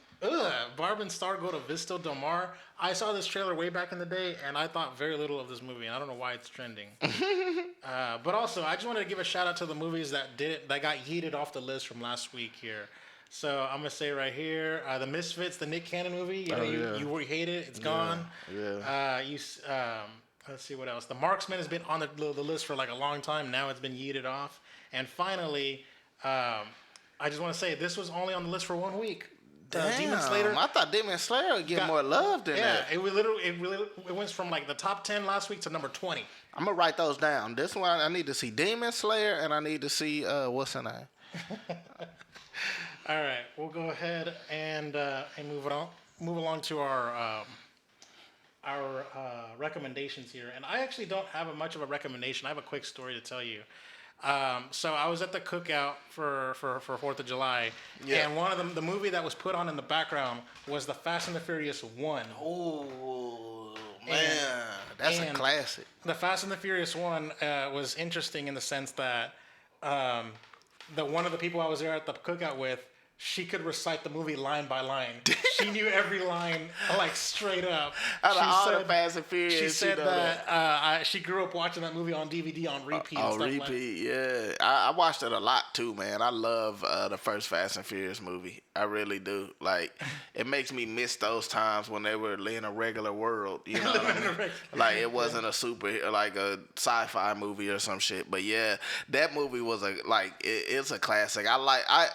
Barb and Star go to Vista Del Mar. I saw this trailer way back in the day, and I thought very little of this movie, and I don't know why it's trending. But also, I just wanted to give a shout out to the movies that got yeeted off the list from last week here. So I'm gonna say right here, The Misfits, the Nick Cannon movie. You hate it, it's gone. Yeah. Let's see what else. The Marksman has been on the list for like a long time. Now it's been yeeted off. And finally, I just want to say this was only on the list for 1 week. Demon Slayer. I thought Demon Slayer would get more love than that. It went from like the top 10 last week to number 20. I'm gonna write those down. This one I need to see Demon Slayer, and I need to see what's her name. All right, we'll go ahead and move along to our recommendations here. And I actually don't have much of a recommendation. I have a quick story to tell you. So I was at the cookout for 4th of July, Yeah. and one of them, the movie that was put on in the background was the Fast and the Furious 1. Oh man, that's a and classic. The Fast and the Furious 1 was interesting in the sense that the one of the people I was there at the cookout with, she could recite the movie line by line. She knew every line, like, straight up. Out of all the Fast and Furious, she said know that she grew up watching that movie on DVD on repeat. And stuff repeat, yeah. I watched it a lot too, man. I love the first Fast and Furious movie. I really do. Like, it makes me miss those times when they were in a regular world. You know what I mean? Like, it wasn't a a sci-fi movie or some shit. But yeah, that movie was it's a classic.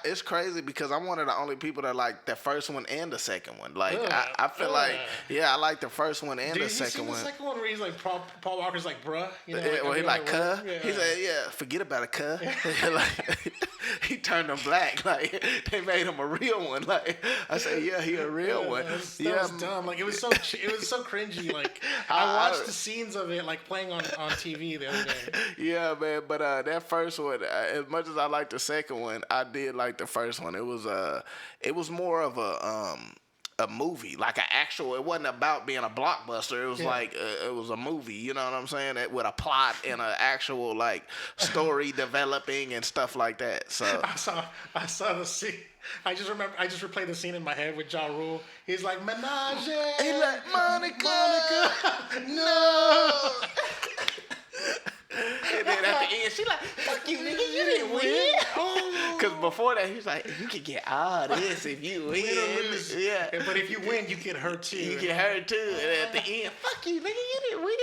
It's crazy because I'm one of the only people that like the first one and the second one. Like, I feel I like the first one and the second one. The second one where he's like, Paul Walker's like, bruh. You know, Where he like, cuh? He said, yeah, forget about it, cuh. Like, he turned him black. Like, they made him a real one. Like, I said, yeah, he a real one. That was dumb. Like, it was so cringy. Like, I watched the scenes of it, like, playing on TV the other day. Yeah, man. But that first one, as much as I liked the second one, I did like the first one. It was more of a movie, like an actual. It wasn't about being a blockbuster. It was like it was a movie. You know what I'm saying? With a plot and an actual like story developing and stuff like that. So I saw the scene. I just replayed the scene in my head with Ja Rule. He's like, Menage. He like, Monica. No. And then at the end, she like, fuck you, nigga, you didn't win. Because before that, he was like, you can get all this if you win. Yeah. But if you win, you get hurt too. You get hurt too. And at the end, fuck you, nigga, you didn't win.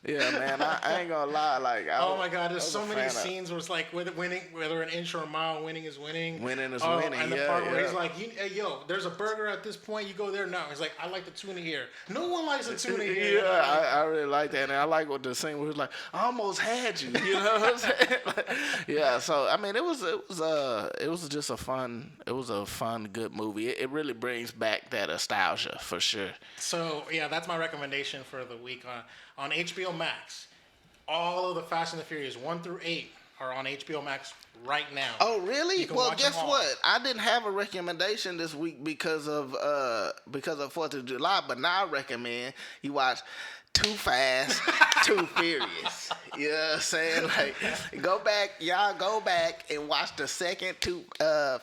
Yeah, man, I ain't gonna lie. Like, oh my God, there's so many scenes where it's like whether an inch or a mile, winning is winning. Winning is winning. And the part where he's like, hey, yo, there's a burger at this point. You go there now. He's like, I like the tuna here. No one likes the tuna here. Yeah, I really like that. And I like what the scene where he's like, I almost had you. You know what I'm saying? Like, yeah. So I mean, it was just a fun good movie. It really brings back that nostalgia for sure. So yeah, that's my recommendation for the week on HBO Max. All of the Fast and the Furious 1 through 8 are on HBO Max right now. Oh, really? Well, guess what? I didn't have a recommendation this week because of 4th of July, but now I recommend you watch Too Fast, Too Furious. You know what I'm saying? Like, go back and watch the second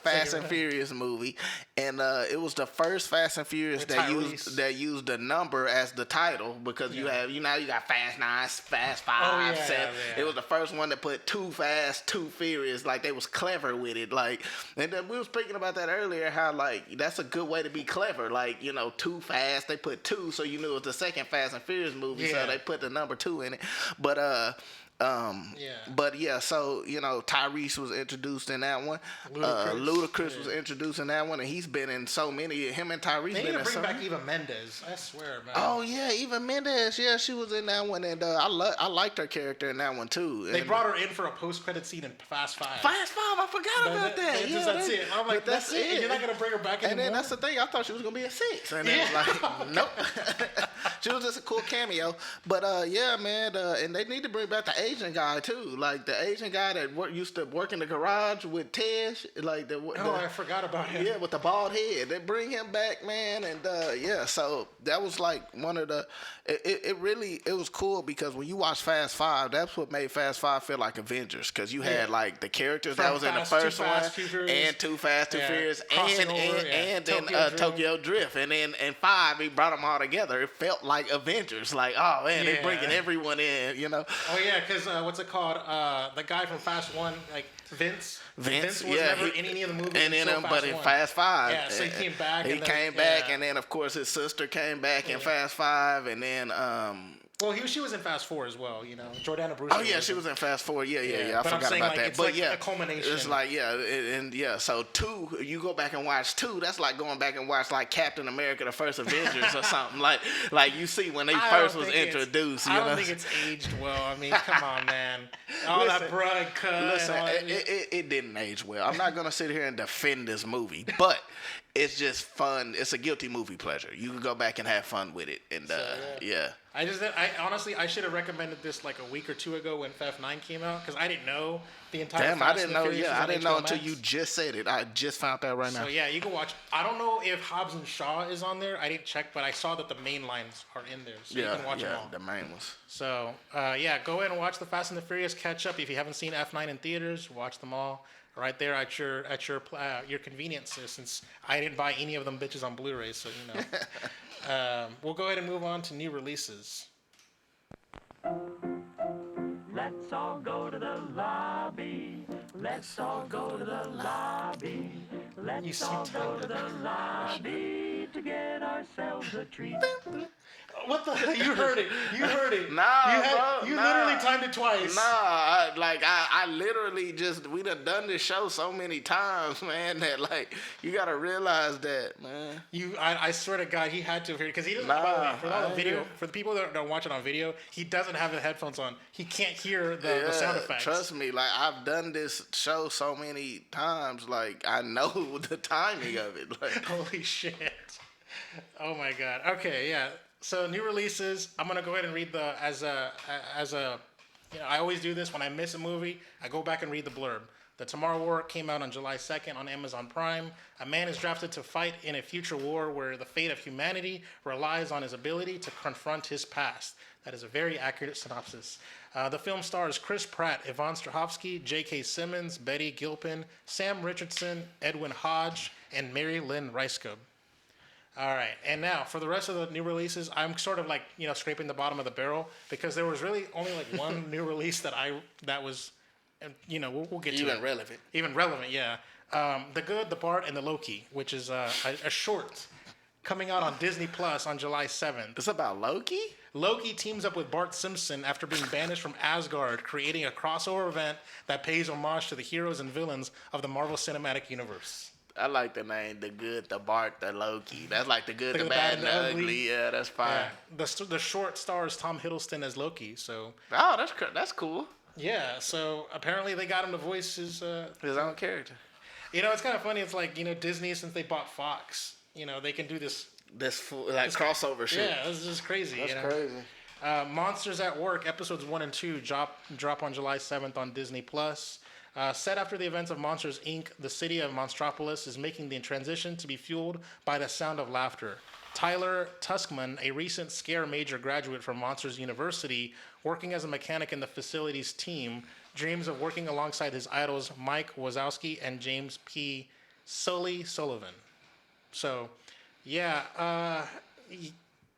Fast and Furious movie. And it was the first Fast and Furious that used the number as the title because you got Fast 9, Fast 5, 7. Yeah. It was the first one that put Too Fast, Too Furious. Like, they was clever with it. Like, and then we was speaking about that earlier, how like that's a good way to be clever. Like, you know, Too Fast, they put 2, so you knew it was the second Fast and Furious movie, so they put the number 2 in it. But so you know, Tyrese was introduced in that one. Ludacris was introduced in that one, and he's been in so many. Him and Tyrese they been need in to so bring back Eva Mendes. I swear, man. Oh yeah, Eva Mendes. Yeah, she was in that one, and I liked her character in that one too. They brought her in for a post-credit scene in Fast 5. Fast 5, I forgot about that. Yeah, that's it. I'm like, that's it. And you're not gonna bring her back anymore. And then that's the thing. I thought she was gonna be a 6, and then like, nope. She was just a cool cameo. But yeah, man, and they need to bring back the Asian guy too. Like the Asian guy that used to work in the garage with Tej, like I forgot about him. Yeah, with the bald head. They bring him back, man, and yeah. So that was like one of the. It was cool because when you watch Fast 5, that's what made Fast 5 feel like Avengers because you had like the characters that was in the first one and Too Fast, Too Furious, and then Tokyo Drift, and then in 5 he brought them all together. It felt like Avengers. Like, oh man, they bringing everyone in, you know. Oh yeah, because what's it called? The guy from Fast 1, like Vince was never in any of the movies. And then, but in Fast 5, yeah, so he came back. He came back, and then of course his sister came back in Fast 5, and then well, she was in Fast 4 as well, you know. Jordana Brewster. Oh yeah, she was in Fast 4. Yeah. I but forgot about that. It's but like a culmination. It's like So 2, you go back and watch 2. That's like going back and watch like Captain America: The First Avengers or something. Like you see when they first was introduced. I don't think it's aged well. I mean, come on, man. All that blood cut. Listen, it didn't age well. I'm not gonna sit here and defend this movie, but. It's just fun. It's a guilty movie pleasure. You can go back and have fun with it, and yeah. I honestly, I should have recommended this like a week or two ago when FF9 came out because I didn't know the entire. Damn, Fast I didn't and know. Furious Yeah, was I on didn't know HBO until Max. you just said it. I just found out right now. So yeah, you can watch. I don't know if Hobbs and Shaw is on there. I didn't check, but I saw that the main lines are in there, so you can watch them all. The main ones. So yeah, go ahead and watch the Fast and the Furious. Catch up if you haven't seen F9 in theaters. Watch them all right there at your convenience. Since I didn't buy any of them bitches on Blu-ray, so you know. We'll go ahead and move on to new releases. Let's all go to the lobby. Let's all go to the lobby. Let's all go to the lobby to get ourselves a treat. What the hell? You heard it. You heard it. Nah, you bro. literally timed it twice. Nah, I literally just, we done this show so many times, man, that like, you gotta realize that, man. I swear to God, he had to have heard it because he doesn't. Nah, by the way, for all I the video, hear. for the people that don't watch it on video, he doesn't have the headphones on. He can't hear the sound effects. Trust me, like, I've done this show so many times, like, I know the timing of it. Like, Holy shit! Oh my God. Okay, yeah. So new releases. I'm gonna go ahead and read as a. You know, I always do this when I miss a movie. I go back and read the blurb. The Tomorrow War came out on July 2nd on Amazon Prime. A man is drafted to fight in a future war where the fate of humanity relies on his ability to confront his past. That is a very accurate synopsis. The film stars Chris Pratt, Yvonne Strahovski, J.K. Simmons, Betty Gilpin, Sam Richardson, Edwin Hodge, and Mary Lynn Ricegub. All right, and now for the rest of the new releases, I'm sort of like, you know, scraping the bottom of the barrel because there was really only like one new release that was, you know, we'll get to even it. relevant. Even relevant, yeah. The Good, the Bart, and the Loki, which is a short coming out on Disney Plus on July 7th. It's about Loki? Loki teams up with Bart Simpson after being banished from Asgard, creating a crossover event that pays homage to the heroes and villains of the Marvel Cinematic Universe. I like the name, the Good, the Bart, the Loki. That's like the good, the bad, and the ugly. Yeah, that's fine. Yeah. The short stars Tom Hiddleston as Loki, so... Oh, that's cool. Yeah, so apparently they got him to voice his own character. You know, it's kind of funny. It's like, you know, Disney, since they bought Fox, you know, they can do this crossover shit. Yeah, this is crazy. That's crazy. Monsters at Work episodes 1 and 2 drop on July 7th on Disney Plus. Set after the events of Monsters, Inc., the city of Monstropolis is making the transition to be fueled by the sound of laughter. Tyler Tuskman, a recent Scare Major graduate from Monsters University, working as a mechanic in the facilities team, dreams of working alongside his idols Mike Wazowski and James P. Sullivan. So, yeah,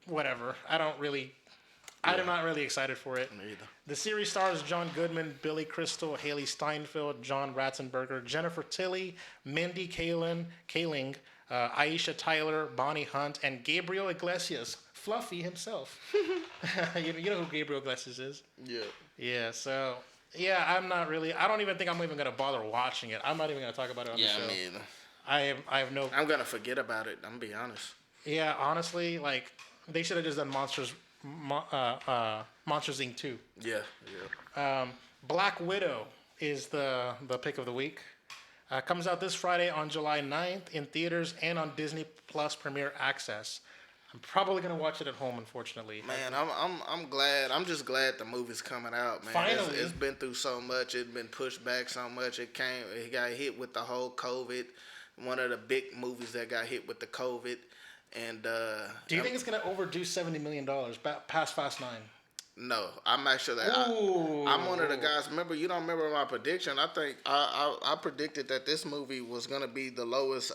whatever. I'm not really excited for it. Me either. The series stars John Goodman, Billy Crystal, Haley Steinfeld, John Ratzenberger, Jennifer Tilly, Mindy Kaling, Aisha Tyler, Bonnie Hunt, and Gabriel Iglesias, Fluffy himself. You know who Gabriel Iglesias is? Yeah. Yeah, so, yeah, I don't even think I'm even going to bother watching it. I'm not even going to talk about it on the show. Yeah, me either. I have no... I'm going to forget about it, I'm going to be honest. Yeah, honestly, like, they should have just done Monsters Inc. 2. Yeah. Black Widow is the pick of the week. Comes out this Friday on July 9th in theaters and on Disney Plus Premier Access. I'm probably gonna watch it at home, unfortunately. Man, I'm glad. I'm just glad the movie's coming out, man. Finally. It's been through so much. It's been pushed back so much. It got hit with the whole COVID. One of the big movies that got hit with the COVID. And do you think it's gonna overdo $70 million past Fast 9? No, I'm actually. I'm one of the guys. Remember, you don't remember my prediction? I think I predicted that this movie was gonna be the lowest.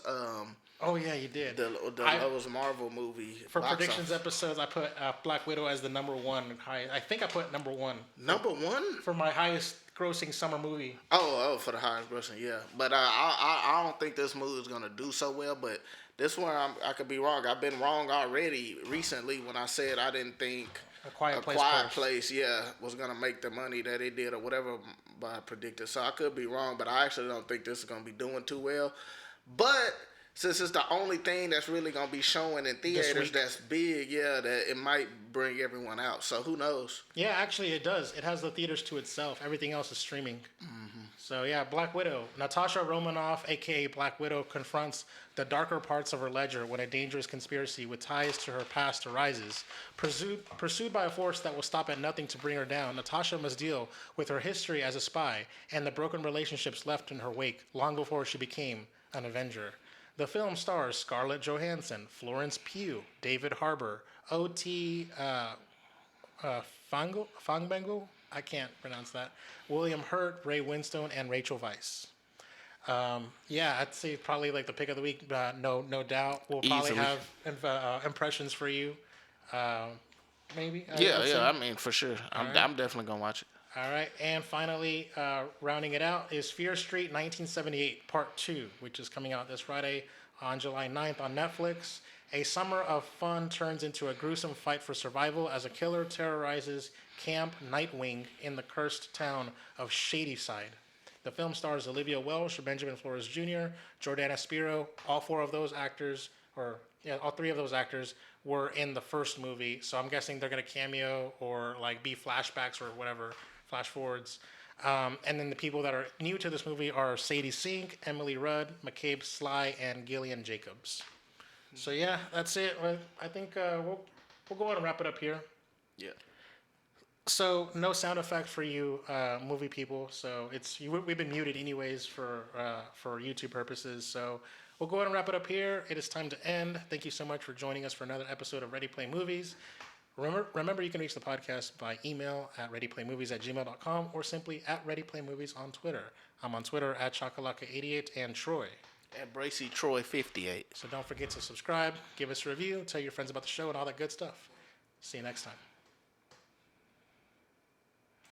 Oh yeah, you did. The lowest Marvel movie for predictions episodes. I put Black Widow as the number one high. I think I put number one. Number one for my highest grossing summer movie. Oh, for the highest grossing, yeah. But I don't think this movie is gonna do so well. But this one, I could be wrong. I've been wrong already recently when I said I didn't think A Quiet Place, was gonna make the money that it did or whatever I predicted. So I could be wrong, but I actually don't think this is gonna be doing too well. But since it's the only thing that's really gonna be showing in theaters that's big, that it might bring everyone out. So who knows? Yeah, actually it does. It has the theaters to itself. Everything else is streaming. Mm-hmm. So yeah, Black Widow. Natasha Romanoff, aka Black Widow, confronts the darker parts of her ledger when a dangerous conspiracy with ties to her past arises. Pursued by a force that will stop at nothing to bring her down, Natasha must deal with her history as a spy and the broken relationships left in her wake long before she became an Avenger. The film stars Scarlett Johansson, Florence Pugh, David Harbour, O.T. Fangbengle? I can't pronounce that. William Hurt, Ray Winstone, and Rachel Weisz. Yeah, I'd say probably like the pick of the week. No doubt. We'll probably Easily. have impressions for you. Maybe. Yeah. I mean, for sure. I'm definitely gonna watch it. All right, and finally, rounding it out is Fear Street 1978 Part 2, which is coming out this Friday on July 9th on Netflix. A summer of fun turns into a gruesome fight for survival as a killer terrorizes Camp Nightwing in the cursed town of Shadyside. The film stars Olivia Welsh, Benjamin Flores Jr., Jordana Spiro. All three of those actors were in the first movie, so I'm guessing they're gonna cameo or like be flashbacks or whatever, flash forwards. And then the people that are new to this movie are Sadie Sink, Emily Rudd, McCabe Sly, and Gillian Jacobs. So yeah, that's it. I think we'll go ahead and wrap it up here. Yeah. So no sound effect for you movie people. So we've been muted anyways for YouTube purposes. So we'll go ahead and wrap it up here. It is time to end. Thank you so much for joining us for another episode of Ready Play Movies. Remember you can reach the podcast by email at readyplaymovies@gmail.com or simply at readyplaymovies on Twitter. I'm on Twitter at Chakalaka88 and Troy. At Bracy Troy 58. So don't forget to subscribe, give us a review, tell your friends about the show and all that good stuff. See you next time.